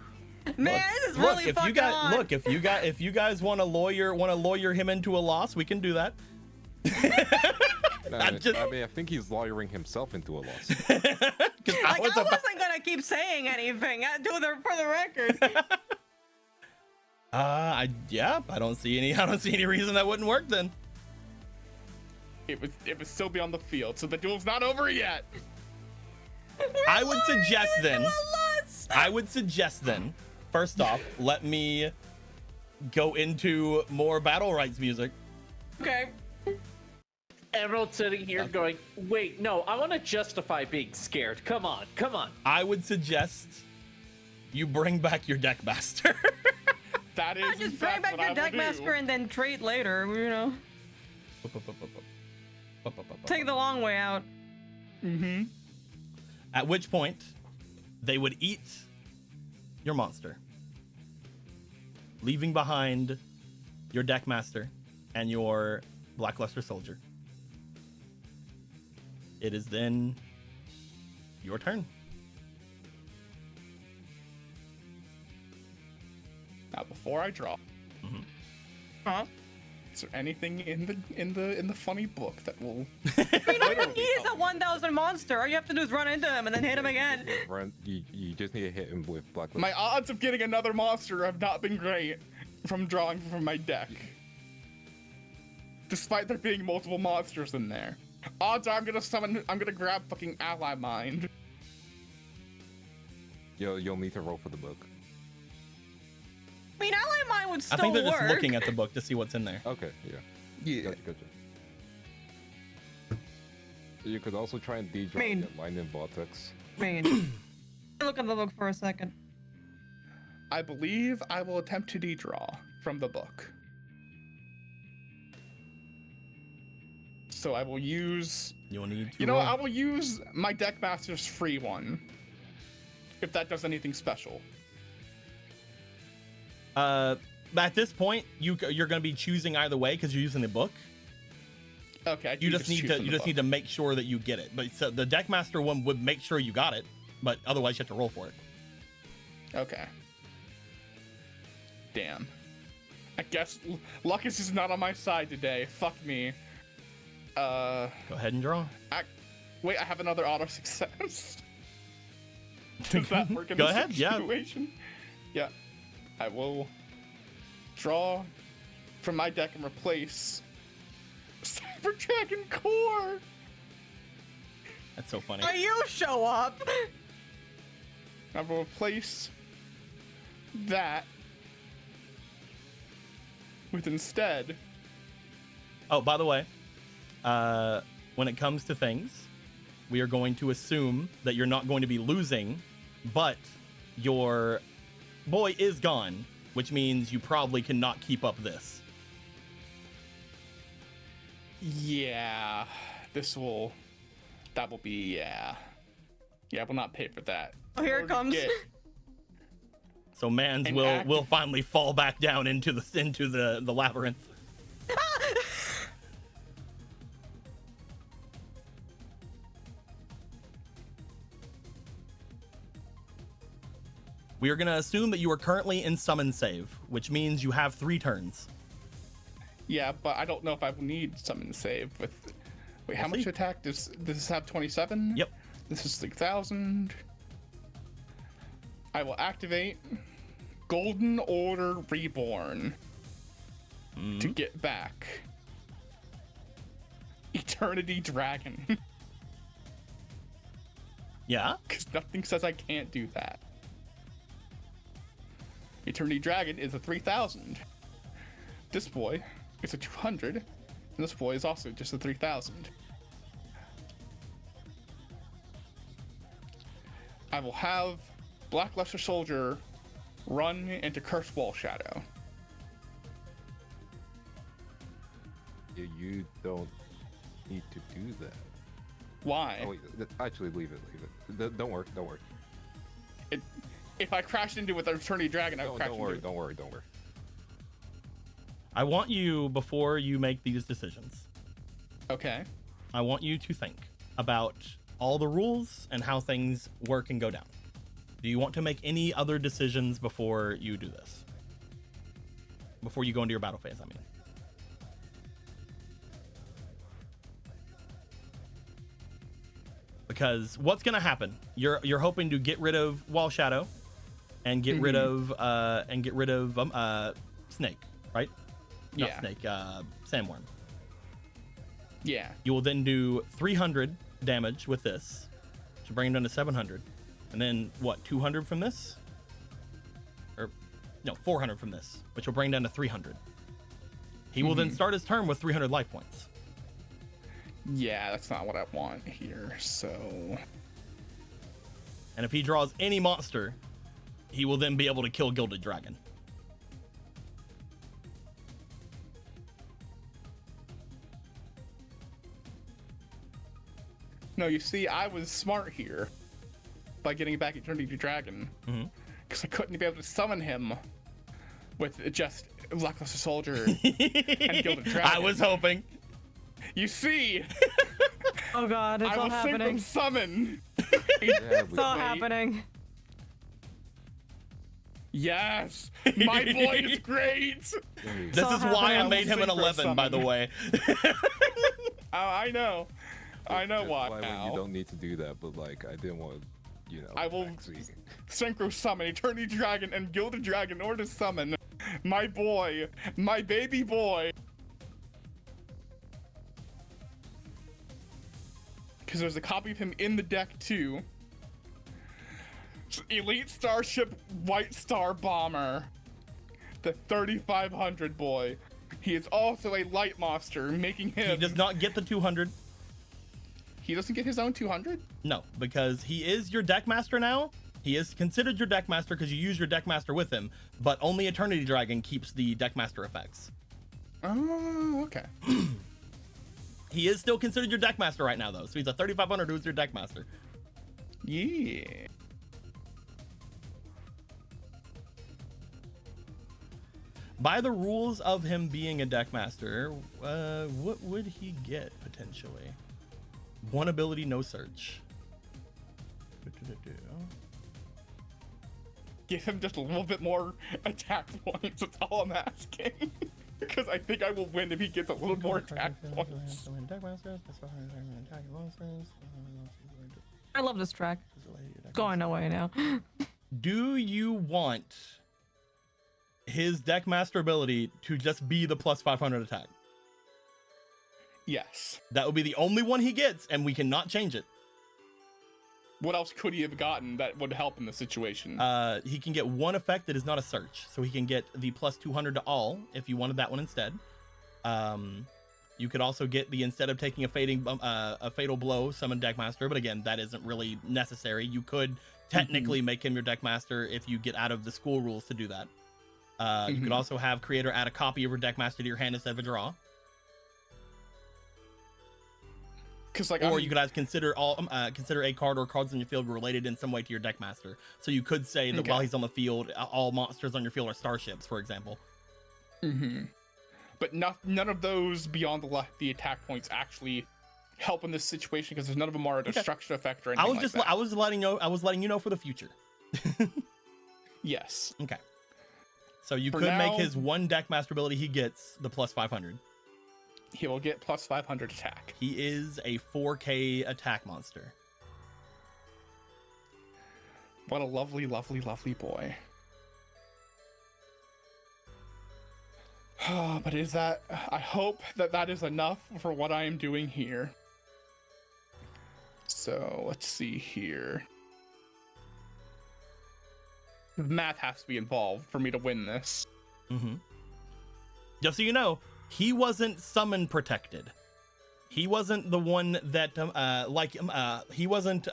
Man, this is really if fucking you guys hard. if you guys want to lawyer him into a loss, we can do that. I just- mean, I think he's lawyering himself into a loss. 'Cause I wasn't gonna keep saying anything for the record. I don't see any reason that wouldn't work then. It would still be on the field, so the duel's not over yet. I would suggest then, first off, let me go into more battle rights music. Okay. Emerald sitting here going, wait, no, I want to justify being scared. Come on. I would suggest you bring back your deck master. That is in Just bring fact back what your I deck will do. master and then trade later, you know. Take the long way out. Mm-hmm. At which point, they would eat your monster, leaving behind your deck master and your Blackluster Soldier. It is then your turn. Now, before I draw, Huh? is there anything in the funny book that will? He is a 1,000 monster. All you have to do is run into him and then hit him again. You just need to hit him with black. My odds of getting another monster have not been great from drawing from my deck. Despite there being multiple monsters in there. Odds are I'm gonna grab fucking Ally Mind. You'll need to roll for the book. I mean, Ally Mine would I still think they're work. just looking at the book to see what's in there. Okay, yeah. Yeah. Gotcha. You could also try and de-draw mean- the Mind in Vortex. I mean, look at the book for a second. I believe I will attempt to de-draw from the book. So I will use... You'll need to You know roll. what? I will use my Deckmaster's free one. If that does anything special. At this point, you're going to be choosing either way because you're using the book. Okay, I You do just need choose to from you the just need book. to make sure that you get it. But so the Deckmaster one would make sure you got it, but otherwise you have to roll for it. Okay. Damn. I guess luck is just not on my side today. Fuck me. Go ahead and draw. Wait, I have another auto success. Does that work in Go this ahead, yeah. situation? Yeah. I will draw from my deck and replace Cyber Dragon Core. That's so funny. You show up. I will replace that with instead. Oh, by the way, when it comes to things, we are going to assume that you're not going to be losing, but your boy is gone, which means you probably cannot keep up this. Yeah, that will be, yeah. Yeah, I will not pay for that. Oh, here it comes. So Mans An will finally fall back down into the labyrinth. We are going to assume that you are currently in summon save, which means you have 3 turns. Yeah, but I don't know if I will need summon save with. Wait, how much attack does this have? 27? Yep. This is 6,000. I will activate Golden Order Reborn to get back Eternity Dragon. Yeah? Because nothing says I can't do that. Eternity Dragon is a 3,000. This boy is a 200. And this boy is also just a 3,000. I will have Black Luster Soldier run into Cursed Wall Shadow. You don't need to do that. Why? Oh, wait, actually, leave it. Don't worry. If I crashed into with Eternity Dragon, I would crash Don't worry. I want you, before you make these decisions, Okay. I want you to think about all the rules and how things work and go down. Do you want to make any other decisions before you do this? Before you go into your battle phase, I mean. Because what's going to happen? You're hoping to get rid of Wall Shadow and get rid of Snake, right? Not Yeah. Snake, Sandworm. Yeah. You will then do 300 damage with this, to bring him down to 700, and then what? 200 from this, or no, 400 from this, which will bring down to 300. He will then start his turn with 300 life points. Yeah, that's not what I want here, so... And if he draws any monster, he will then be able to kill Gilded Dragon. No, you see, I was smart here by getting back Eternity Dragon. Because I couldn't be able to summon him with just Black Luster Soldier and Gilded Dragon. I was hoping. You see, Oh god, it's I all will synchro happening. summon. It's all happening. Yes, my boy is great. This all is why I happening. made him an Synchro 11, by the summon. way. I know why. Why Pal. you don't need to do that, but like I didn't want to, I will backseat. synchro summon Eternity Dragon and Gilded Dragon in order to summon My boy. My baby boy. Because there's a copy of him in the deck, too. Elite Starship White Star Bomber. The 3500 boy. He is also a light monster, making him... He does not get the 200. He doesn't get his own 200? No, because he is your deck master now. He is considered your deck master because you use your deck master with him, but only Eternity Dragon keeps the deck master effects. Oh, okay. He is still considered your deck master right now, though. So he's a 3500 who's your deck master. Yeah. By the rules of him being a deck master, what would he get potentially? One ability, no search. Give him just a little bit more attack points. That's all I'm asking. Because I think I will win if he gets a little more attack points. I love this track. It's going away now. Do you want his deck master ability to just be the plus 500 attack? Yes. That would be the only one he gets, and we cannot change it. What else could he have gotten that would help in the situation? He can get one effect that is not a search. So he can get the plus 200 to all if you wanted that one instead. You could also get the, instead of taking a fatal blow, summon deck master, but again, that isn't really necessary. You could technically make him your deck master if you get out of the school rules to do that. You could also have creator add a copy of your deck master to your hand instead of a draw. Like, or you could have consider a card or cards on your field related in some way to your deck master. So you could say that while he's on the field, all monsters on your field are starships, for example. But none of those beyond the attack points actually help in this situation because none of them are a destruction effect or anything like that. I was letting you know for the future. Yes. Okay. So you could make his one deck master ability he gets the plus 500. He will get plus 500 attack. He is a 4K attack monster. What a lovely, lovely, lovely boy. But is that... I hope that is enough for what I am doing here. So, let's see here. Math has to be involved for me to win this. Just so you know, he wasn't summon protected. He wasn't the one that he wasn't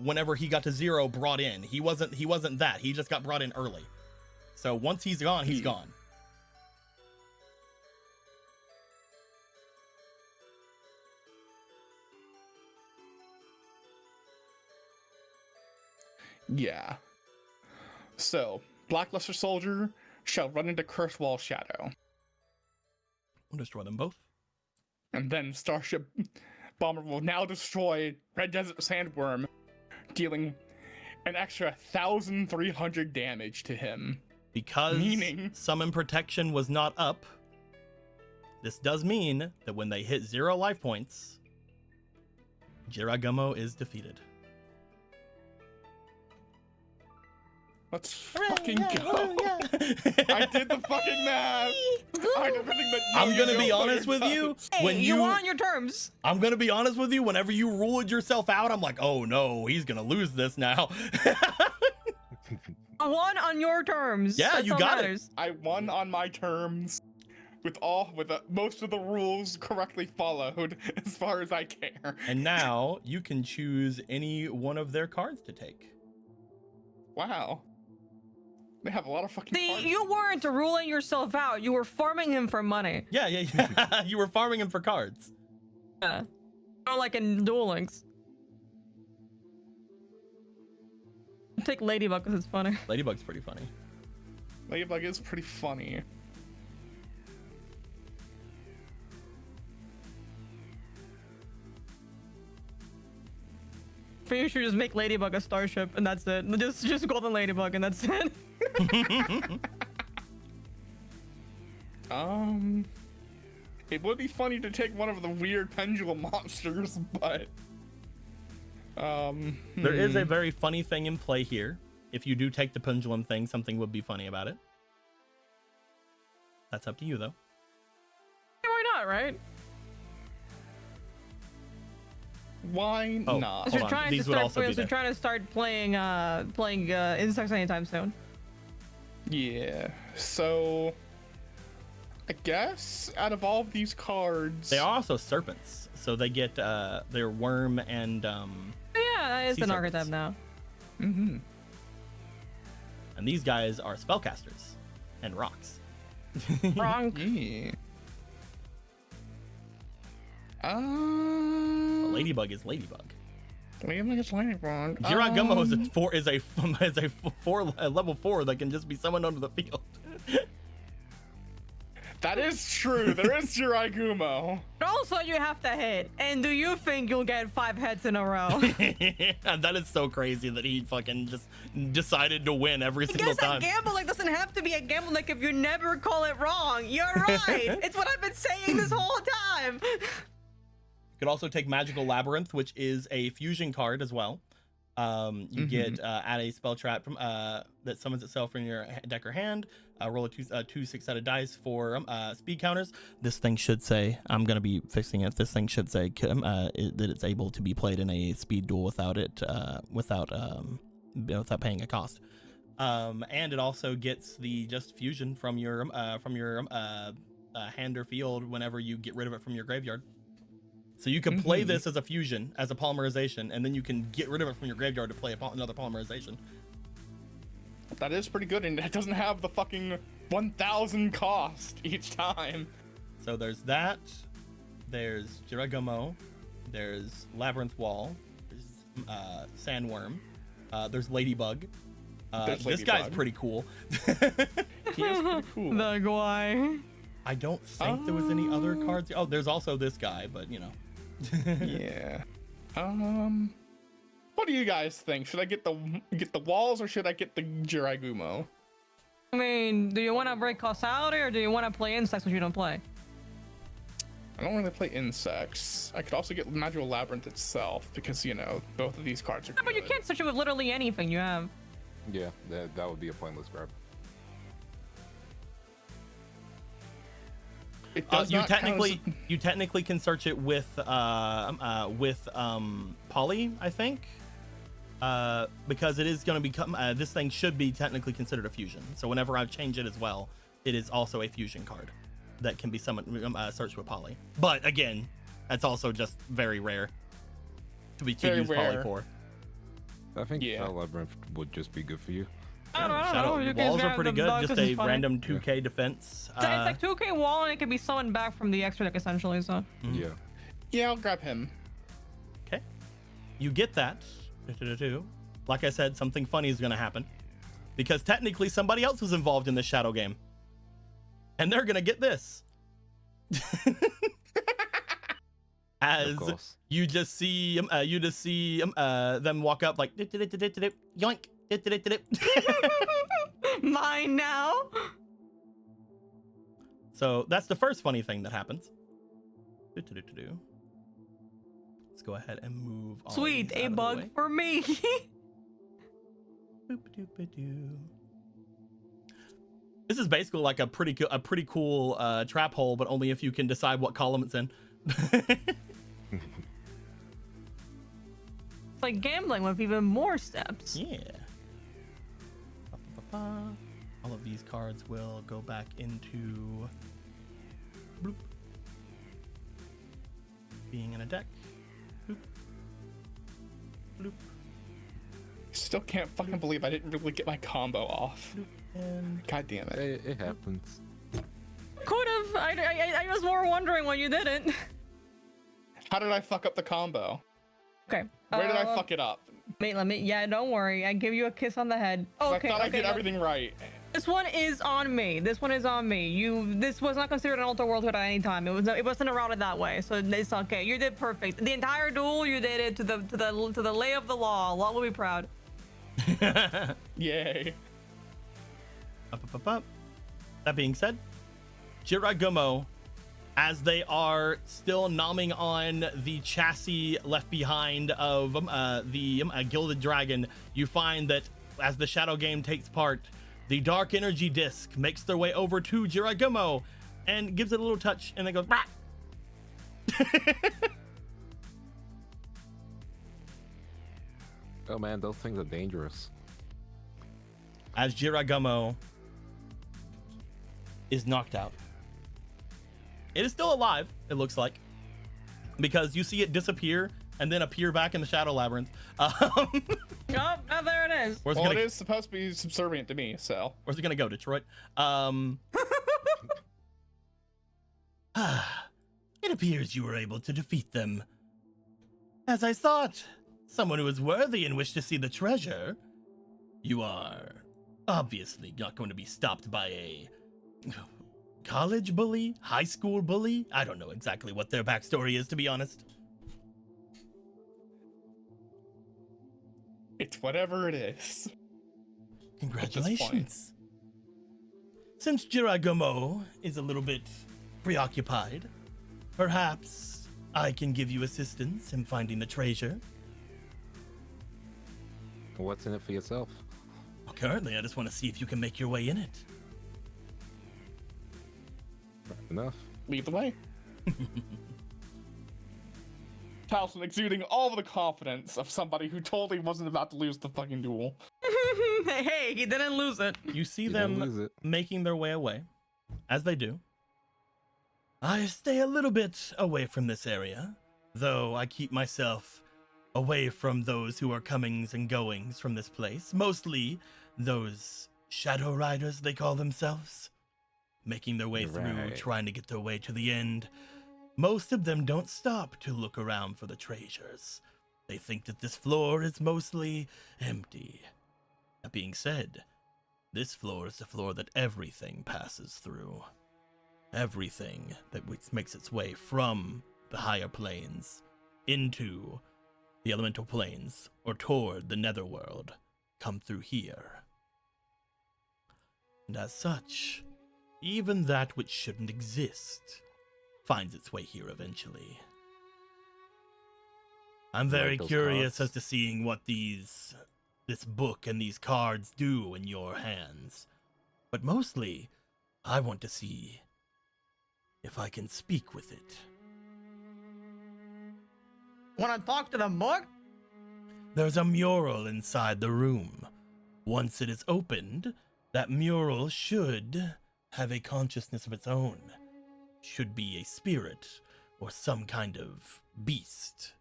whenever he got to 0 brought in. He wasn't that. He just got brought in early. So once he's gone, he's gone. Yeah. So, Blackluster Soldier shall run into Curse Wall Shadow. We'll destroy them both. And then Starship Bomber will now destroy Red Desert Sandworm, dealing an extra 1,300 damage to him. Because summon protection was not up, this does mean that when they hit 0 life points, Jiragumo is defeated. Let's fucking go. I did the fucking math. I'm gonna be honest with you. Hey, you were on your terms. I'm gonna be honest with you. Whenever you ruled yourself out, I'm like, oh no, he's gonna lose this now. I won on your terms. Yeah, That's you all got matters. it. I won on my terms, with most of the rules correctly followed, as far as I care. And now you can choose any one of their cards to take. Wow. They have a lot of fucking cards. You weren't ruling yourself out. You were farming him for money. Yeah. You were farming him for cards. Yeah. Not like in Duel Links. Take Ladybug because it's funny. Ladybug's pretty funny. Ladybug is pretty funny. For you should just make Ladybug a starship and that's it. Just Golden Ladybug and that's it. It would be funny to take one of the weird pendulum monsters, but there is a very funny thing in play here. If you do take the pendulum thing, something would be funny about it. That's up to you, though. Yeah, why not, right? Why Oh. not? Hold on. These would also be We're there. trying to start playing insects anytime soon. Yeah. So, I guess out of all of these cards, They are also serpents, so they get their worm and Yeah, that is Sea an serpents. archetype now. Mm-hmm. and these guys are spellcasters and rocks. Wrong. Yeah. A ladybug is ladybug. Ladybug is ladybug. Jiragumo is a level 4 that can just be summoned onto the field. That is true. There is Jiragumo. But also, you have to hit. And do you think you'll get 5 hits in a row? And that is so crazy that he fucking just decided to win every I single guess time. a gamble like doesn't have to be a gamble like if you never call it wrong. You're right. It's what I've been saying this whole time. You could also take Magical Labyrinth, which is a fusion card as well. You get add a spell trap from that summons itself from your deck or hand. Roll a two six-sided dice for speed counters. This thing should say, I'm gonna be fixing it. This thing should say that it's able to be played in a speed duel without paying a cost. And it also gets the just fusion from your hand or field whenever you get rid of it from your graveyard. So you can play this as a fusion, as a polymerization, and then you can get rid of it from your graveyard to play another polymerization. That is pretty good, and it doesn't have the fucking 1,000 cost each time. So there's that. There's Jiragumo. There's Labyrinth Wall. There's Sandworm. There's Ladybug. This guy's pretty cool. He is pretty cool. The guy. I don't think there was any other cards. Oh, there's also this guy, but you know. Yeah. What do you guys think? Should I get the walls or should I get the Jiragumo? I mean, do you want to break causality or do you want to play insects which you don't play? I don't really play insects. I could also get Magical Labyrinth itself because, you know, both of these cards are Yeah, but you good. can't search it with literally anything you have. Yeah, that would be a pointless grab. It does You not count technically can search it with poly, I think, because it is going to become this thing should be technically considered a fusion. So whenever I change it as well, it is also a fusion card that can be summoned searched with poly. But again, that's also just very rare to be Very used poly rare. for. I think Yeah. Shadow Labyrinth would just be good for you. I don't know. Shadow You can walls are grab pretty the good. bug Just 'cause a it's funny. random 2k defense. It's like 2k wall and it can be summoned back from the extra deck essentially. So Yeah. Yeah, I'll grab him. Okay. You get that. Like I said, something funny is going to happen. Because technically somebody else was involved in this shadow game. And they're going to get this. As course. you just see them walk up like yoink. mine now. So that's the first funny thing that happens. Let's go ahead and move all Sweet, these a out of the bug way. for me. Boop-a-doop-a-doo. This is basically like a pretty cool trap hole, but only if you can decide what column it's in. It's like gambling with even more steps. Yeah. Ba-ba-ba-ba. All of these cards will go back into bloop. Being in a deck. Bloop. Bloop. Still can't fucking believe I didn't really get my combo off. Bloop. And God damn it. It happens. Could have. I was more wondering why you didn't. How did I fuck up the combo? Okay. Where did I fuck it up? Wait, let me. Yeah, don't worry. I give you a kiss on the head. 'Cause Okay. I thought I okay, did no. everything right. This one is on me. This one is on me. This was not considered an alter world at any time. It wasn't routed that way, so it's okay. You did perfect. The entire duel, you did it to the lay of the law. Law will be proud. Yay. Up. That being said, Jiragumo, as they are still nomming on the chassis left behind of the Gilded Dragon, you find that as the Shadow game takes part, the dark energy disc makes their way over to Jiragumo and gives it a little touch and then goes, "Rah!" Oh man, those things are dangerous. As Jiragumo is knocked out. It is still alive, it looks like, because you see it disappear and then appear back in the Shadow Labyrinth. Oh, there it is. Where's Well, it it gonna, is supposed to be subservient to me, so. where's it gonna go, Detroit? It appears you were able to defeat them. As I thought, someone who is worthy and wish to see the treasure. You are obviously not going to be stopped by a college bully, high school bully. I don't know exactly what their backstory is, to be honest. It's whatever it is. Congratulations. Since Jiragumo is a little bit preoccupied, perhaps I can give you assistance in finding the treasure. What's in it for yourself? Well, currently, I just want to see if you can make your way in it. Fair enough. Lead the way. Taliesin exuding all of the confidence of somebody who totally wasn't about to lose the fucking duel. Hey, he didn't lose it. You see You didn't lose them it. making their way away, as they do. I stay a little bit away from this area, though I keep myself away from those who are comings and goings from this place, mostly those Shadow Riders, they call themselves, making their way through, Right. trying to get their way to the end. Most of them don't stop to look around for the treasures. They think that this floor is mostly empty. That being said, this floor is the floor that everything passes through. Everything that makes its way from the higher planes into the elemental planes or toward the netherworld come through here. And as such, even that which shouldn't exist finds its way here eventually. I'm very Like those curious cards. as to seeing what this book and these cards do in your hands. But mostly, I want to see if I can speak with it. Want to talk to the book? There's a mural inside the room. Once it is opened, that mural should have a consciousness of its own. Should be a spirit or some kind of beast.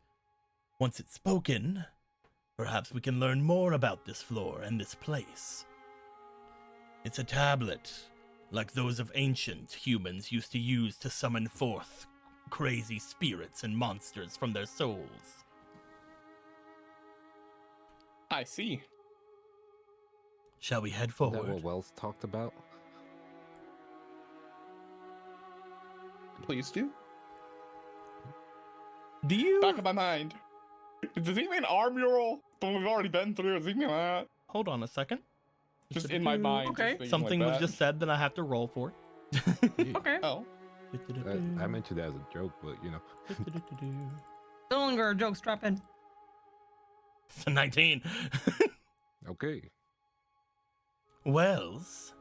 Once it's spoken, perhaps we can learn more about this floor and this place. It's a tablet, like those of ancient humans used to use to summon forth crazy spirits and monsters from their souls. I see. Shall we head Is that what forward? Wells talked about? Please do. Do you Back of my mind. Does he mean our mural? The one we've already been through? Does he mean that? hold on a second? Just in my mind. just Okay. thinking Something like was that. just said that I have to roll for. Yeah. Okay. Oh. I mentioned that as a joke, but you know. Dillinger joke, strap in. It's a 19. Okay. Wells,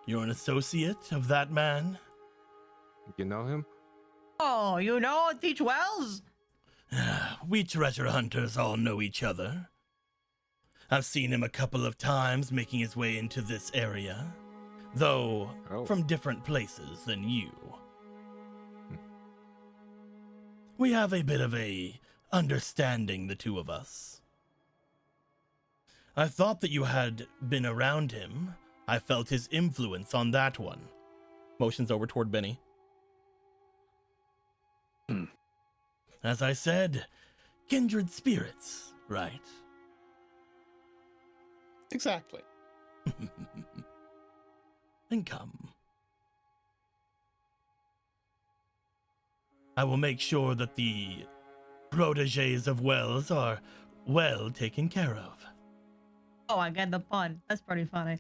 you're an associate of that man? You know him? Oh, you know Teach Wells? We treasure hunters all know each other. I've seen him a couple of times making his way into this area, though Oh. from different places than you. We have a bit of a understanding, the two of us. I thought that you had been around him. I felt his influence on that one. Motions over toward Benny. As I said, kindred spirits, right? Exactly. Then come. I will make sure that the proteges of Wells are well taken care of. Oh, I get the pun. That's pretty funny.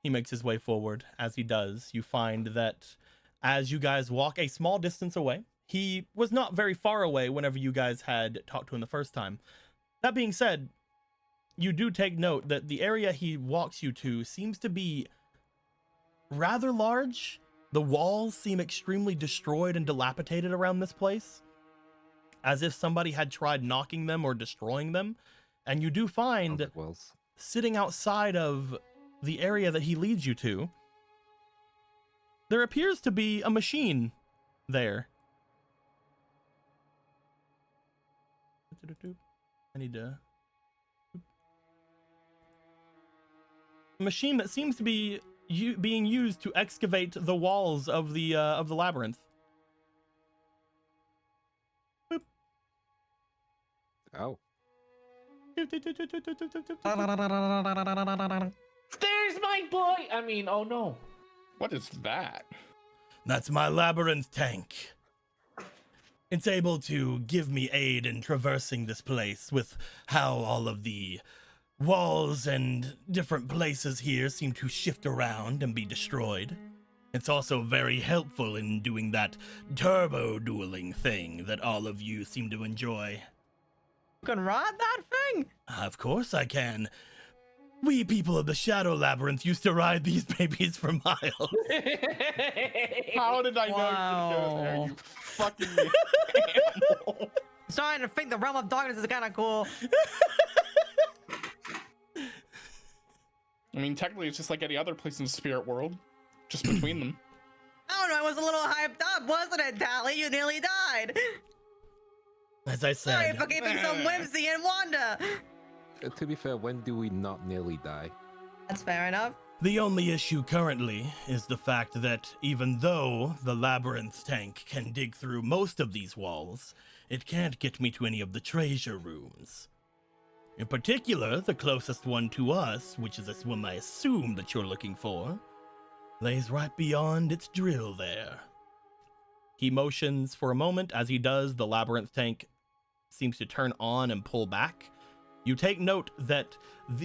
He makes his way forward. As he does, you find that as you guys walk a small distance away, he was not very far away whenever you guys had talked to him the first time. That being said, you do take note that the area he walks you to seems to be rather large. The walls seem extremely destroyed and dilapidated around this place, as if somebody had tried knocking them or destroying them. And you do find, sitting outside of the area that he leads you to, there appears to be a machine there. I need to... A machine that seems to be being used to excavate the walls of the labyrinth. Boop. Oh. There's my boy! I mean, oh no. What is that? That's my labyrinth tank. It's able to give me aid in traversing this place with how all of the walls and different places here seem to shift around and be destroyed. It's also very helpful in doing that turbo dueling thing that all of you seem to enjoy. You can ride that thing? Of course I can. We people of the Shadow Labyrinth used to ride these babies for miles. How did I know you were gonna go there, you fucking animal? Starting to think the realm of darkness is kind of cool. I mean, technically, it's just like any other place in the spirit world, just between them. I don't know, it was a little hyped up, wasn't it, Tally? You nearly died. As I Sorry said, for keeping some whimsy and wonder. To be fair, when do we not nearly die? That's fair enough. the only issue currently is the fact that even though the labyrinth tank can dig through most of these walls, it can't get me to any of the treasure rooms. In particular, the closest one to us, which is this one I assume that you're looking for, lays right beyond its drill there. He motions for a moment. As he does, the labyrinth tank seems to turn on and pull back. You take note that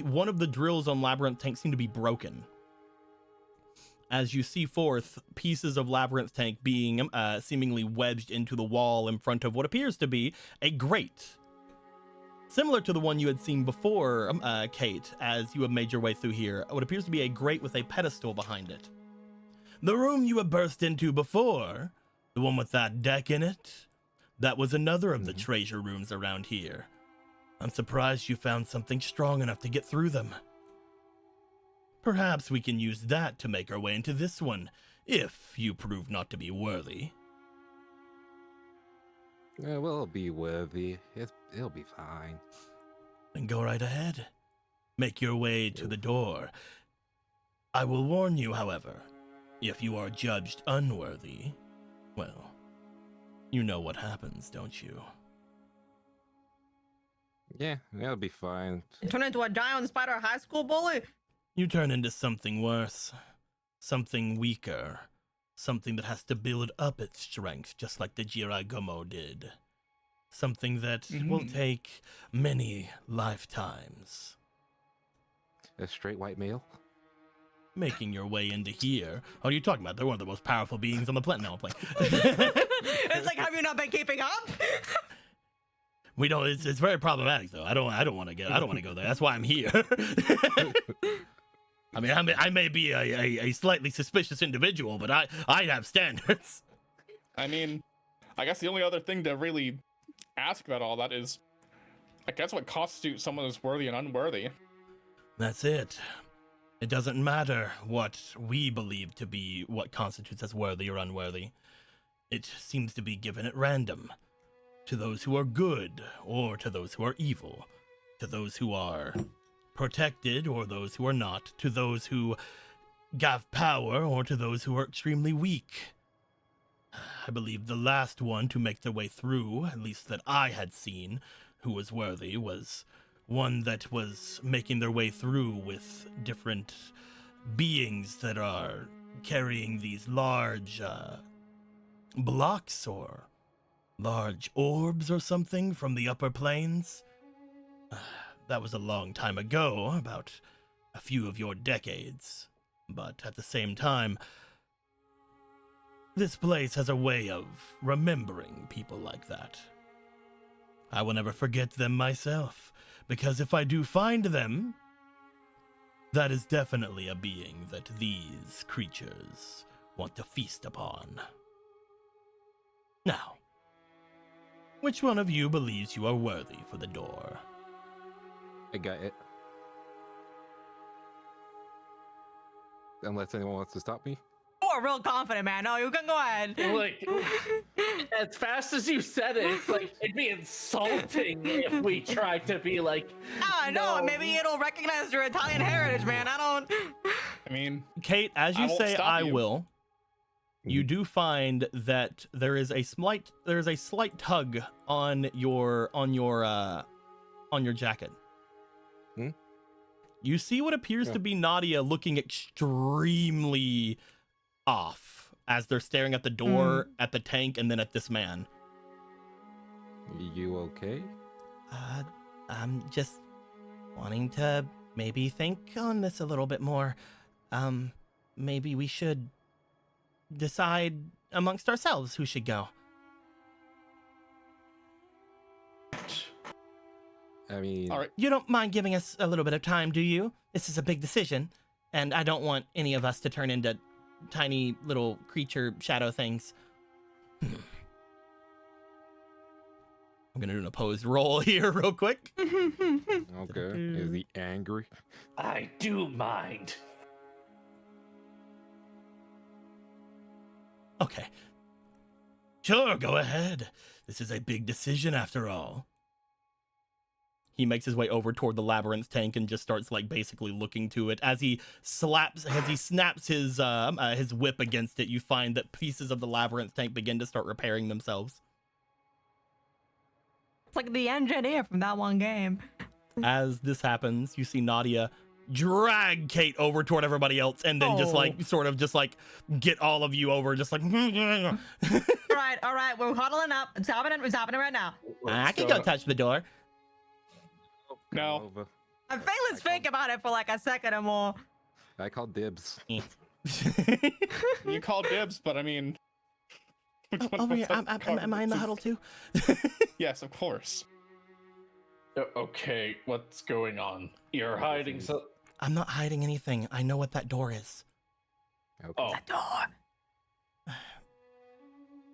one of the drills on labyrinth tank seem to be broken. As you see forth pieces of labyrinth tank being seemingly wedged into the wall in front of what appears to be a grate. Similar to the one you had seen before, Kate, as you have made your way through here, what appears to be a grate with a pedestal behind it. The room you had burst into before, the one with that deck in it, that was another of the treasure rooms around here. I'm surprised you found something strong enough to get through them. Perhaps we can use that to make our way into this one, if you prove not to be worthy. Yeah, we'll be worthy. It'll be fine. Then go right ahead. Make your way to the door. I will warn you, however, if you are judged unworthy, well, you know what happens, don't you? Yeah, it'll be fine. Turn into a giant spider high school bully? You turn into something worse, something weaker, something that has to build up its strength, just like the Jiragomo did. Something that will take many lifetimes. A straight white male? Making your way into here. Oh, you're talking about they're one of the most powerful beings on the planet. No, I'm playing. It's like, have you not been keeping up? We don't. It's very problematic, though. I don't want to go there. That's why I'm here. I mean, I may be a slightly suspicious individual, but I have standards. I mean, I guess the only other thing to really ask about all that is, I guess, what constitutes someone as worthy and unworthy. That's it. It doesn't matter what we believe to be what constitutes as worthy or unworthy. It seems to be given at random. To those who are good, or to those who are evil. To those who are protected, or those who are not. To those who have power, or to those who are extremely weak. I believe the last one to make their way through, at least that I had seen, who was worthy, was one that was making their way through with different beings that are carrying these large blocks or large orbs or something from the upper planes. That was a long time ago, about a few of your decades. But at the same time, this place has a way of remembering people like that. I will never forget them myself. because if I do find them, that is definitely a being that these creatures want to feast upon. Now, which one of you believes you are worthy for the door? I got it. Unless anyone wants to stop me. You are real confident, man. No, you can go ahead. Like, as fast as you said it, it's like it'd be insulting if we tried to be like. Ah, no, maybe it'll recognize your Italian heritage, man. I mean, Kate, as you I won't say, stop I you. will. You do find that there is a slight tug on your jacket. Hmm? You see what appears to be Nadia looking extremely off as they're staring at the door, at the tank, and then at this man. You okay? I'm just wanting to maybe think on this a little bit more. Maybe we should decide amongst ourselves who should go. I mean, all right. You don't mind giving us a little bit of time, do you? This is a big decision, and I don't want any of us to turn into tiny little creature shadow things. I'm gonna do an opposed roll here real quick. okay. Is he angry? I do mind. Okay. Sure, go ahead. This is a big decision after all. He makes his way over toward the labyrinth tank and just starts like basically looking to it. As he snaps his whip against it, you find that pieces of the labyrinth tank begin to start repairing themselves. It's like the engineer from that one game. As this happens, you see Nadia drag Kate over toward everybody else and then just like sort of just like get all of you over, just like All right, we're huddling up. It's happening right now. I can go touch the door. No. Over. I think let's think about it for like a second or more. I call dibs. You call dibs, but I mean. Over here, am I in the huddle too? Yes, of course. Okay, what's going on? You're hiding so. I'm not hiding anything. I know what that door is. Okay. Oh, The door.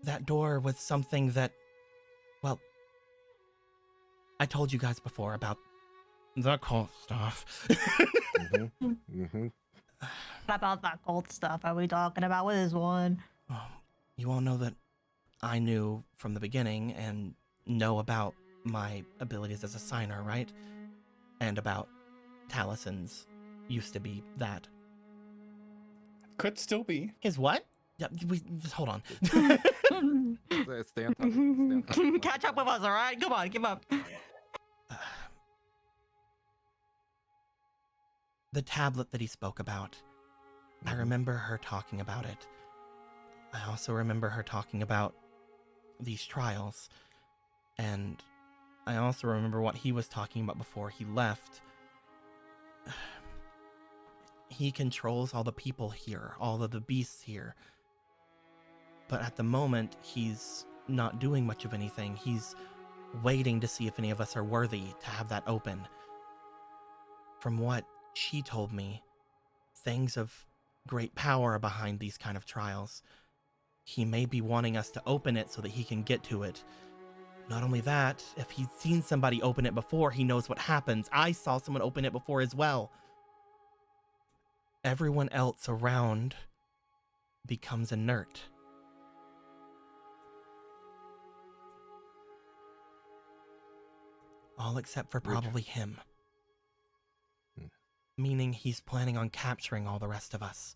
That door was something that, well, I told you guys before about the cult stuff. What about that cult stuff are we talking about? What is one? You all know that I knew from the beginning and know about my abilities as a signer, right? And about Talison's used to be that. Could still be. His what? Yeah, just hold on. Stay on top. Stay on top. Catch up with us, all right? Come on, give up. The tablet that he spoke about. I remember her talking about it. I also remember her talking about these trials. And I also remember what he was talking about before he left. He controls all the people here, all of the beasts here. But at the moment, he's not doing much of anything. He's waiting to see if any of us are worthy to have that open. From what she told me, things of great power are behind these kind of trials. He may be wanting us to open it so that he can get to it. Not only that, if he's seen somebody open it before, he knows what happens. I saw someone open it before as well. Everyone else around becomes inert. All except for probably him. Meaning he's planning on capturing all the rest of us.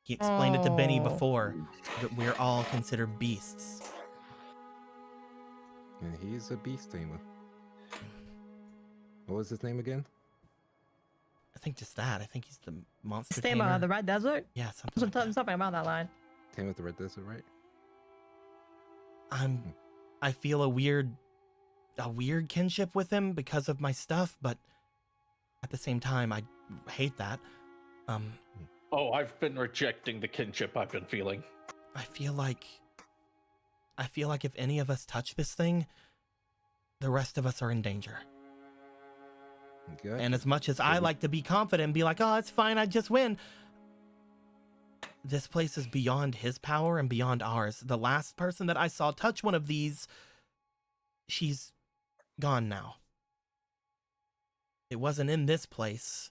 He explained it to Benny before, that we're all considered beasts. And he's a beast tamer. What was his name again? I think just that. I think he's the monster Tamer tamer. of the Red Desert? Yeah, something like that. Something about that line. Tamer of the Red Desert, right? I feel a weird kinship with him because of my stuff, but at the same time, I hate that. Oh, I've been rejecting the kinship I've been feeling. I feel like if any of us touch this thing, the rest of us are in danger. Gotcha. And as much as I like to be confident and be like, oh, it's fine, I just win. This place is beyond his power and beyond ours. The last person that I saw touch one of these, she's gone now. It wasn't in this place.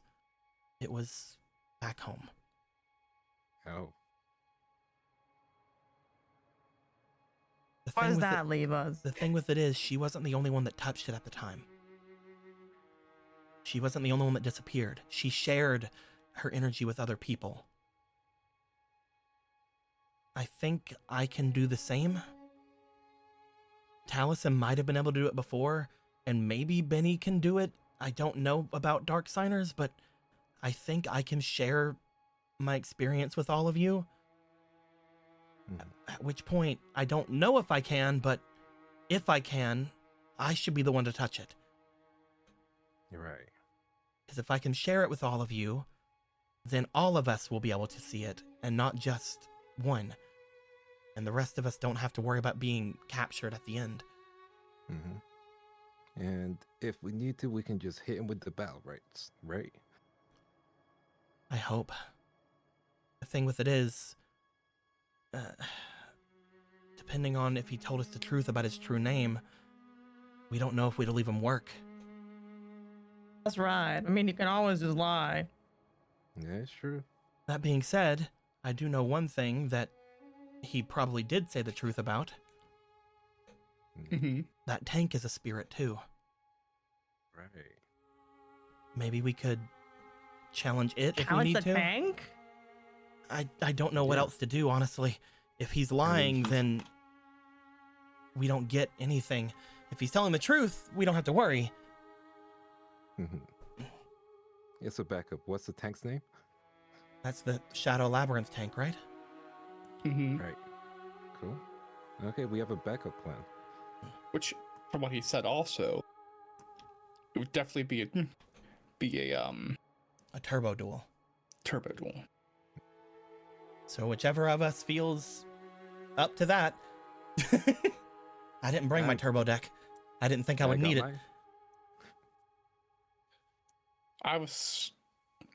It was back home. Oh. The Why thing does with that leave us? The thing with it is, she wasn't the only one that touched it at the time. She wasn't the only one that disappeared. She shared her energy with other people. I think I can do the same. Taliesin might have been able to do it before, and maybe Benny can do it. I don't know about Dark Signers, but I think I can share my experience with all of you. At which point, I don't know if I can, but if I can, I should be the one to touch it. You're right. Because if I can share it with all of you, then all of us will be able to see it, and not just one. And the rest of us don't have to worry about being captured at the end. Mm-hmm. And if we need to, we can just hit him with the battle rights, right? I hope. The thing with it is, depending on if he told us the truth about his true name, we don't know if we'd leave him work. That's right. I mean, you can always just lie. Yeah, it's true. That being said, I do know one thing that he probably did say the truth about. Mm-hmm. That tank is a spirit too. Right. Maybe we could challenge it if we Challenge need the to. tank? I don't know what Yeah. else to do, honestly. If he's lying, then we don't get anything. If he's telling the truth, we don't have to worry. Mm-hmm. Yeah, so back up. What's the tank's name? That's the Shadow Labyrinth tank, right? Mm-hmm. Right. Cool. Okay, we have a backup plan. Which, from what he said, also, it would definitely be A turbo duel. turbo duel. So whichever of us feels up to that. I didn't bring my turbo deck. I didn't think I would got need it. mine.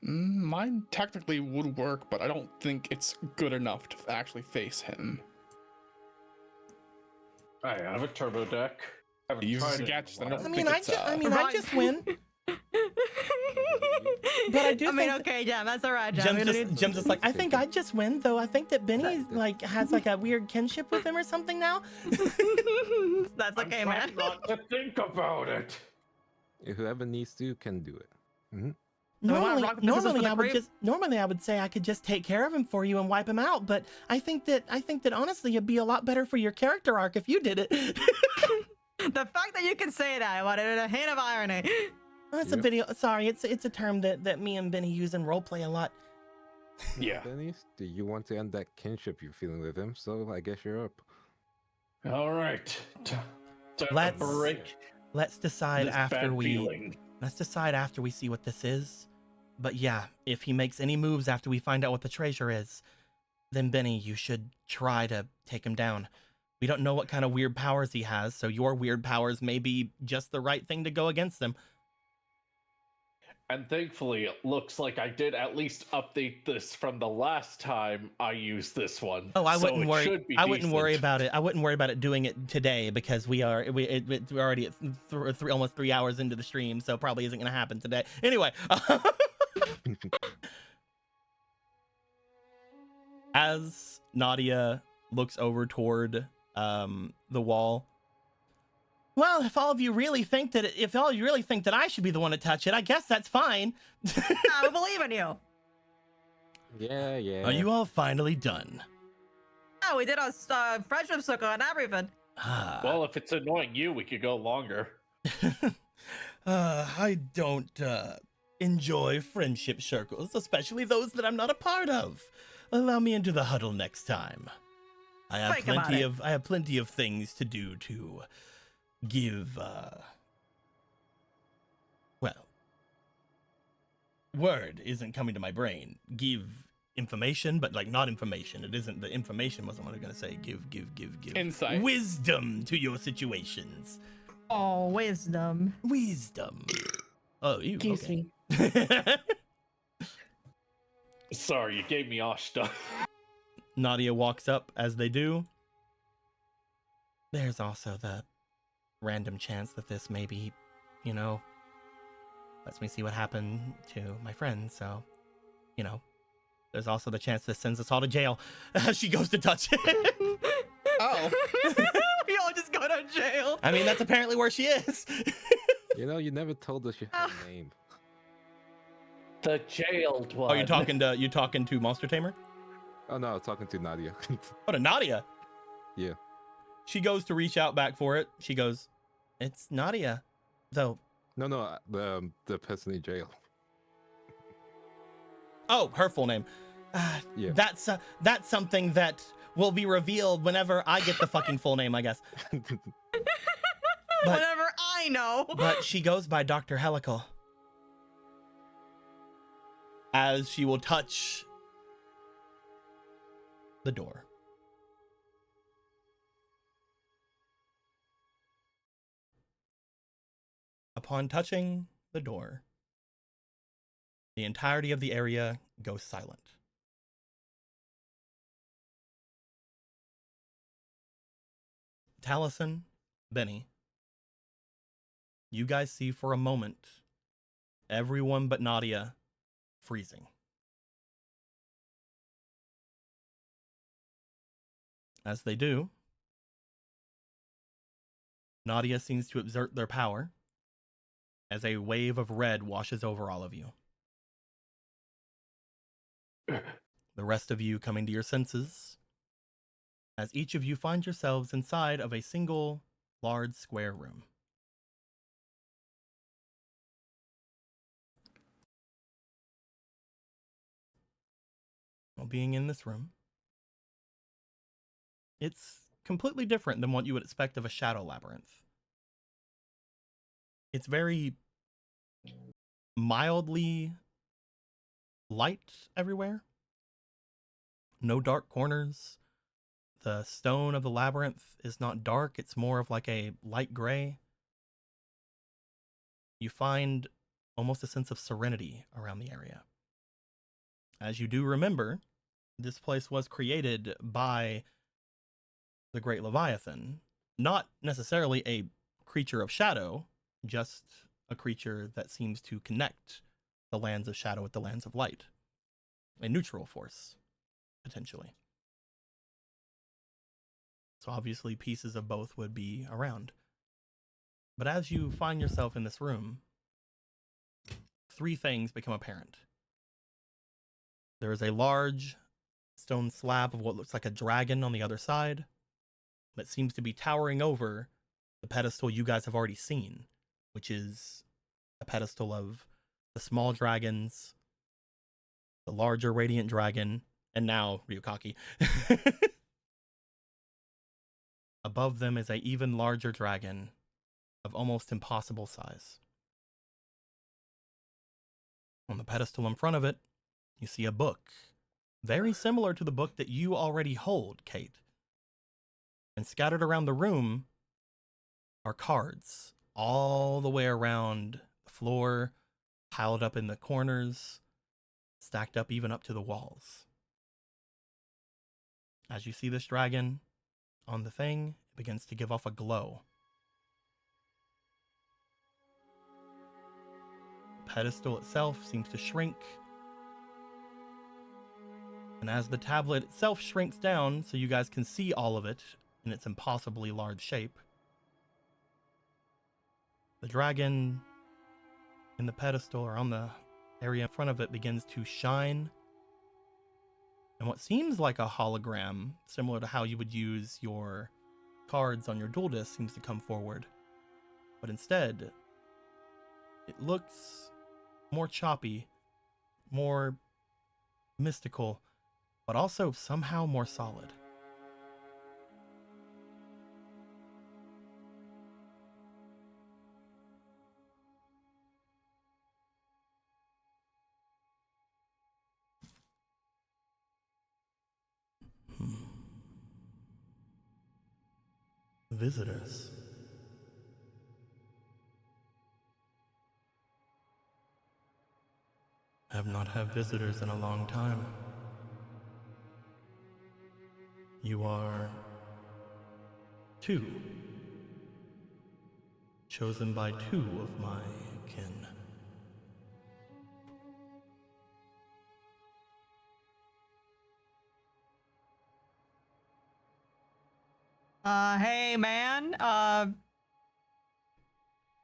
Mine technically would work, but I don't think it's good enough to actually face him. I have a turbo deck. He uses gadgets. I don't I think mean, it's, I Right. just win. But I do I mean, think okay, yeah, that's all right, Jam. Jim's just like, I think I just win, though. I think that Benny That- like has like a weird kinship with him or something now. That's okay, I'm man. trying not to think about it. If whoever needs to can do it. Mm-hmm. we wanna Normally, rock, paper, scissors for the creep? normally I would say I could just take care of him for you and wipe him out. But I think that honestly, it'd be a lot better for your character arc if you did it. The fact that you can say that, what a hint of irony. That's a Yep. video. Sorry, it's a term that me and Benny use in roleplay a lot. Yeah. Dennis, do you want to end that kinship you're feeling with him? So I guess you're up. All right. Time to Let's break Let's decide this after bad we feeling. see what this is. But yeah, if he makes any moves after we find out what the treasure is, then Benny, you should try to take him down. We don't know what kind of weird powers he has, so your weird powers may be just the right thing to go against them. And thankfully, it looks like I did at least update this from the last time I used this one. Oh, I so wouldn't it worry. should be I wouldn't worry decent. about it. I wouldn't worry about it doing it today because we're already at almost 3 hours into the stream, so probably isn't going to happen today. Anyway, as Nadia looks over toward the wall. Well, if all of you really think that I should be the one to touch it, I guess that's fine. I believe in you. Yeah, yeah. Are you all finally done? Oh, we did a friendship circle and everything. Ah. Well, if it's annoying you, we could go longer. I don't enjoy friendship circles, especially those that I'm not a part of. Allow me into the huddle next time. I have Think about plenty of things to do to give word isn't coming to my brain. Give information, but like not information. It isn't the information wasn't what I was gonna say. Give Insight. wisdom to your situations. Oh, wisdom. Wisdom. Oh, you. Excuse Okay. me. Sorry, you gave me Ashta. Nadia walks up as they do. There's also the random chance that this maybe, you know, lets me see what happened to my friends. So, you know, there's also the chance this sends us all to jail. She goes to touch it. Oh. We all just go to jail. I mean, that's apparently where she is. You know, you never told us your name. The jailed one. Oh, you talking to Monster Tamer? Oh no, I was talking to Nadia. Oh, to Nadia. Yeah. She goes to reach out back for it. She goes, "It's Nadia, though." No, the person in jail. Oh, her full name. Yeah. That's something that will be revealed whenever I get the fucking full name, I guess. Whatever I know. But she goes by Dr. Helical. As she will touch the door. Upon touching the door, the entirety of the area goes silent. Taliesin, Benny, you guys see for a moment everyone but Nadia freezing. As they do, Nadia seems to exert their power as a wave of red washes over all of you. The rest of you coming to your senses, as each of you find yourselves inside of a single large square room. Well, being in this room, it's completely different than what you would expect of a shadow labyrinth. It's very mildly light everywhere. No dark corners. The stone of the labyrinth is not dark, it's more of like a light gray. You find almost a sense of serenity around the area. As you do remember, this place was created by the Great Leviathan, not necessarily a creature of shadow, just a creature that seems to connect the lands of shadow with the lands of light. A neutral force, potentially. So obviously pieces of both would be around. But as you find yourself in this room, three things become apparent. There is a large stone slab of what looks like a dragon on the other side that seems to be towering over the pedestal you guys have already seen, which is a pedestal of the small dragons, the larger radiant dragon, and now Ryukaki. Above them is an even larger dragon of almost impossible size. On the pedestal in front of it, you see a book, very similar to the book that you already hold, Kate. And scattered around the room are cards, all the way around the floor, piled up in the corners, stacked up even up to the walls. As you see this dragon on the thing, it begins to give off a glow. The pedestal itself seems to shrink. And as the tablet itself shrinks down so you guys can see all of it in its impossibly large shape, the dragon in the pedestal or on the area in front of it begins to shine. And what seems like a hologram, similar to how you would use your cards on your dual disc, seems to come forward. But instead, it looks more choppy, more mystical, but also somehow more solid. Visitors. have not had visitors in a long time. You are two, chosen by two of my kin. Hey man,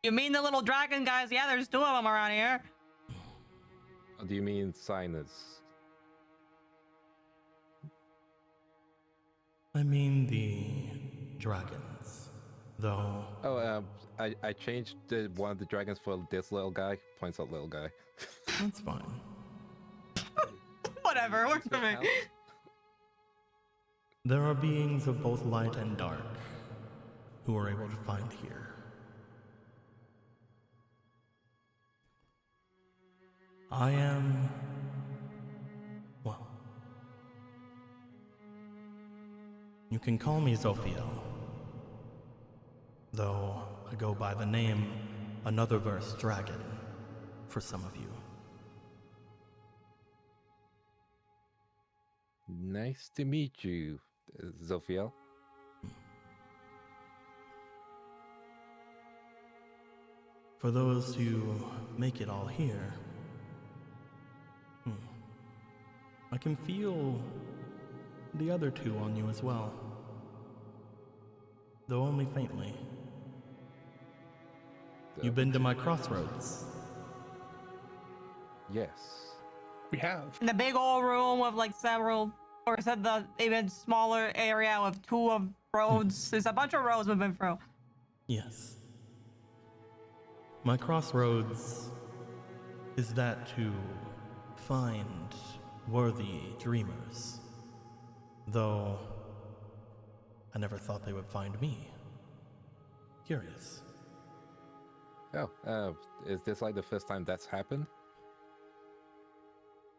you mean the little dragon guys? Yeah, there's two of them around here. Do you mean signers? I mean the dragons, though. Oh, I changed one of the dragons for this little guy. Points out little guy. That's fine. Whatever, works for me. There are beings of both light and dark who are able to find here. I am, well, you can call me Zophiel, though I go by the name Another Verse Dragon for some of you. Nice to meet you, Zophiel. For those who make it all here, I can feel the other two on you as well, though only faintly. You've been to my crossroads. Yes. We have. In the big old room with like several, or is that the even smaller area with two of roads? There's a bunch of roads we've been through. Yes. My crossroads is that to find worthy dreamers, though I never thought they would find me. Curious. Oh, is this like the first time that's happened?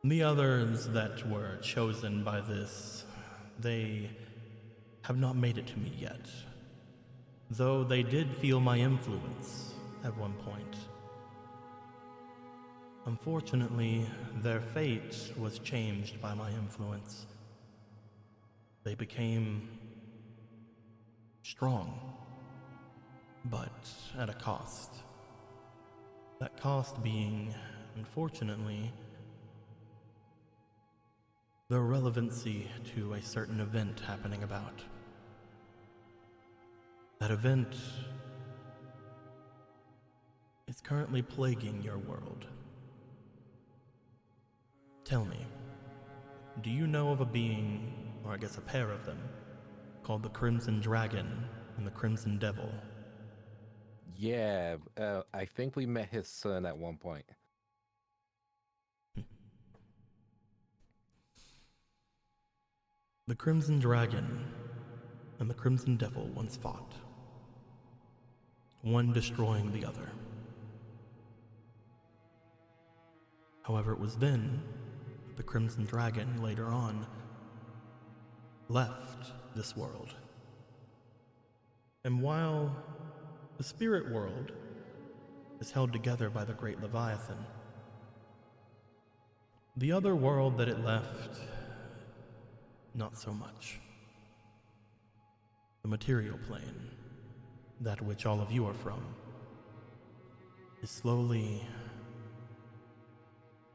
The others that were chosen by this, they have not made it to me yet, though they did feel my influence at one point. Unfortunately, their fate was changed by my influence. They became strong, but at a cost. That cost being, unfortunately, the relevancy to a certain event happening about. That event is currently plaguing your world. Tell me, do you know of a being, or I guess a pair of them, called the Crimson Dragon and the Crimson Devil? Yeah, I think we met his son at one point. The Crimson Dragon and the Crimson Devil once fought, one destroying the other. However, it was then that the Crimson Dragon later on left this world. And while the spirit world is held together by the great Leviathan, the other world that it left, not so much. The material plane, that which all of you are from, is slowly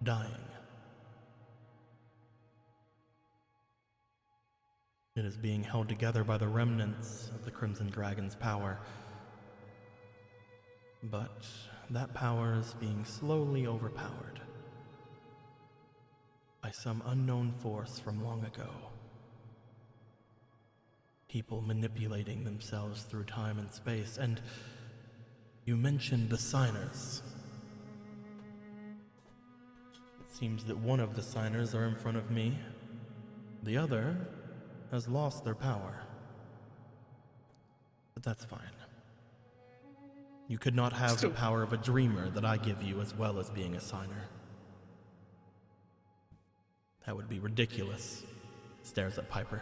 dying. It is being held together by the remnants of the Crimson Dragon's power. But that power is being slowly overpowered by some unknown force from long ago. People manipulating themselves through time and space, and you mentioned the signers. It seems that one of the signers are in front of me. The other has lost their power. But that's fine. You could not have the power of a dreamer that I give you as well as being a signer. That would be ridiculous. Stares at Piper.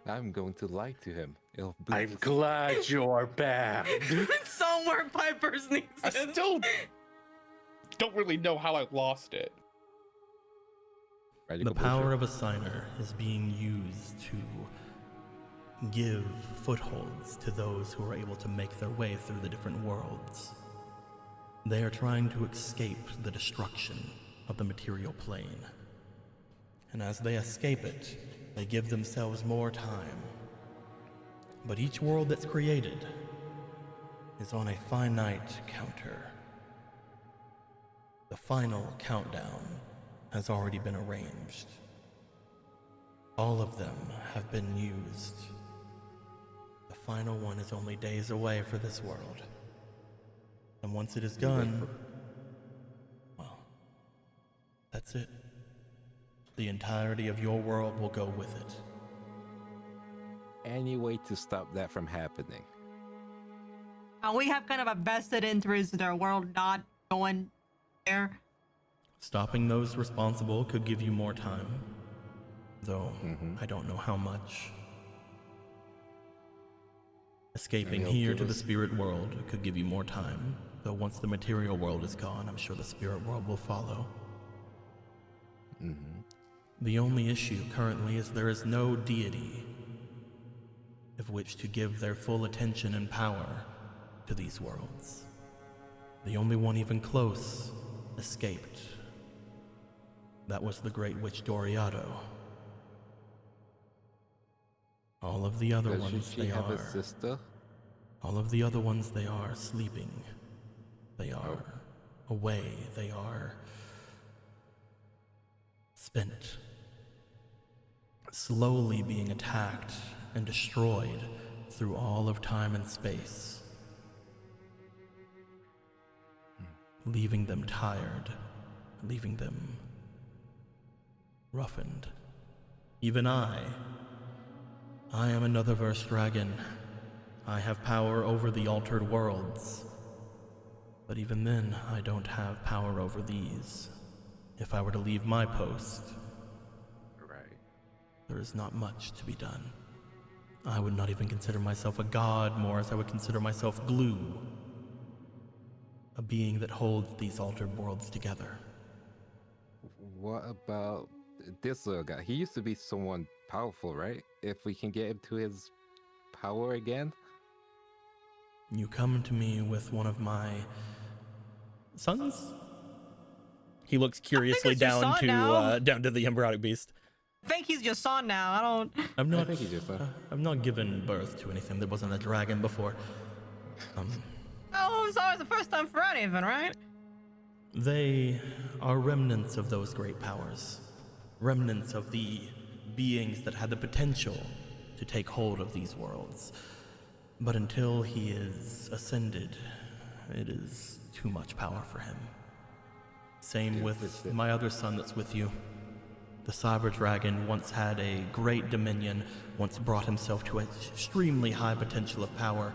I'm going to lie to him. It'll be I'm glad you're back. Somewhere Piper's needs I it. still don't really know how I lost it. Magical The power bullshit. of a signer is being used to give footholds to those who are able to make their way through the different worlds. They are trying to escape the destruction of the material plane. And as they escape it, they give themselves more time. But each world that's created is on a finite counter. The final countdown has already been arranged. All of them have been used. The final one is only days away for this world. And once it is done, well, that's it. The entirety of your world will go with it. Any way to stop that from happening? We have kind of a vested interest in our world not going there. Stopping those responsible could give you more time, though I don't know how much. Escaping Maybe here give to the us- spirit world could give you more time, though once the material world is gone, I'm sure the spirit world will follow. The only issue currently is there is no deity of which to give their full attention and power to these worlds. The only one even close escaped. That was the great witch Doriado. All of the other Doesn't ones, she they have are. a sister? All of the other ones, they are sleeping. They are away. They are spent. Slowly being attacked and destroyed through all of time and space. Leaving them tired, leaving them roughened. Even I am another verse dragon. I have power over the altered worlds. But even then, I don't have power over these. If I were to leave my post, Right. there is not much to be done. I would not even consider myself a god more as I would consider myself glue. A being that holds these altered worlds together. What about this little guy? He used to be someone powerful, right? If we can get him to his power again? You come to me with one of my sons? He looks curiously it's your down son to now. down to the embryonic beast. I think he's your son now. I don't. I'm not. think he just, I've not given birth to anything that wasn't a dragon before. Oh, it's always the first time for anything, right? They are remnants of those great powers, remnants of the beings that had the potential to take hold of these worlds. But until he is ascended, it is too much power for him. Same with my other son that's with you. The Cyber Dragon once had a great dominion, once brought himself to an extremely high potential of power,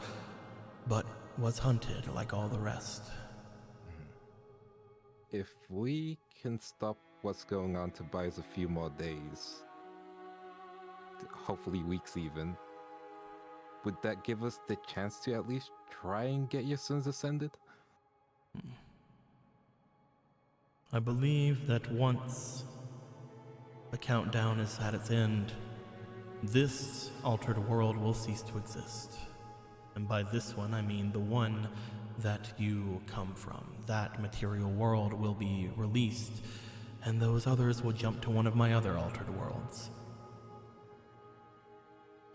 but was hunted like all the rest. If we can stop what's going on to buy us a few more days, hopefully weeks even, would that give us the chance to at least try and get your sons ascended? I believe that once the countdown is at its end, this altered world will cease to exist. And by this one, I mean the one that you come from. That material world will be released, and those others will jump to one of my other altered worlds.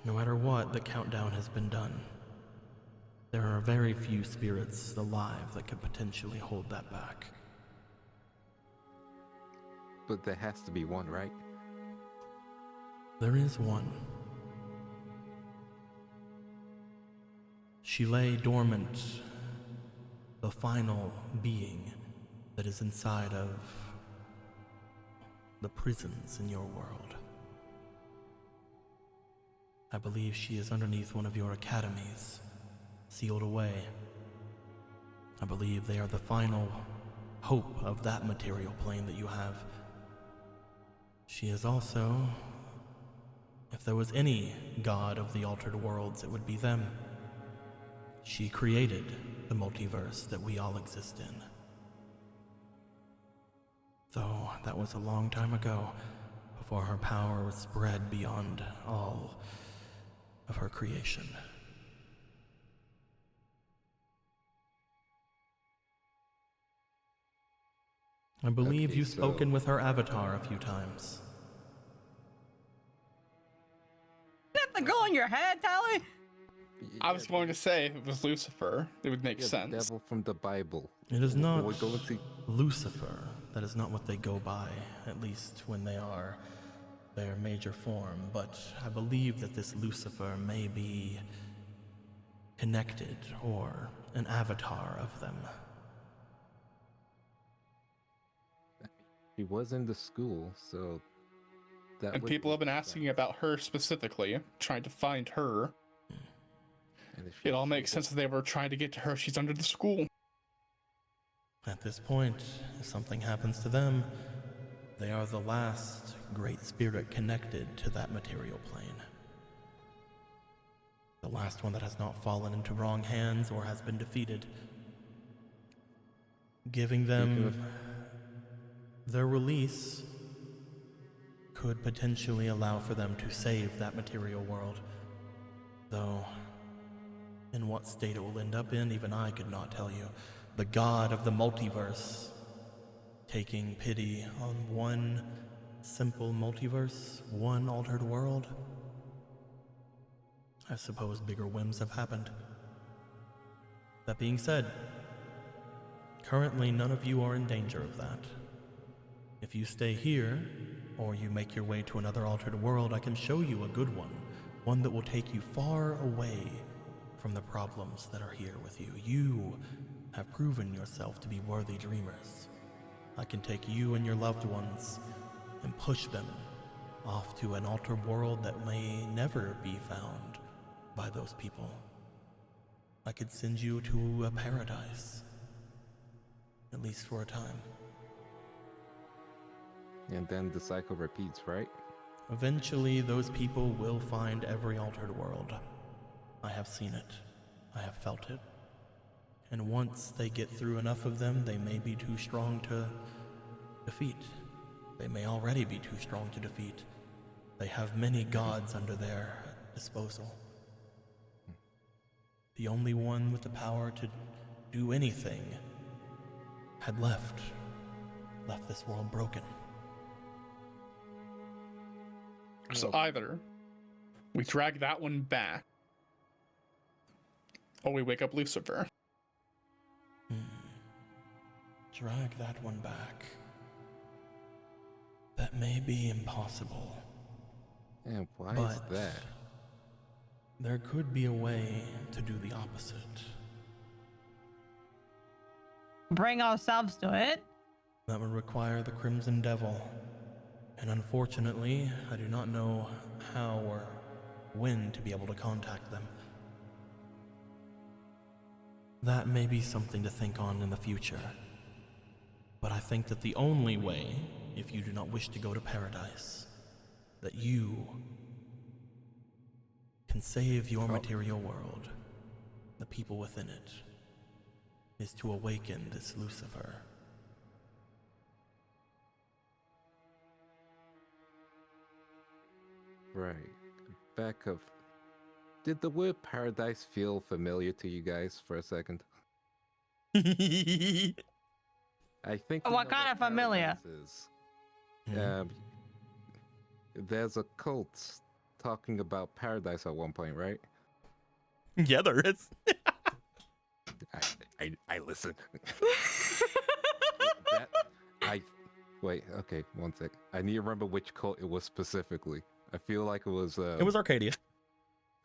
No matter what, the countdown has been done. There are very few spirits alive that could potentially hold that back. But there has to be one, right? There is one. She lay dormant, the final being that is inside of the prisons in your world. I believe she is underneath one of your academies, sealed away. I believe they are the final hope of that material plane that you have. She is also, if there was any god of the altered worlds, it would be them. She created the multiverse that we all exist in. Though that was a long time ago, before her power was spread beyond all of her creation. I believe Okay, you've so- spoken with her avatar a few times. You have to go in your head, Tally. I was going to say if it was Lucifer, it would make the sense. devil from the Bible. It is not We're going to Lucifer. That is not what they go by, at least when they are their major form. But I believe that this Lucifer may be connected or an avatar of them. She was in the school, so that And would people have make been sense. asking about her specifically, trying to find her. And if It all she's makes able- sense that they were trying to get to her. She's under the school. At this point, if something happens to them, they are the last great spirit connected to that material plane. The last one that has not fallen into wrong hands or has been defeated. Giving them their release could potentially allow for them to save that material world. Though, in what state it will end up in, even I could not tell you. The god of the multiverse taking pity on one simple multiverse, one altered world. I suppose bigger whims have happened. That being said, currently none of you are in danger of that. If you stay here, or you make your way to another altered world, I can show you a good one that will take you far away from the problems that are here with you. You have proven yourself to be worthy dreamers. I can take you and your loved ones and push them off to an altered world that may never be found by those people. I could send you to a paradise, at least for a time. And then the cycle repeats, right? Eventually, those people will find every altered world. I have seen it. I have felt it. And once they get through enough of them, they may be too strong to defeat. They may already be too strong to defeat. They have many gods under their disposal. The only one with the power to do anything had left this world broken. So either we drag that one back, or we wake up Lucifer. Drag that one back. That may be impossible. And why is But that? there could be a way to do the opposite. Bring ourselves to it. That would require the Crimson Devil. And unfortunately, I do not know how or when to be able to contact them. That may be something to think on in the future. But I think that the only way, if you do not wish to go to paradise, that you can save your material world, the people within it, is to awaken this Lucifer. Right. Back of. Did the word paradise feel familiar to you guys for a second? I think. you What know kind of familiar? paradise is. There's a cult talking about paradise at one point, right? Yeah, there is. I listen. Wait. Okay, one sec. I need to remember which cult it was specifically. I feel like it was. It was Arcadia.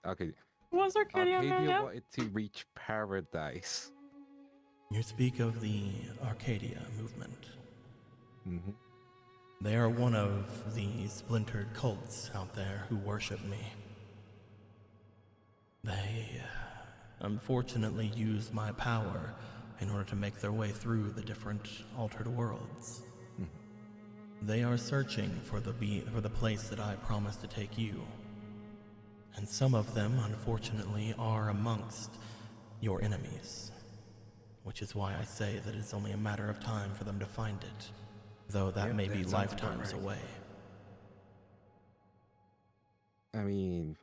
Okay. Was Arcadia on there, Arcadia yeah? wanted to reach paradise. You speak of the Arcadia movement. Mm-hmm. They are one of the splintered cults out there who worship me. They, unfortunately, use my power in order to make their way through the different altered worlds. They are searching for the place that I promised to take you. And some of them, unfortunately, are amongst your enemies. Which is why I say that it's only a matter of time for them to find it. though that Yep, may be that sounds about lifetimes right. away. I mean,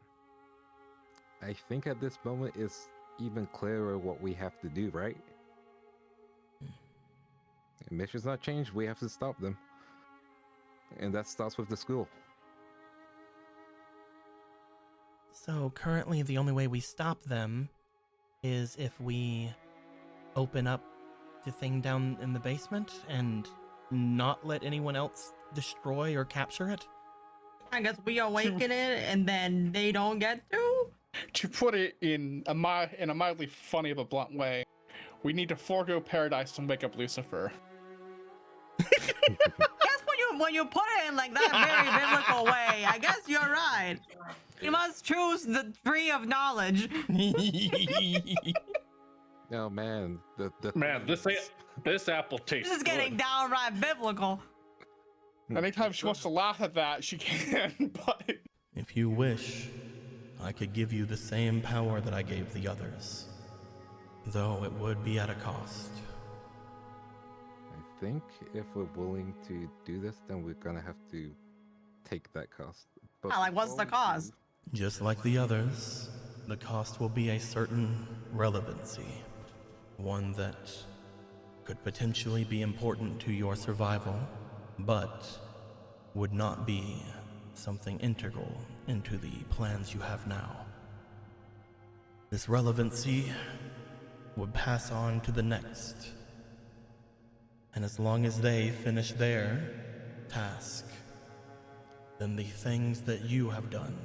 I think at this moment it's even clearer what we have to do, right? The mission's not changed, we have to stop them. And that starts with the school. So currently the only way we stop them is if we open up the thing down in the basement and not let anyone else destroy or capture it. I guess we awaken it and then they don't get to. To put it in a mildly funny but blunt way, we need to forego paradise and wake up Lucifer. Guess when you put it in like that very biblical way, I guess you're right. You must choose the tree of knowledge. Oh man, Man, this apple tastes This is getting good. downright biblical. Anytime she wants to laugh at that, she can, but If you wish, I could give you the same power that I gave the others, though it would be at a cost. I think if we're willing to do this, then we're gonna have to take that cost. But Like, what's the before we cost? do- Just like the others, the cost will be a certain relevancy, one that could potentially be important to your survival, but would not be something integral into the plans you have now. This relevancy would pass on to the next, and as long as they finish their task, then the things that you have done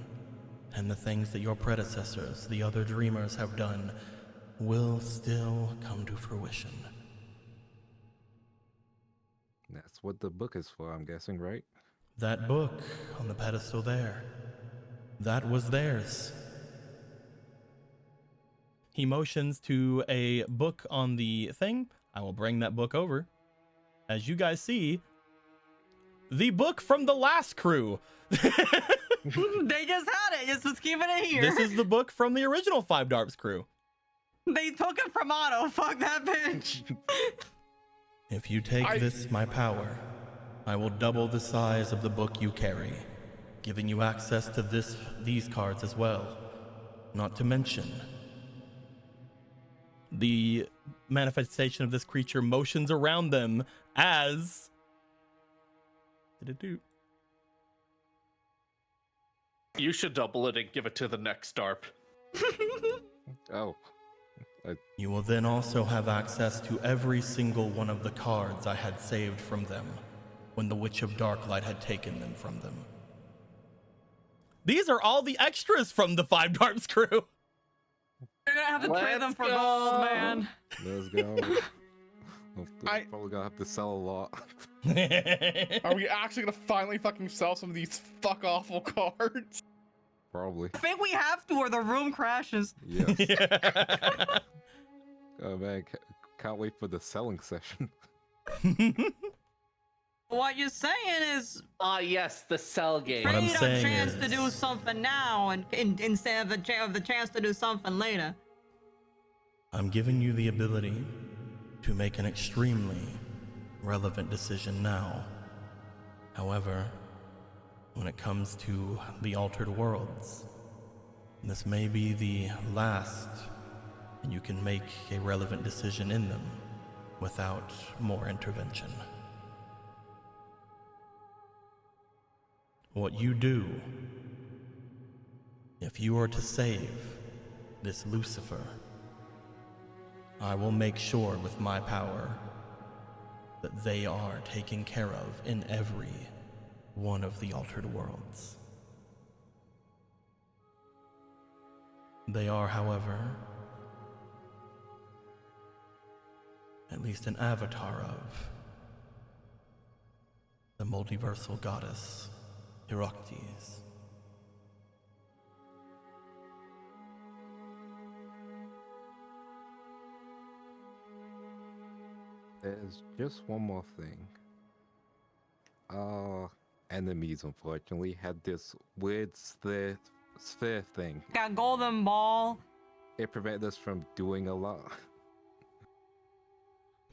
and the things that your predecessors, the other dreamers, have done will still come to fruition. That's what the book is for, I'm guessing, right? That book on the pedestal there, that was theirs. He motions to a book on the thing. I will bring that book over. As you guys see, the book from the last crew. They just had it. Just was keeping it here. This is the book from the original 5Darps crew. They took it from Otto. Fuck that bitch. If you take this, my power, I will double the size of the book you carry, giving you access to these cards as well. Not to mention, the manifestation of this creature motions around them as... You should double it and give it to the next DARP. Oh. You will then also have access to every single one of the cards I had saved from them when the Witch of Darklight had taken them from them. These are all the extras from the 5Darps crew. You're gonna have to trade them Let's for go. gold, man. Let's go. We're probably gonna have to sell a lot. are we actually gonna finally fucking sell some of these fuck awful cards? Probably. I think we have to or the room crashes. Yes. Oh man, can't wait for the selling session. What you're saying is Ah, yes, the cell game. What I'm trade a saying chance to is- do something now and instead of the chance to do something later. I'm giving you the ability to make an extremely relevant decision now. However, when it comes to the altered worlds, this may be the last, and you can make a relevant decision in them without more intervention. What you do, if you are to save this Lucifer, I will make sure with my power that they are taken care of in every one of the altered worlds. They are, however, at least an avatar of the multiversal goddess Heroctes. There's just one more thing. Enemies unfortunately had this weird sphere thing. Got golden ball. It prevented us from doing a lot.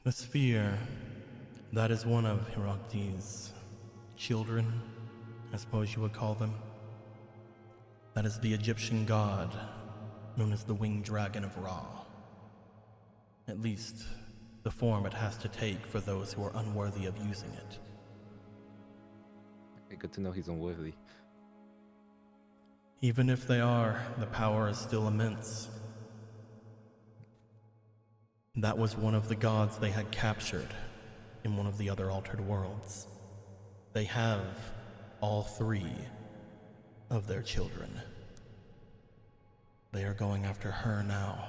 The sphere That is one of Herakles' children, I suppose you would call them. That is the Egyptian god known as the winged dragon of Ra. At least, the form it has to take for those who are unworthy of using it. Okay, good to know he's unworthy. Even if they are, the power is still immense. That was one of the gods they had captured in one of the other altered worlds. They have all 3 of their children. They are going after her now.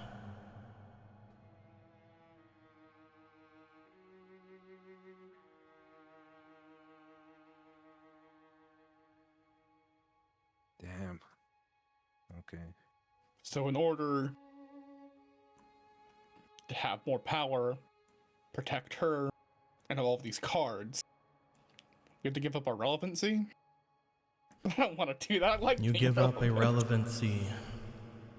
Damn. Okay. So in order to have more power, protect her, and have all of these cards, we have to give up our relevancy? I don't want to do that. I like You being give up a relevant. relevancy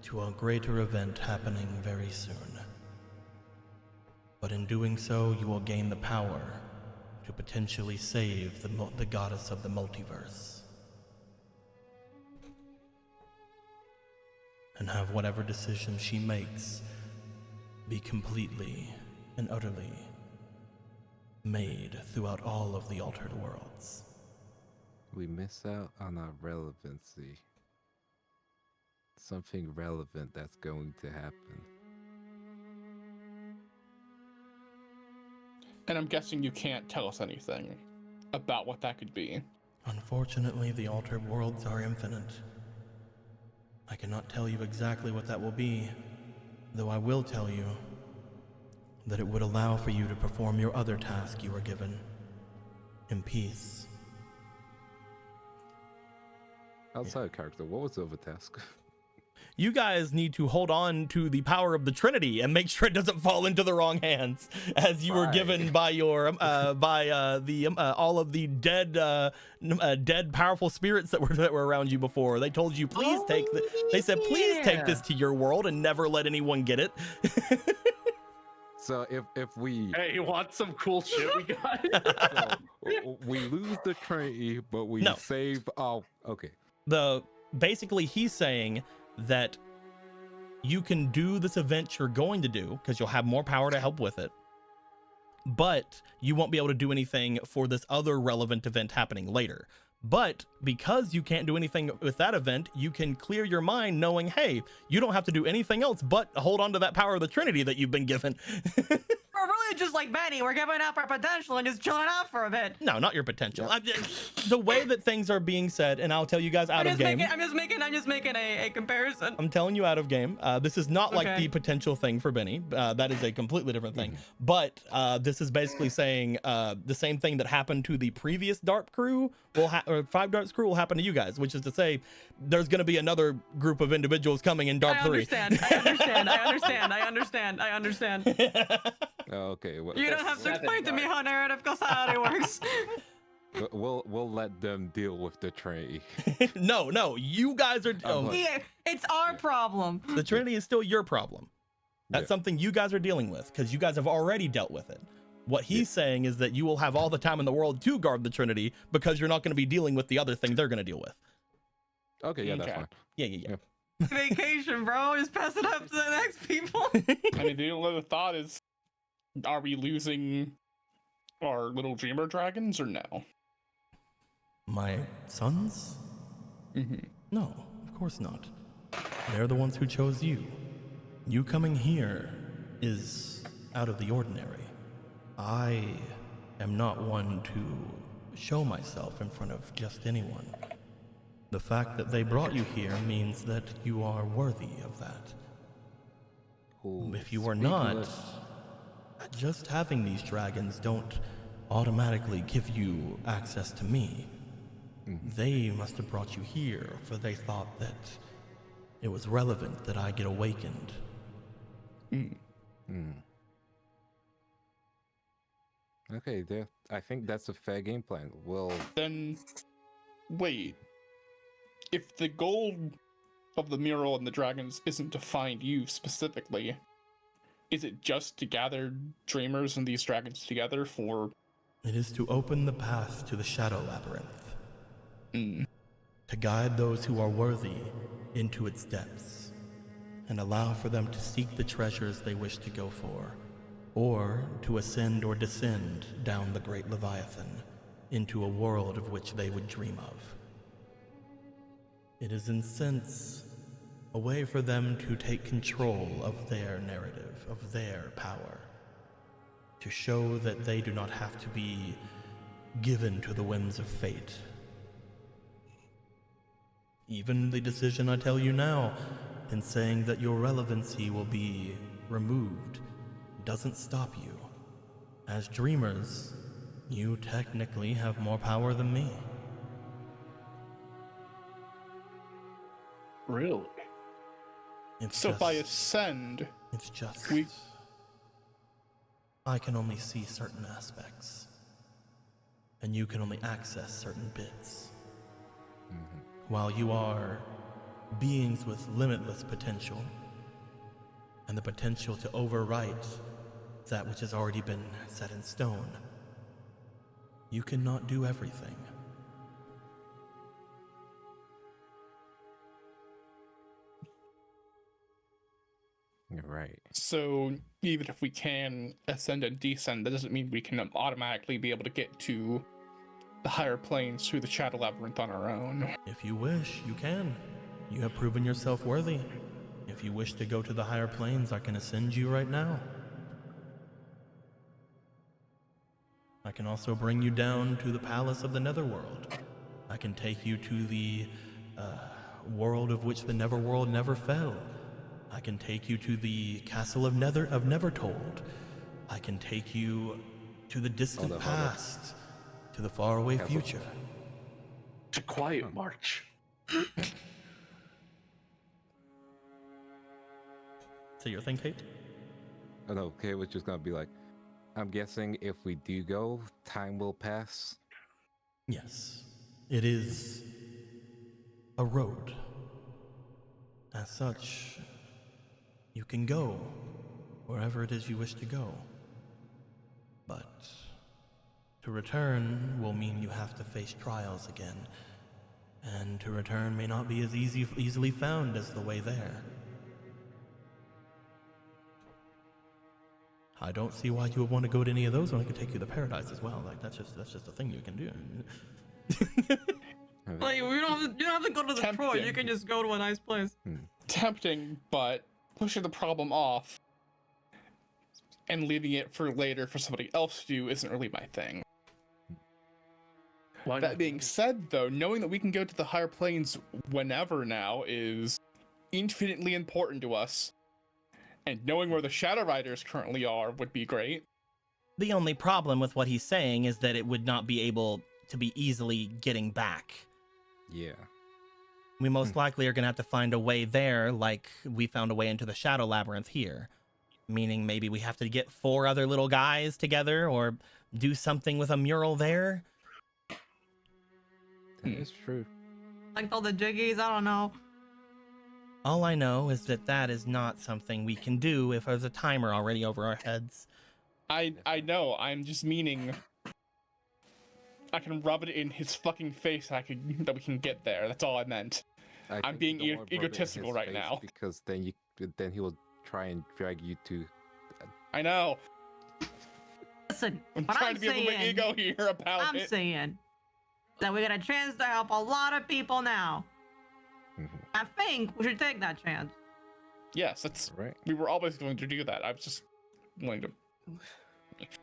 to a greater event happening very soon. But in doing so, you will gain the power to potentially save the goddess of the multiverse. And have whatever decision she makes be completely and utterly made throughout all of the altered worlds. We miss out on our relevancy. Something relevant that's going to happen. And I'm guessing you can't tell us anything about what that could be. Unfortunately, the altered worlds are infinite. I cannot tell you exactly what that will be, though I will tell you that it would allow for you to perform your other task you were given in peace. Outside of character, what was the other task? You guys need to hold on to the power of the Trinity and make sure it doesn't fall into the wrong hands, as you were given by your all of the dead powerful spirits that were around you before. They told you, please they said, please take this to your world and never let anyone get it. So if we Hey, you want some cool shit we got? we lose the Trinity, but we No. save. Oh, okay. Basically he's saying that you can do this event you're going to do because you'll have more power to help with it, but you won't be able to do anything for this other relevant event happening later. But because you can't do anything with that event, you can clear your mind knowing, hey, you don't have to do anything else but hold on to that power of the Trinity that you've been given. We're really just like Benny. We're giving up our potential and just chilling out for a bit. No, not your potential. The way that things are being said, and I'll tell you guys out of game. I'm just making a comparison. I'm telling you out of game. This is not like Okay. the potential thing for Benny. That is a completely different thing. But this is basically saying the same thing that happened to the previous DARP crew or 5Darps crew will happen to you guys, which is to say there's going to be another group of individuals coming in DARP 3. I understand. Okay. Well, You don't have to explain to me how narrative causality works. we'll let them deal with the Trinity. No, you guys are. Yeah, it's our problem. The Trinity is still your problem. That's Yeah. something you guys are dealing with because you guys have already dealt with it. What he's saying is that you will have all the time in the world to guard the Trinity because you're not going to be dealing with the other thing they're going to deal with. Okay, yeah, that's Okay. fine. Yeah. Vacation, bro. Just pass it up to the next people. I mean, the only other thought is, are we losing our little dreamer dragons or no? My sons? Mm-hmm. No, of course not. They're the ones who chose you. You coming here is out of the ordinary. I am not one to show myself in front of just anyone. The fact that they brought you here means that you are worthy of that. Cool. If you are Speak not, less. just having these dragons don't automatically give you access to me. They must have brought you here, for they thought that it was relevant that I get awakened. Okay, I think that's a fair game plan. Well, Then, wait. If the goal of the mural and the dragons isn't to find you specifically, is it just to gather dreamers and these dragons together for It is to open the path to the Shadow Labyrinth. To guide those who are worthy into its depths, and allow for them to seek the treasures they wish to go for, or to ascend or descend down the great Leviathan into a world of which they would dream of. It is in sense a way for them to take control of their narrative, of their power, to show that they do not have to be given to the whims of fate. Even the decision I tell you now in saying that your relevancy will be removed doesn't stop you. As dreamers, you technically have more power than me. Really? It's So just, if I ascend, it's just we- I can only see certain aspects, and you can only access certain bits. While you are beings with limitless potential, and the potential to overwrite that which has already been set in stone, you cannot do everything. You're right. so even if we can ascend and descend, that doesn't mean we can automatically be able to get to the higher planes through the Shadow Labyrinth on our own. If you wish, you can. You have proven yourself worthy. If you wish to go to the higher planes, I can ascend you right now. I can also bring you down to the palace of the Netherworld. I can take you to the world of which the Neverworld never fell. I can take you to the castle of Nevertold. I can take you to the distant past, to the faraway future. It's a quiet march. So your thing, Kate? And okay, was just gonna be like, I'm guessing if we do go, time will pass. Yes, it is a road. As such, you can go wherever it is you wish to go. But to return will mean you have to face trials again. And to return may not be as easily found as the way there. I don't see why you would want to go to any of those when I could take you to paradise as well. Like that's just a thing you can do. Like, you don't have to go to the Troy. You Tempting. can just go to a nice place. Tempting, but pushing the problem off and leaving it for later for somebody else to do isn't really my thing. Why That not? being said, though, knowing that we can go to the higher planes whenever now is infinitely important to us. And knowing where the Shadow Riders currently are would be great. The only problem with what he's saying is that it would not be able to be easily getting back. Yeah. We most likely are going to have to find a way there like we found a way into the Shadow Labyrinth here. Meaning maybe we have to get 4 other little guys together or do something with a mural there. That is true. Like all the jiggies, I don't know. All I know is that that is not something we can do if there's a timer already over our heads. I know, I'm just meaning I can rub it in his fucking face that we can get there. That's all I meant. I I'm think being you don't wanna rub it in egotistical his right face now. because then he will try and drag you to. I know. Listen, I'm what trying I'm to be able to saying, make ego here about I'm it. saying that we got a chance to help a lot of people now. I think we should take that chance. Yes, that's Right. we were always going to do that. I was just willing to.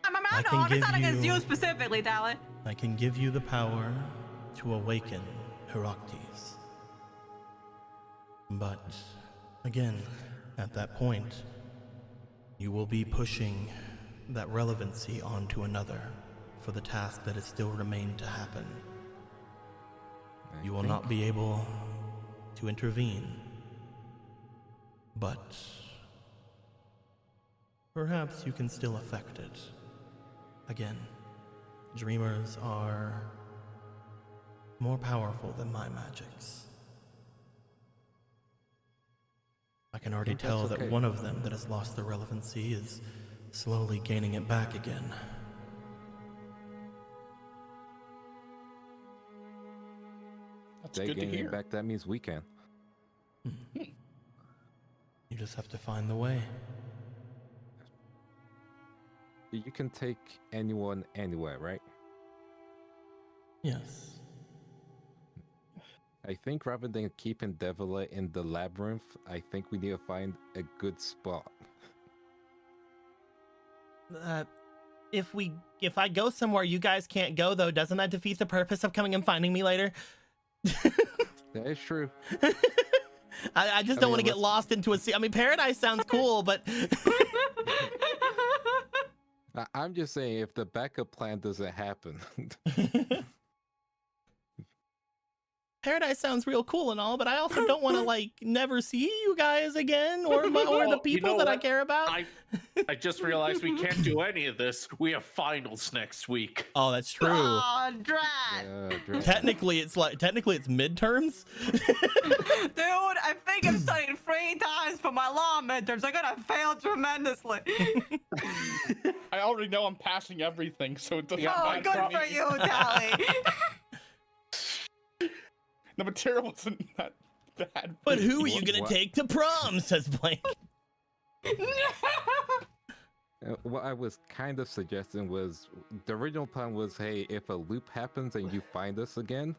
I I know, can I'm just not give against you- you specifically, Talon. I can give you the power to awaken Heracles. But, again, at that point, you will be pushing that relevancy onto another for the task that is still remained to happen. You will not be able to intervene. But perhaps you can still affect it. Again, dreamers are more powerful than my magics. I can already That's tell that okay. one of them that has lost their relevancy is slowly gaining it back again. That's they good to getting hear. it back, that means we can. You just have to find the way. You can take anyone anywhere, right? Yes. I think rather than keeping Devila in the labyrinth, I think we need to find a good spot. If I go somewhere you guys can't go, though, doesn't that defeat the purpose of coming and finding me later? That is true. I just don't want to get lost into a sea. I mean, paradise sounds cool, but I'm just saying, if the backup plan doesn't happen, paradise sounds real cool and all, but I also don't want to like never see you guys again or the Oh, people that I care about. I just realized we can't do any of this. We have finals next week. Oh, that's true. Oh, drat. Technically, it's midterms. Dude, I think I've studied 3 times for my law midterms. I'm gonna fail tremendously. I already know I'm passing everything, so it doesn't Oh, matter. good for you, Tally. The material wasn't that bad. But who are you gonna What? take to prom? Says Blank. what I was kind of suggesting was, the original plan was, hey, if a loop happens and you find us again,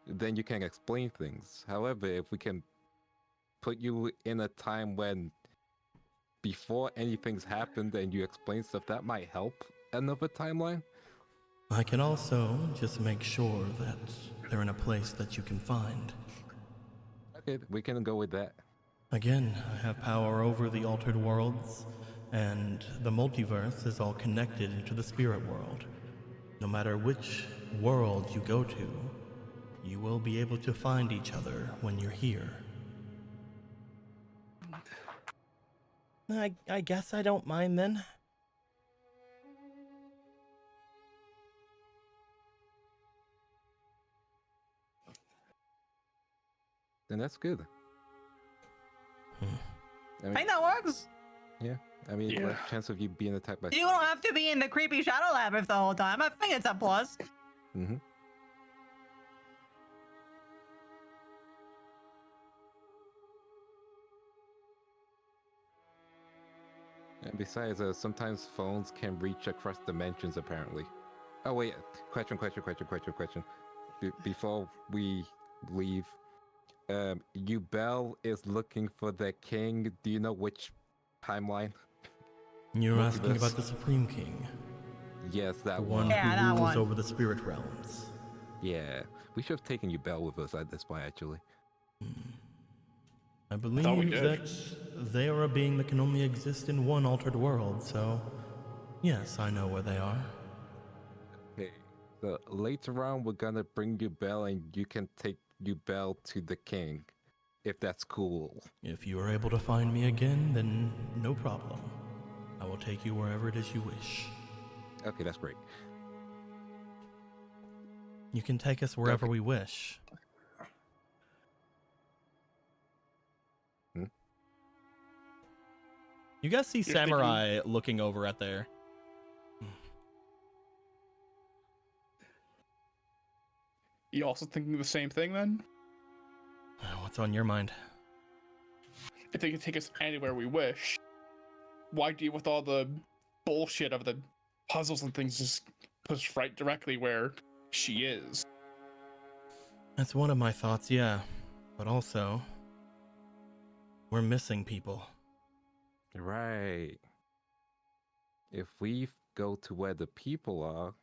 then you can explain things. However, if we can put you in a time when before anything's happened and you explain stuff, that might help another timeline. I can also just make sure that they're in a place that you can find. Okay, we can go with that. Again, I have power over the altered worlds, and the multiverse is all connected into the spirit world. No matter which world you go to, you will be able to find each other when you're here. I guess I don't mind then. Then that's good. I I mean, think that works. I mean, Yeah. less chance of you being attacked by. You don't have to be in the creepy shadow labyrinth the whole time. I think it's a plus. Mm-hmm. And besides, sometimes phones can reach across dimensions, apparently. Oh wait, question. Before we leave, Ubel is looking for the king. Do you know which timeline? You're What's asking this? about the Supreme King, Yes, that the one. one Yeah, that who rules one. over the spirit realms. Yeah, we should have taken Ubel with us at this point, actually. I thought we believe did. that they are a being that can only exist in one altered world, so yes, I know where they are. Okay, so later on, we're gonna bring Ubel, and you can take Ubel to the king, if that's cool. If you are able to find me again, then no problem. I will take you wherever it is you wish. Okay, that's great. You can take us wherever Okay. we wish. Hmm? You guys see thinking- Samurai looking over at there. You also thinking the same thing then? What's on your mind? If they can take us anywhere we wish, why deal with all the bullshit of the puzzles and things? Just push right directly where she is. That's one of my thoughts, yeah. But also, we're missing people. Right. If we go to where the people are,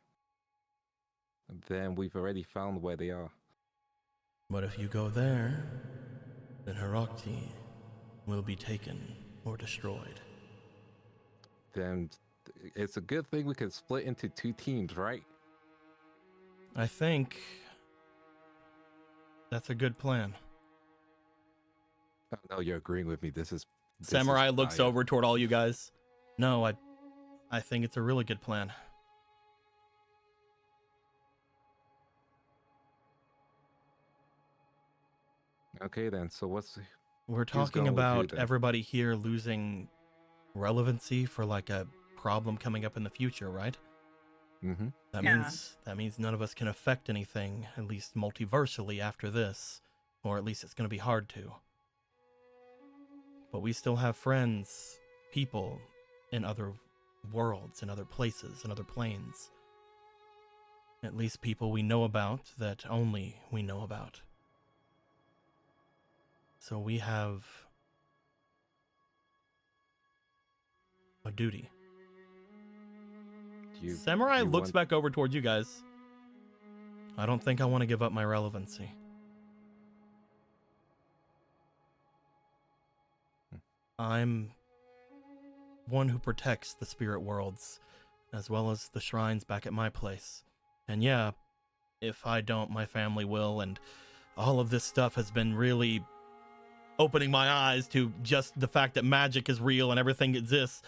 then we've already found where they are. But if you go there, then Herakti will be taken or destroyed. Then it's a good thing we can split into 2 teams, right? I think that's a good plan. Oh, no, you're agreeing with me. This is Samurai looks fire. over toward all you guys. No, I think it's a really good plan. Okay, then. So what's We're talking going with you about then? everybody here losing relevancy for like a problem coming up in the future, right? Mm-hmm. That Yeah. means none of us can affect anything, at least multiversally after this, or at least it's going to be hard to. But we still have friends, people in other worlds, in other places, in other planes. At least people we know about that only we know about. So we have a duty. Samurai looks back over towards you guys. I don't think I want to give up my relevancy. I'm one who protects the spirit worlds, as well as the shrines back at my place. And yeah, if I don't, my family will, and all of this stuff has been really opening my eyes to just the fact that magic is real and everything exists.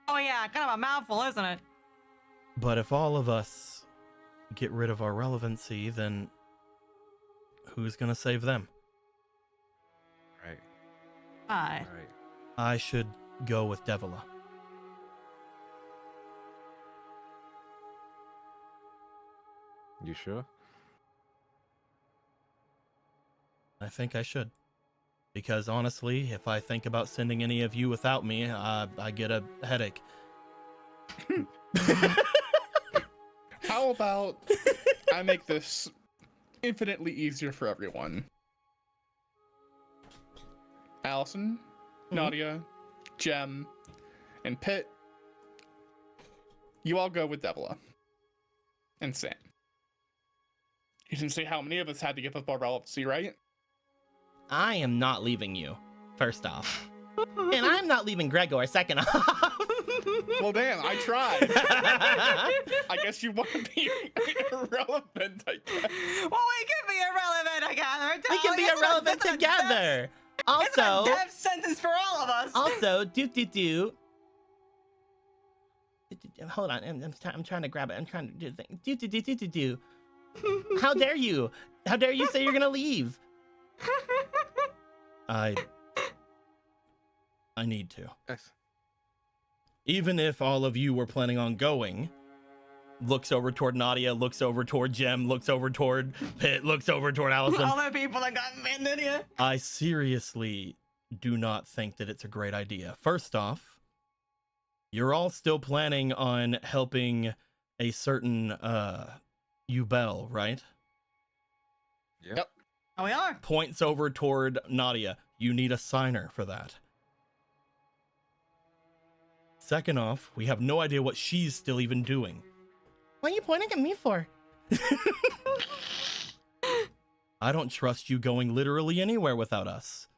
Oh yeah, kind of a mouthful, isn't it? But if all of us get rid of our relevancy, then who's gonna save them? Right. Aye. Right. I should go with Devila. You sure? I think I should. Because honestly, if I think about sending any of you without me, I get a headache. How about I make this infinitely easier for everyone? Allison, Nadia, Jem, and Pitt, you all go with Devila. And Sam. You didn't say how many of us had to give up our relevancy, right? I am not leaving you, first off. And I'm not leaving Gregor, second off. Well, damn, I tried. I guess you want to be irrelevant, I guess. Well, we can be irrelevant together. We can be irrelevant together. It's Also, a death sentence for all of us. Hold on, I'm trying to grab it. I'm trying to do the thing. How dare you? How dare you say you're gonna leave? I need to. Yes. Even if all of you were planning on going, looks over toward Nadia, looks over toward Jem, looks over toward Pitt, looks over toward Allison. All the people that got offended here. I seriously do not think that it's a great idea. First off, you're all still planning on helping a certain Ubel, right? Yep. Oh, we are. Points over toward Nadia. You need a signer for that. Second off, we have no idea what she's still even doing. What are you pointing at me for? I don't trust you going literally anywhere without us.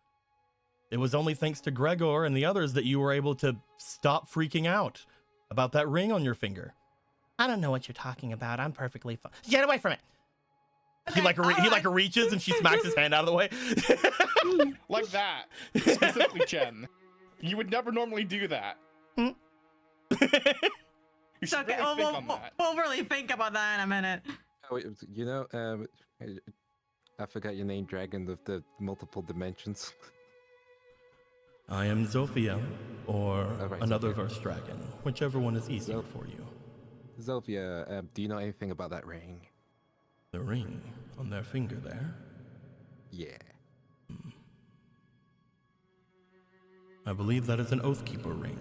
It was only thanks to Gregor and the others that you were able to stop freaking out about that ring on your finger. I don't know what you're talking about. I'm perfectly fine. Get away from it. Okay, He reaches and she smacks his hand out of the way. Like that. Specifically, Jen. You would never normally do that. You It's should okay. really think on We'll, that. we'll really think about that in a minute. Oh, wait, you know, I forgot your name, Dragon of the multiple dimensions. I am Zofia, or right, another Zofia. verse dragon, whichever one is easier Zof- for you. Zofia, do you know anything about that ring? The ring on their finger there. Yeah. I believe that is an Oathkeeper ring.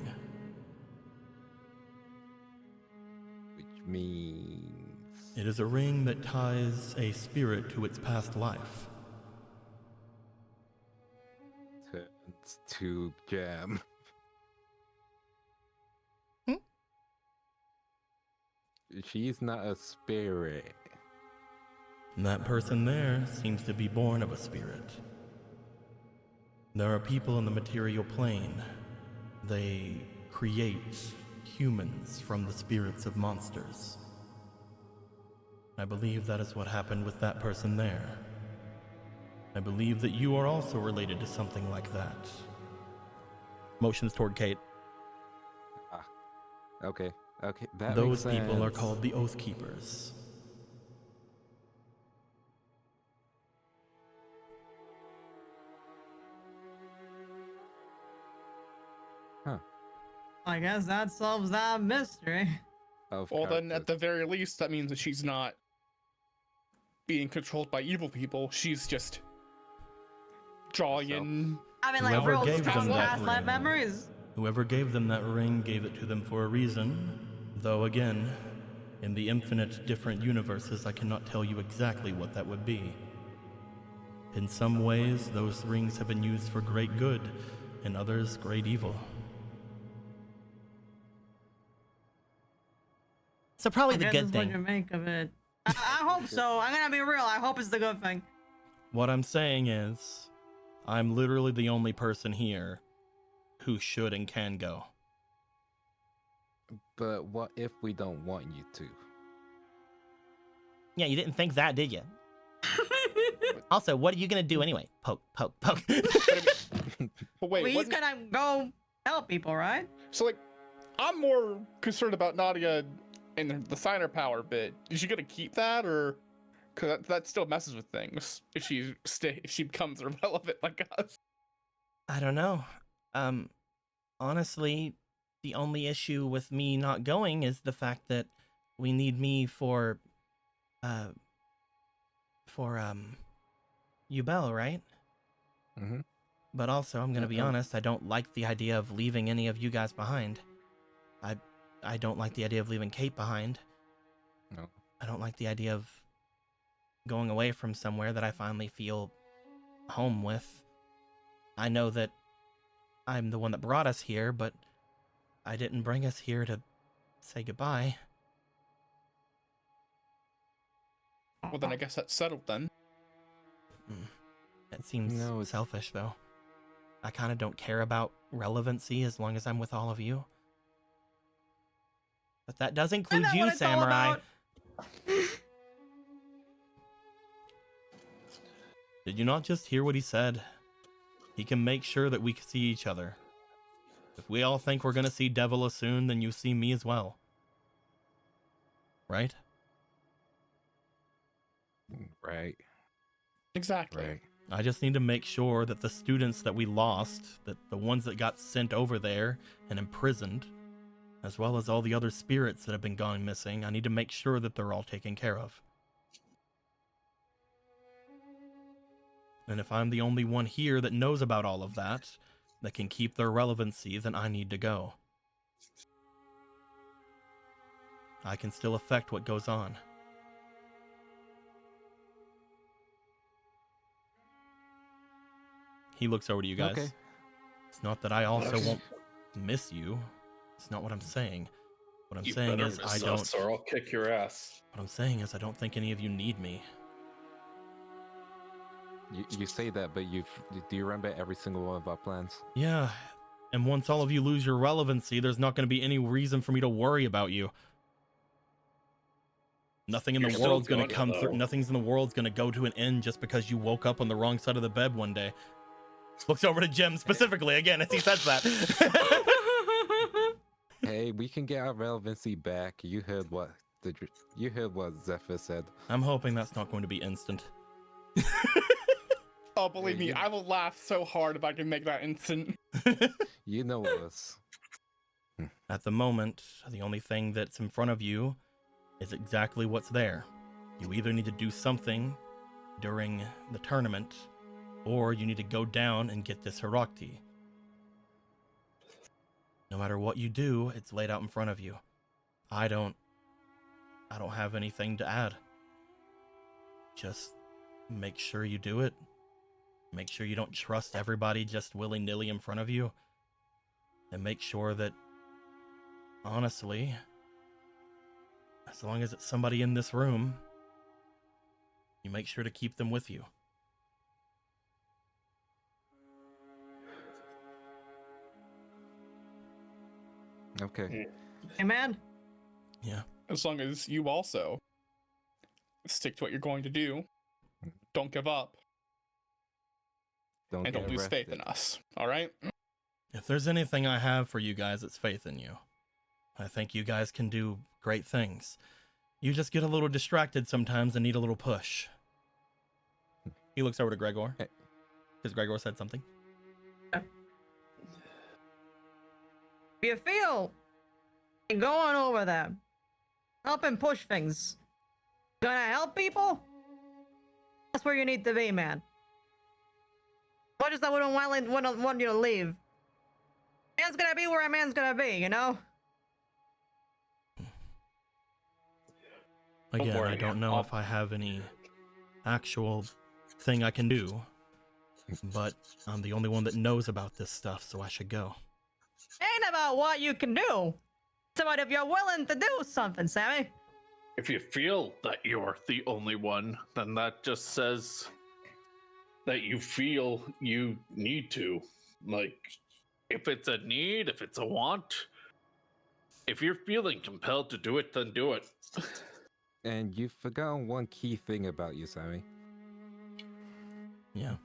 Which means... It is a ring that ties a spirit to its past life. turns to Jam. She's not a spirit. And that person there seems to be born of a spirit. There are people in the material plane. They create humans from the spirits of monsters. I believe that is what happened with that person there. I believe that you are also related to something like that. Motions toward Kate. Okay, okay, that Those makes people are sense. called the Oath Keepers. I guess that solves that mystery. Well, then at the very least, that means that she's not being controlled by evil people. She's just drawing in. I mean, like Whoever real gave them strong that past life ring. memories. Whoever gave them that ring gave it to them for a reason. Though again, in the infinite different universes, I cannot tell you exactly what that would be. In some ways, those rings have been used for great good, in others, great evil. So probably the This good is what you thing. make of it. I hope so. I'm gonna be real. I hope it's the good thing. What I'm saying is, I'm literally the only person here who should and can go. But what if we don't want you to? Yeah, you didn't think that, did you? Also, what are you gonna do anyway? Poke, poke, poke. But wait, Well, he's wasn't- gonna go help people, right? so like, I'm more concerned about Nadia and the signer power bit. Is she gonna keep that, or because that still messes with things if she becomes irrelevant like us? I don't know. Honestly, the only issue with me not going is the fact that we need me for Ubel, right? Mm-hmm. But also, I'm gonna be honest, I don't like the idea of leaving any of you guys behind. I don't like the idea of leaving Kate behind. No. I don't like the idea of going away from somewhere that I finally feel home with. I know that I'm the one that brought us here, but I didn't bring us here to say goodbye. Well, then I guess that's settled then. It seems No, it's- selfish, though. I kind of don't care about relevancy as long as I'm with all of you. But that does include that you, what it's all Samurai. about? Did you not just hear what he said? He can make sure that we can see each other. If we all think we're gonna see Devila soon, then you see me as well. Right? Right. Exactly. Right. I just need to make sure that the students that we lost, that the ones that got sent over there and imprisoned, as well as all the other spirits that have been gone missing, I need to make sure that they're all taken care of. And if I'm the only one here that knows about all of that, that can keep their relevancy, then I need to go. I can still affect what goes on. He looks over to you guys. Okay. It's not that I also won't miss you. It's not what I'm saying. What I'm You saying better is miss I us don't. or I'll kick your ass. What I'm saying is I don't think any of you need me. You say that, but do you remember every single one of our plans? Yeah. And once all of you lose your relevancy, there's not going to be any reason for me to worry about you. Nothing in You're the still world's going to gonna, come through. though. Nothing's in the world's going to go to an end just because you woke up on the wrong side of the bed one day. Looks over to Jim specifically again as he says that. Hey, we can get our relevancy back. You heard what Zephyr said. I'm hoping that's not going to be instant. Oh, believe Yeah, me, you- I will laugh so hard if I can make that instant. You know us. At the moment, the only thing that's in front of you is exactly what's there. You either need to do something during the tournament, or you need to go down and get this Herakti. No matter what you do, it's laid out in front of you. I don't have anything to add. Just make sure you do it. Make sure you don't trust everybody just willy-nilly in front of you. And make sure that, honestly, as long as it's somebody in this room, you make sure to keep them with you. Okay. Hey, man. Yeah. As long as you also stick to what you're going to do, don't give up, and Get don't lose faith arrested. in us. All right? If there's anything I have for you guys, it's faith in you. I think you guys can do great things. You just get a little distracted sometimes and need a little push. He looks over to Gregor, Hey. because Gregor said something. You feel going over there help and push things. Gonna help people? That's where you need to be, man. What is that we don't want you to leave? Man's gonna be where a man's gonna be, you know? Again, I worry, don't know if I have any actual thing I can do, but I'm the only one that knows about this stuff, so I should go. Ain't about what you can do. It's about if you're willing to do something, Sammy. If you feel that you're the only one, then that just says that you feel you need to. Like, if it's a need, if it's a want, if you're feeling compelled to do it, then do it. And you've forgotten one key thing about you, Sammy. Yeah.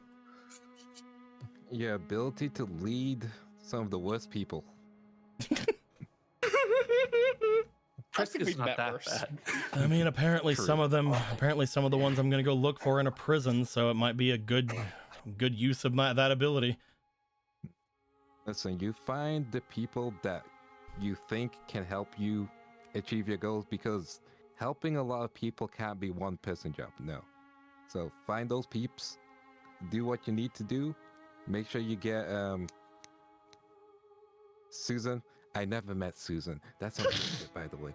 Your ability to lead some of the worst people. I think we've not met that worse. bad. I mean, apparently True. some of them, some of the ones I'm gonna go look for in a prison, so it might be a good use of that ability. Listen, you find the people that you think can help you achieve your goals, because helping a lot of people can't be one person job, no. So find those peeps, do what you need to do, make sure you get Susan. I never met Susan. That's not good, by the way.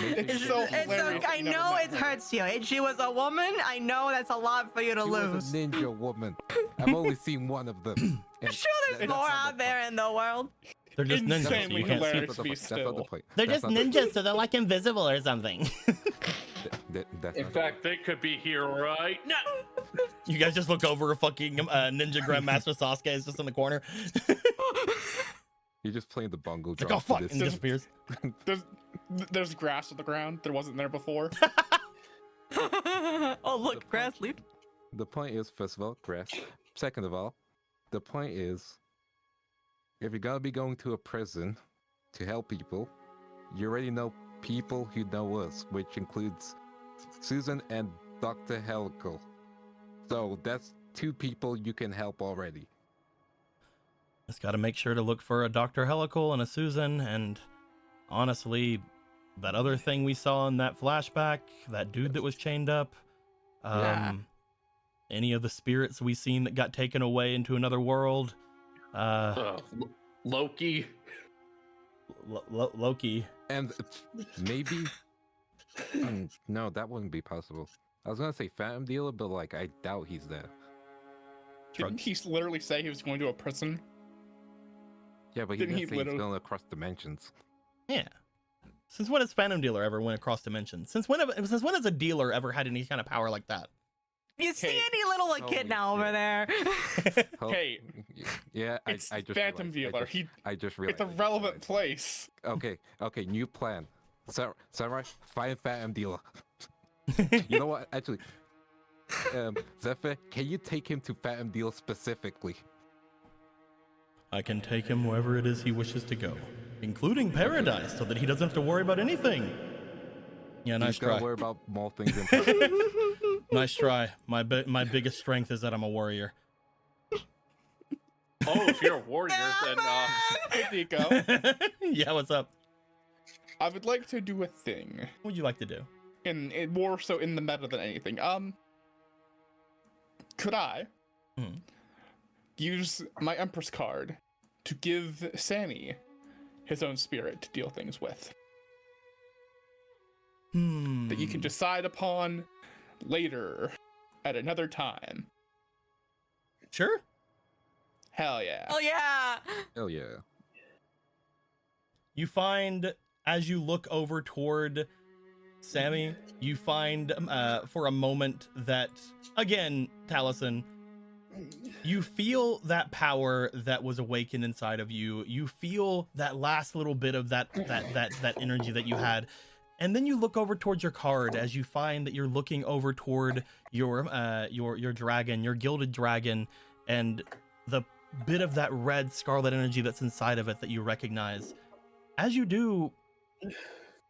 It's so hilarious. I you never know met it her. hurts you. If she was a woman, I know that's a lot for you to She lose. was a ninja woman. I've only seen one of them. I'm And sure there's that's more not the out there point. in the world. They're just ninjas, so Insanely you can't see. hilarious. That's not the point. Be That's not the still. point. They're That's just not the- ninjas, so they're like invisible or something. That's In not- fact, they could be here right now. You guys just look over a fucking ninja Grandmaster Sasuke is just in the corner. You're just playing the bongo It's like, drum. oh for fuck, this. and disappears. There's grass on the ground that wasn't there before. Oh, look, grass leaf. The point is, first of all, grass. Second of all, the point is, if you're gonna be going to a prison to help people, you already know people who know us, which includes Susan and Dr. Helical. So that's two people you can help already. Just got to make sure to look for a Dr. Helical and a Susan, and honestly, that other thing we saw in that flashback, that dude that was chained up, Yeah. any of the spirits we seen that got taken away into another world, Loki. Loki. And maybe... no, that wouldn't be possible. I was gonna say Phantom Dealer, but like, I doubt he's there. Didn't he literally say he was going to a prison? Yeah, but he Didn't didn't he say he's literally- going across dimensions. Yeah. Since when has Phantom Dealer ever went across dimensions? Since when has a dealer ever had any kind of power like that? You see Okay. any little Holy kid now over shit. there? Oh, Hey, yeah, it's I just Phantom realized. Dealer. I just It's realized. a relevant place. Okay, new plan. Samurai, find Phantom Dealer. You know what? Actually, Zephyr, can you take him to Phantom Dealer specifically? I can take him wherever it is he wishes to go, including paradise, so that he doesn't have to worry about anything. Yeah, nice He's gotta try. worry about more things than paradise. Nice try. My biggest strength is that I'm a warrior. Oh, if you're a warrior, then Hey, Nico, Yeah, what's up? I would like to do a thing. What would you like to do? In more so in the meta than anything. Could I use my Empress card to give Sammy his own spirit to deal things with? That you can decide upon later at another time. Sure. Hell yeah. Oh yeah. Hell yeah. You find, as you look over toward Sammy, you find for a moment that, again, Taliesin, you feel that power that was awakened inside of you. You feel that last little bit of that energy that you had. And then you look over towards your card as you find that you're looking over toward your dragon, your gilded dragon, and the bit of that red scarlet energy that's inside of it that you recognize. As you do,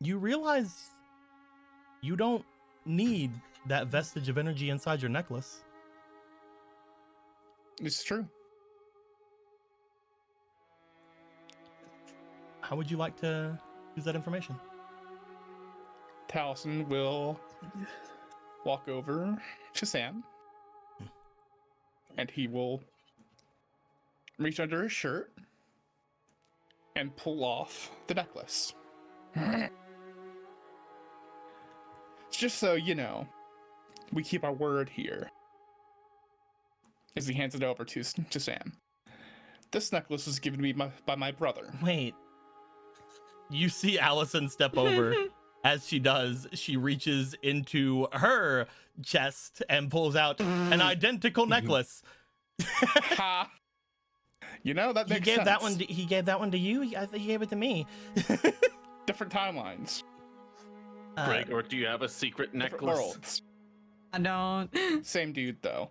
you realize you don't need that vestige of energy inside your necklace. It's true. How would you like to use that information? Taliesin will walk over to Sam, and he will reach under his shirt and pull off the necklace. Just so you know, we keep our word here. As he hands it over to Sam. This necklace was given to me by my brother. Wait. You see Allison step over. As she does, she reaches into her chest and pulls out an identical necklace. Ha! You know, that makes sense. He gave that one to you? I think he gave it to me. Different timelines. Greg, or do you have a secret Different necklace? worlds. I don't. Same dude, though.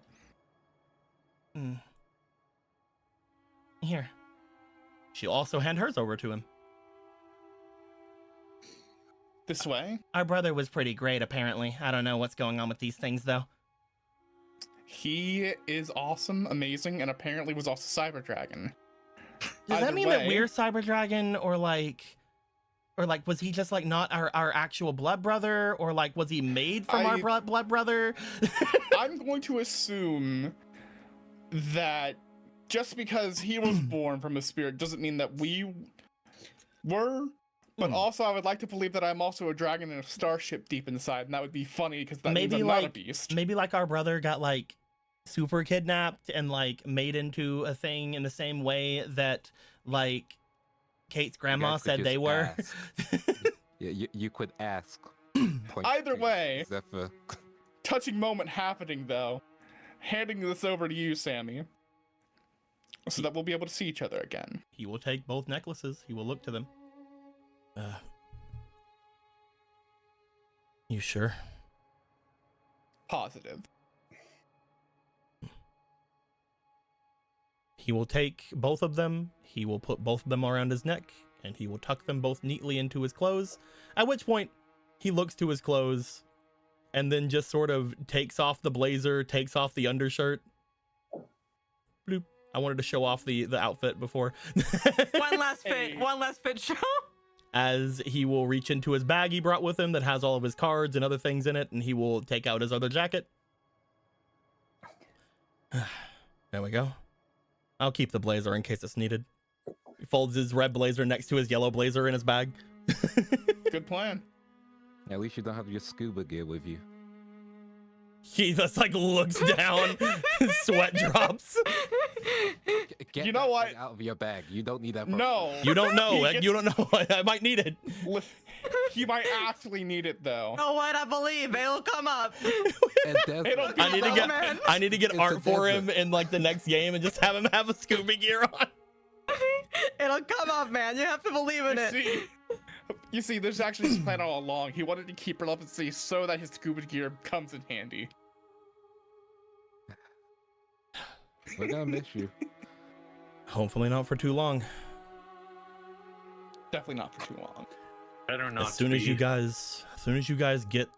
Here. She'll also hand hers over to him. This way? Our brother was pretty great, apparently. I don't know what's going on with these things, though. He is awesome, amazing, and apparently was also Cyber Dragon. Does that Either mean that way- we're Cyber Dragon, or was he just like not our actual blood brother, or like was he made from our blood brother? I'm going to assume that just because he was born from a spirit doesn't mean that we were. But also, I would like to believe that I'm also a dragon in a starship deep inside, and that would be funny because that means I'm not a beast. Maybe like our brother got like super kidnapped and like made into a thing in the same way that like Kate's grandma guys could said just they were. ask. Yeah, you could ask. Point Either to way. Zephyr. Touching moment happening, though. Handing this over to you, Sammy. So that we'll be able to see each other again. He will take both necklaces. He will look to them. You sure? Positive. He will take both of them. He will put both of them around his neck, and he will tuck them both neatly into his clothes. At which point, he looks to his clothes, and then just sort of takes off the blazer, takes off the undershirt. Bloop. I wanted to show off the outfit before. One last fit show. As he will reach into his bag he brought with him that has all of his cards and other things in it, and he will take out his other jacket. There we go. I'll keep the blazer in case it's needed. He folds his red blazer next to his yellow blazer in his bag. Good plan. At least you don't have your scuba gear with you. He just like looks down, sweat drops. Get You know that what? thing out of your bag. You don't need that. For No. You don't know. He gets- You don't know. I might need it. He might actually need it, though. Oh, what I believe it'll come up. And desert. It'll be I need to so get man. I need to get It's a art for desert. him in like the next game and just have him have a scuba gear on. It'll come up, man. You have to believe in it. You see, there's actually this plan all along. He wanted to keep relevancy so that his scuba gear comes in handy. We're gonna miss you. Hopefully not for too long. Definitely not for too long. Better not. As soon as you guys get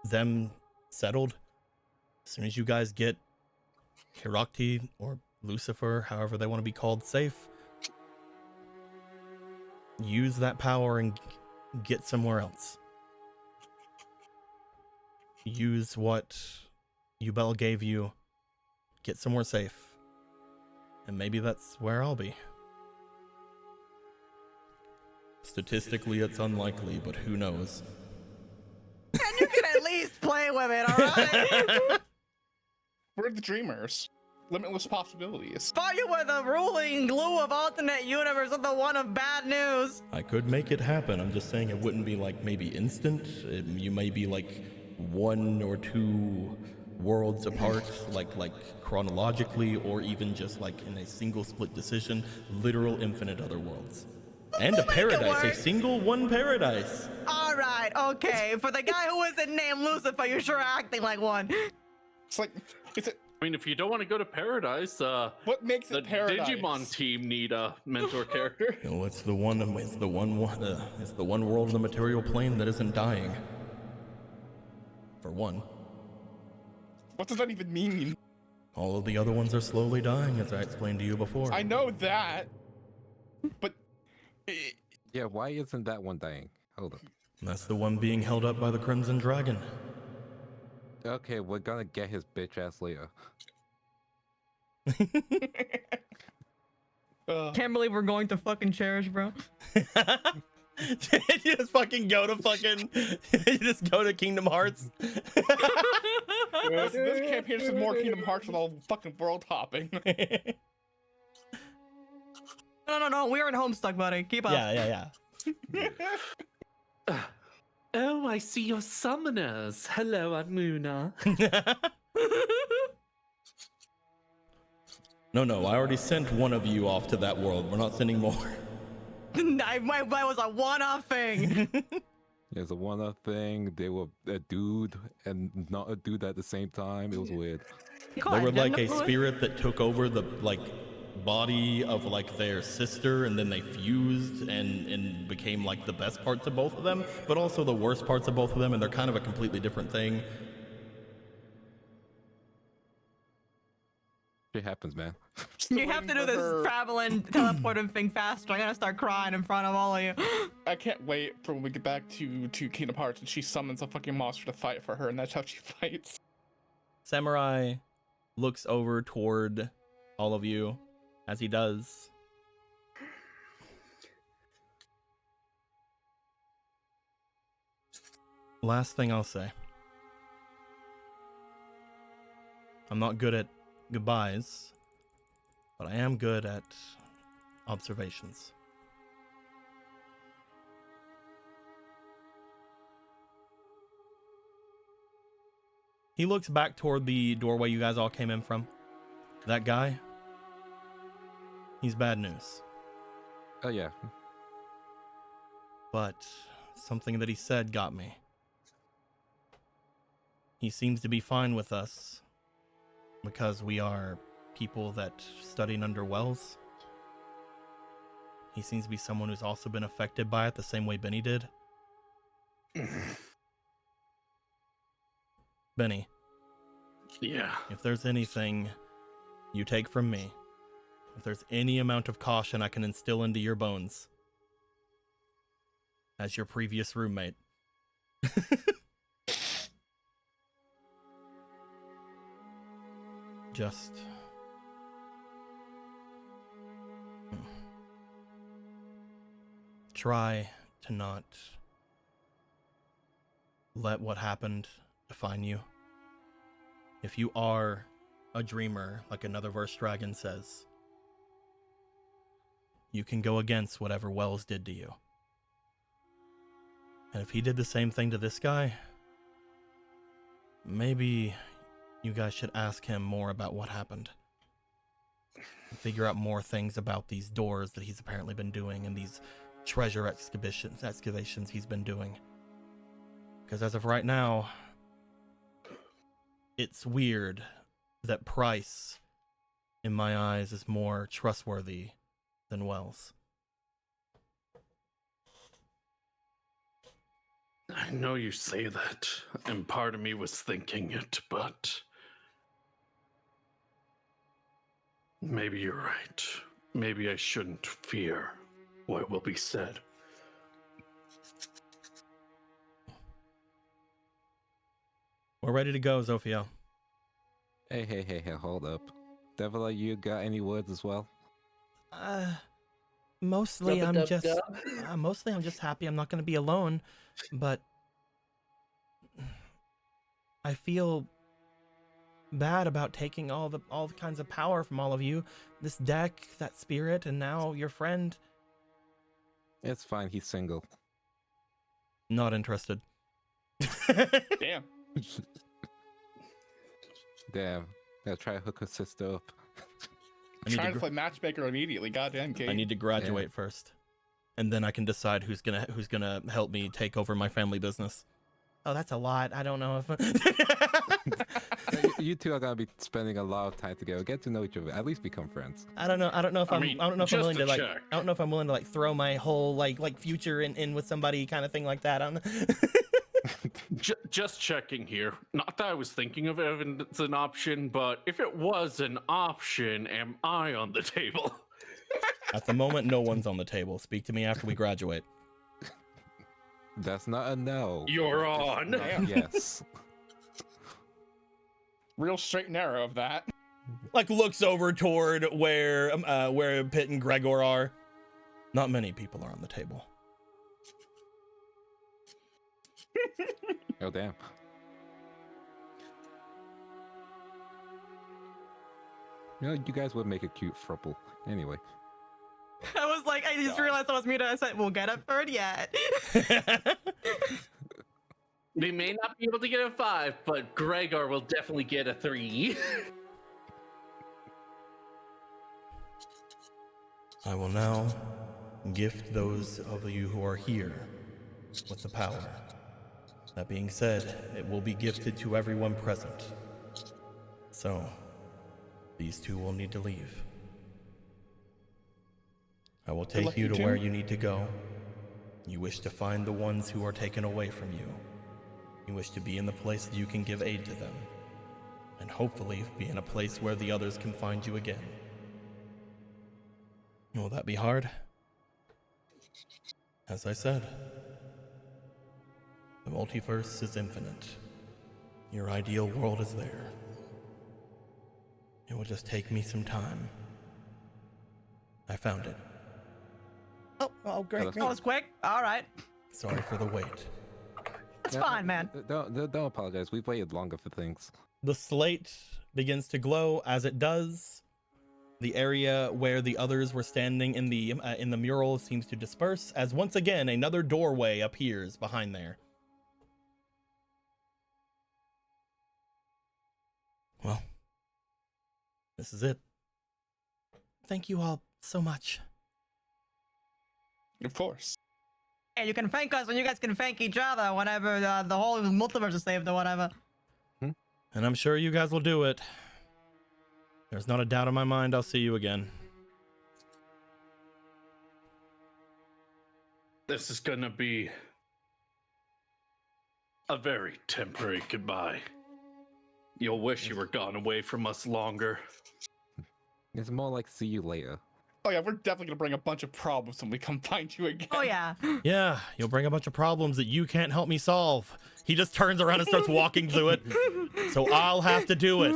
them settled, as soon as you guys get Herakti or Lucifer, however they want to be called, safe, use that power and get somewhere else. Use what Ubel gave you, get somewhere safe, and maybe that's where I'll be. Statistically, it's unlikely, but who knows? And you can at least play with it, alright? We're the dreamers. Limitless possibilities. Thought you were the ruling glue of alternate universe of the one of bad news. I could make it happen. I'm just saying it wouldn't be like maybe instant. You may be like 1 or 2 worlds apart, like chronologically, or even just like in a single split decision, literal infinite other worlds. And a paradise, a single one paradise. Alright, okay. For the guy who isn't named Lucifer, you're sure acting like one. It's like, is it? I mean, if you don't want to go to paradise, What makes the it paradise? Digimon team need a mentor character. No, it's the one world of the material plane that isn't dying. For one. What does that even mean? All of the other ones are slowly dying, as I explained to you before. I know that, but Yeah, why isn't that one dying? Hold on. That's the one being held up by the Crimson Dragon. Okay, we're gonna get his bitch ass later. Can't believe we're going to fucking Cherish, bro. You just fucking go to fucking. You just go to Kingdom Hearts. This campaign is more Kingdom Hearts with all fucking world hopping. No. We are in Homestuck, buddy. Keep up. Yeah. Oh, I see your summoners. Hello, I'm Luna. No, I already sent one of you off to that world. We're not sending more. That was a one-off thing. There's a one-off thing. They were a dude and not a dude at the same time. It was weird. They were like a spirit that took over the body of like their sister, and then they fused and became like the best parts of both of them, but also the worst parts of both of them, and they're kind of a completely different thing. Shit happens, man. You have to do this traveling, teleporting thing faster. I'm gonna start crying in front of all of you. I can't wait for when we get back to Kingdom Hearts and she summons a fucking monster to fight for her, and that's how she fights. Samurai looks over toward all of you. As he does, last thing I'll say. I'm not good at goodbyes, but I am good at observations. He looks back toward the doorway you guys all came in from. That guy, he's bad news. Oh yeah. But something that he said got me. He seems to be fine with us because we are people that studied under wells. He seems to be someone who's also been affected by it the same way Benny did. Benny. Yeah. If there's anything you take from me, if there's any amount of caution I can instill into your bones, as your previous roommate, just try to not let what happened define you. If you are a dreamer, like another verse dragon says, you can go against whatever Wells did to you. And if he did the same thing to this guy, maybe you guys should ask him more about what happened. Figure out more things about these doors that he's apparently been doing and these treasure excavations he's been doing. Because as of right now, it's weird that Price, in my eyes, is more trustworthy than Wells. I know you say that, and part of me was thinking it, but maybe you're right. Maybe I shouldn't fear what will be said. We're ready to go, Zofio. Hey, hold up. Devil, you got any words as well? Mostly I'm just happy I'm not going to be alone, but I feel bad about taking all the kinds of power from all of you. This deck, that spirit, and now your friend. It's fine, he's single. Not interested. Damn. Damn. Gotta try to hook her sister up. Trying to play matchmaker immediately. Goddamn, Kate. I need to graduate first, and then I can decide who's gonna help me take over my family business. Oh, that's a lot. I don't know if You two are gonna be spending a lot of time together. Get to know each other. At least become friends. I don't know if I'm willing to like. check. I don't know if I'm willing to like throw my whole like future in with somebody kind of thing like that. I don't know. Just checking here. Not that I was thinking of it as an option, but if it was an option, am I on the table? At the moment, no one's on the table. Speak to me after we graduate. That's not a no. You're on. Damn. Yes. Real straight and narrow of that. Like looks over toward where Pitt and Gregor are. Not many people are on the table. Oh damn. You know, you guys would make a cute throuple. Anyway. I was like, I just realized I was muted. I said, we'll get a third yet. We may not be able to get a 5, but Gregor will definitely get a 3. I will now gift those of you who are here with the power. That being said, it will be gifted to everyone present. So, these two will need to leave. I will take you to where you need to go. You wish to find the ones who are taken away from you. You wish to be in the place that you can give aid to them. And hopefully be in a place where the others can find you again. Will that be hard? As I said, the multiverse is infinite. Your ideal world is there. It will just take me some time. I found it. Oh, great. That was quick. All right. Sorry for the wait. It's fine, man. Don't apologize. We've waited longer for things. The slate begins to glow. As it does, the area where the others were standing in the mural seems to disperse as once again another doorway appears behind there. Well, this is it. Thank you all so much. Of course. And you can thank us, and you guys can thank each other whenever the whole multiverse is saved or whatever. And I'm sure you guys will do it. There's not a doubt in my mind I'll see you again. This is gonna be a very temporary goodbye. You'll wish you were gone away from us longer. It's more like see you later. Oh yeah, we're definitely gonna bring a bunch of problems when we come find you again. Oh, yeah. Yeah, you'll bring a bunch of problems that you can't help me solve. He just turns around and starts walking through it. So I'll have to do it.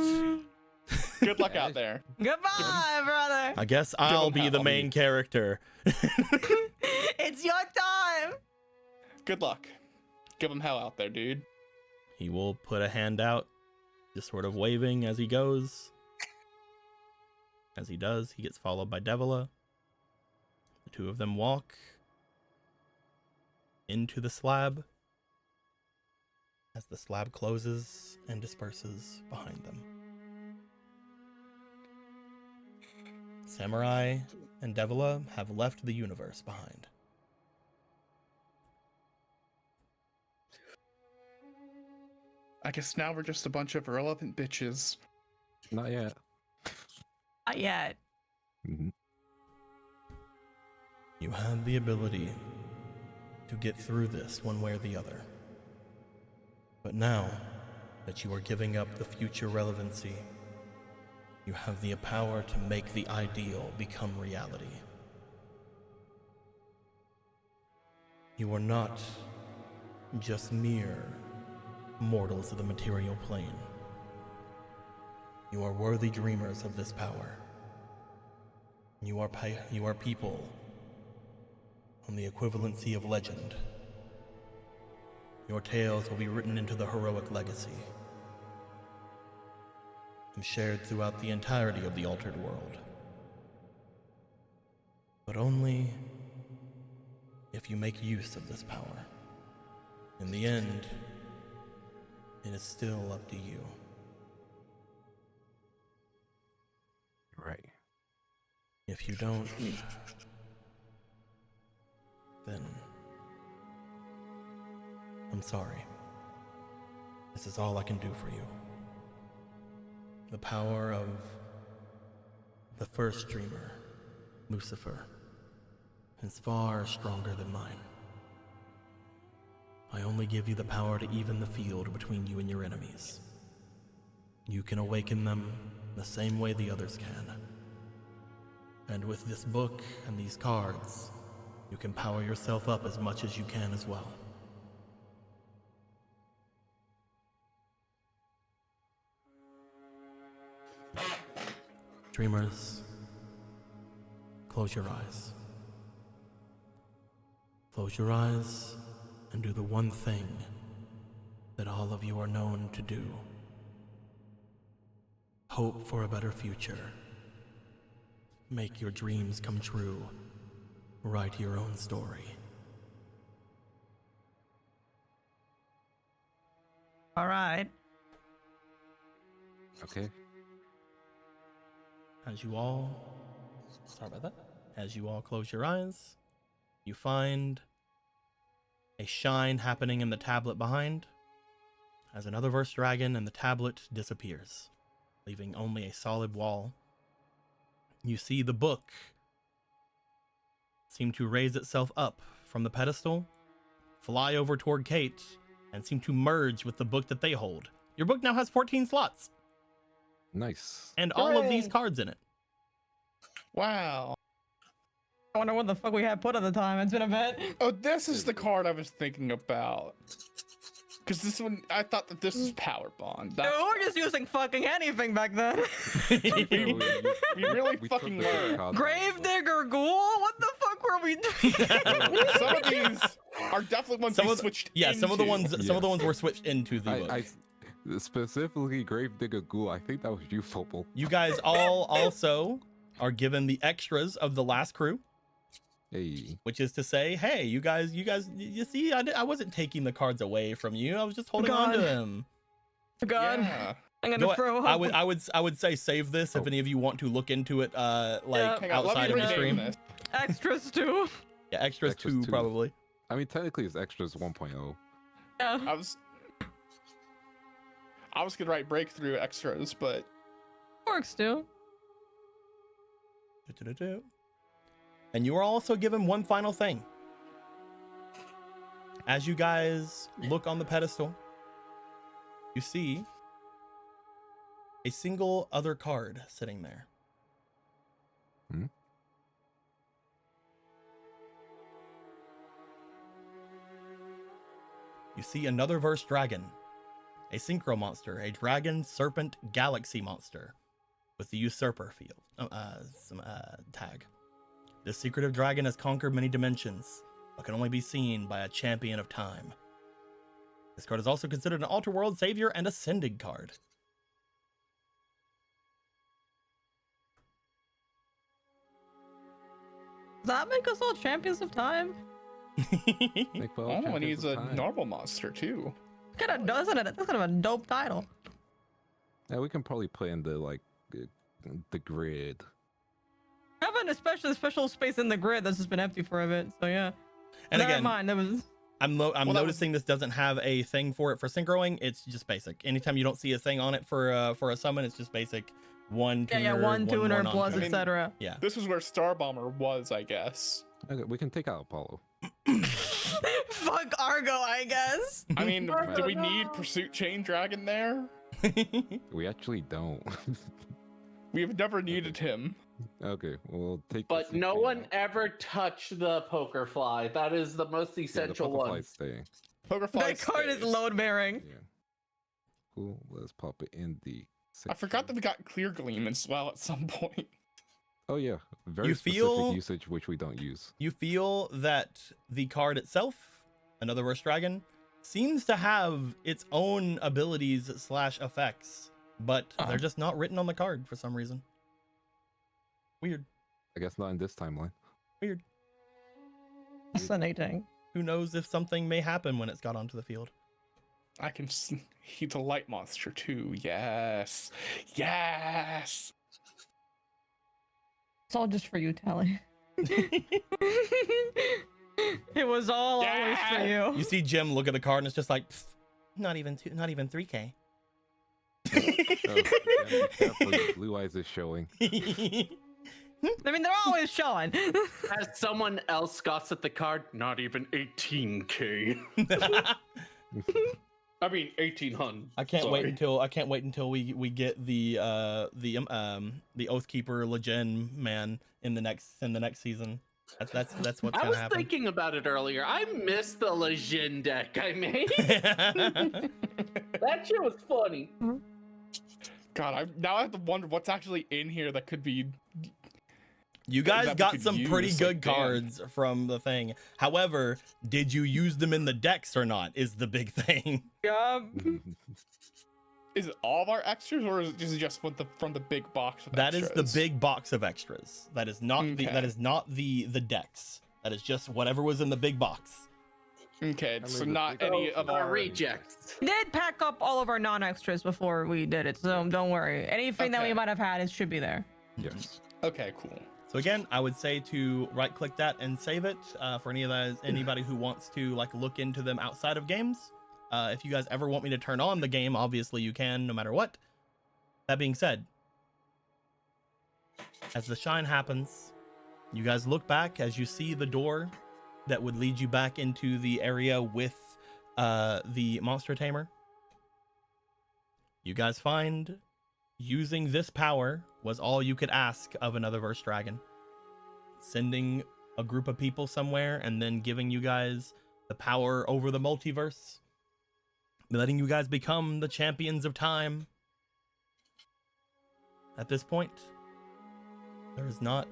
Good luck out there. Goodbye, brother. I guess I'll be the main character. It's your time. Good luck. Give him hell out there, dude. He will put a hand out, just sort of waving as he goes. As he does, he gets followed by Devila. The two of them walk into the slab as the slab closes and disperses behind them. Samurai and Devila have left the universe behind. I guess now we're just a bunch of irrelevant bitches. Not yet. Not yet. Mm-hmm. You have the ability to get through this one way or the other. But now that you are giving up the future relevancy, you have the power to make the ideal become reality. You are not just mere mortals of the material plane. You are worthy dreamers of this power. You are people on the equivalency of legend. Your tales will be written into the heroic legacy and shared throughout the entirety of the altered world. But only if you make use of this power. In the end, it is still up to you. Right. If you don't, then I'm sorry. This is all I can do for you. The power of the first dreamer, Lucifer, is far stronger than mine. I only give you the power to even the field between you and your enemies. You can awaken them the same way the others can. And with this book and these cards, you can power yourself up as much as you can as well. Dreamers, close your eyes. Close your eyes and do the one thing that all of you are known to do. Hope for a better future. Make your dreams come true. Write your own story. All right. Okay. As you all close your eyes, you find a shine happening in the tablet behind as another verse dragon and the tablet disappears, leaving only a solid wall. You see the book seem to raise itself up from the pedestal, fly over toward Kate, and seem to merge with the book that they hold. Your book now has 14 slots. Nice. And all of these Hooray. cards in it. Wow. I wonder what the fuck we had put at the time. It's been a bit. Oh, this is the card I was thinking about. Because this one, I thought that this was Power Bond. We were just using fucking anything back then. We really We fucking took the were. cards Gravedigger Ghoul? What the fuck were we doing? Some of these are definitely ones we switched into. some of the ones were switched into the book. I specifically Gravedigger Ghoul. I think that was you, Football. You guys all also are given the extras of the last crew, Hey. which is to say, hey, you guys, you see, I wasn't taking the cards away from you. I was just holding on to God. them. God, Yeah. I'm gonna Go throw ahead. up. I would say save this if Oh. any of you want to look into it, like Hang on, let outside me of the rename stream. this. Extras too. Yeah, extras Extras two two. probably. I mean, technically, it's extras 1.0. Yeah. I was gonna write breakthrough extras, but Works too. And you are also given one final thing. As you guys look on the pedestal, you see a single other card sitting there. Hmm? You see another verse dragon, a synchro monster, a dragon serpent galaxy monster with the usurper field tag. This secretive dragon has conquered many dimensions, but can only be seen by a champion of time. This card is also considered an Alter World Savior and Ascended card. Does that make us all champions of time? Like, well, oh, and Champions he's of a Time. normal monster too. Kind of doesn't it? That's kind of a dope title. Yeah, we can probably play in the grid. Having a special space in the grid that's just been empty for a bit. So yeah. And Never again, mind. That was. I'm Well, that was- noticing this doesn't have a thing for it for synchroing. It's just basic. Anytime you don't see a thing on it for a summon, it's just basic. One tuner, Yeah, one tuner more plus, non-tuner. etc. Yeah. This is where Star Bomber was, I guess. Okay, we can take out Apollo. Fuck Argo, I guess. I mean, do we need Pursuit Chain Dragon there? We actually don't. We have never needed him. Okay, we'll take. But the no thing one out. ever touched the poker fly. That is the most Yeah, the essential Poker one. Fly's staying. Pokerfly That card is stays. load bearing. Yeah. Cool. Let's pop it in the. I forgot that section. we got Clear Gleam as well at some point. Oh yeah, very You specific feel- usage which we don't use. You feel that the card itself, another verse dragon, seems to have its own abilities / effects, but they're just not written on the card for some reason. Weird. I guess not in this timeline. Weird. Fascinating. Who knows if something may happen when it's got onto the field. I can he's a light monster too. Yes. Yes. It's all just for you, Tally. It was all always for you. You see Jim look at the card and it's just like, "Pfft, not even 3K. Oh, yeah, be careful, your blue eyes is showing. I mean, they're always showing. As someone else got at the card, not even 18K. I mean 1800. I can't sorry. wait until we get the Oathkeeper Legend man in the next season. That's what's I gonna was happen. thinking about it earlier. I missed the Legion deck I made. That shit was funny. God, now I have to wonder what's actually in here that could be. You guys that we got could some pretty use, good like, damn. cards from the thing. However, did you use them in the decks or not? Is the big thing. Yup. Is it all of our extras, or is it just from the big box? Of That is extras? the big box of extras. That is not the Okay. that is not the decks. That is just whatever was in the big box. Okay, I so mean, the not big- any of Our our. rejects. We did pack up all of our non-extras before we did it, so don't worry. Anything that we Okay. might have had, it should be there. Yes. Okay, cool. So again, I would say to right click that and save it for anybody who wants to like look into them outside of games. If you guys ever want me to turn on the game, obviously you can, no matter what. That being said, as the shine happens, you guys look back as you see the door that would lead you back into the area with the monster tamer. You guys find using this power was all you could ask of another verse dragon. Sending a group of people somewhere and then giving you guys the power over the multiverse, letting you guys become the champions of time. At this point, there is not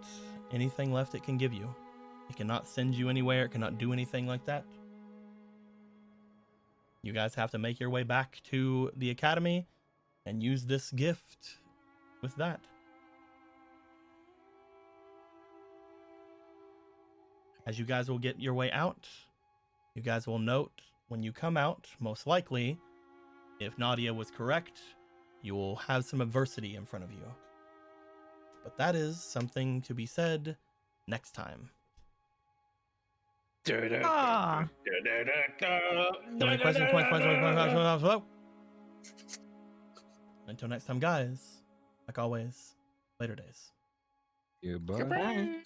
anything left it can give you. It cannot send you anywhere. It cannot do anything like that. You guys have to make your way back to the academy and use this gift with that. As you guys will get your way out, you guys will note when you come out, most likely, if Nadia was correct, you will have some adversity in front of you. But that is something to be said next time. Ah. Any questions? Until next time, guys, like always, later days. Goodbye. Goodbye.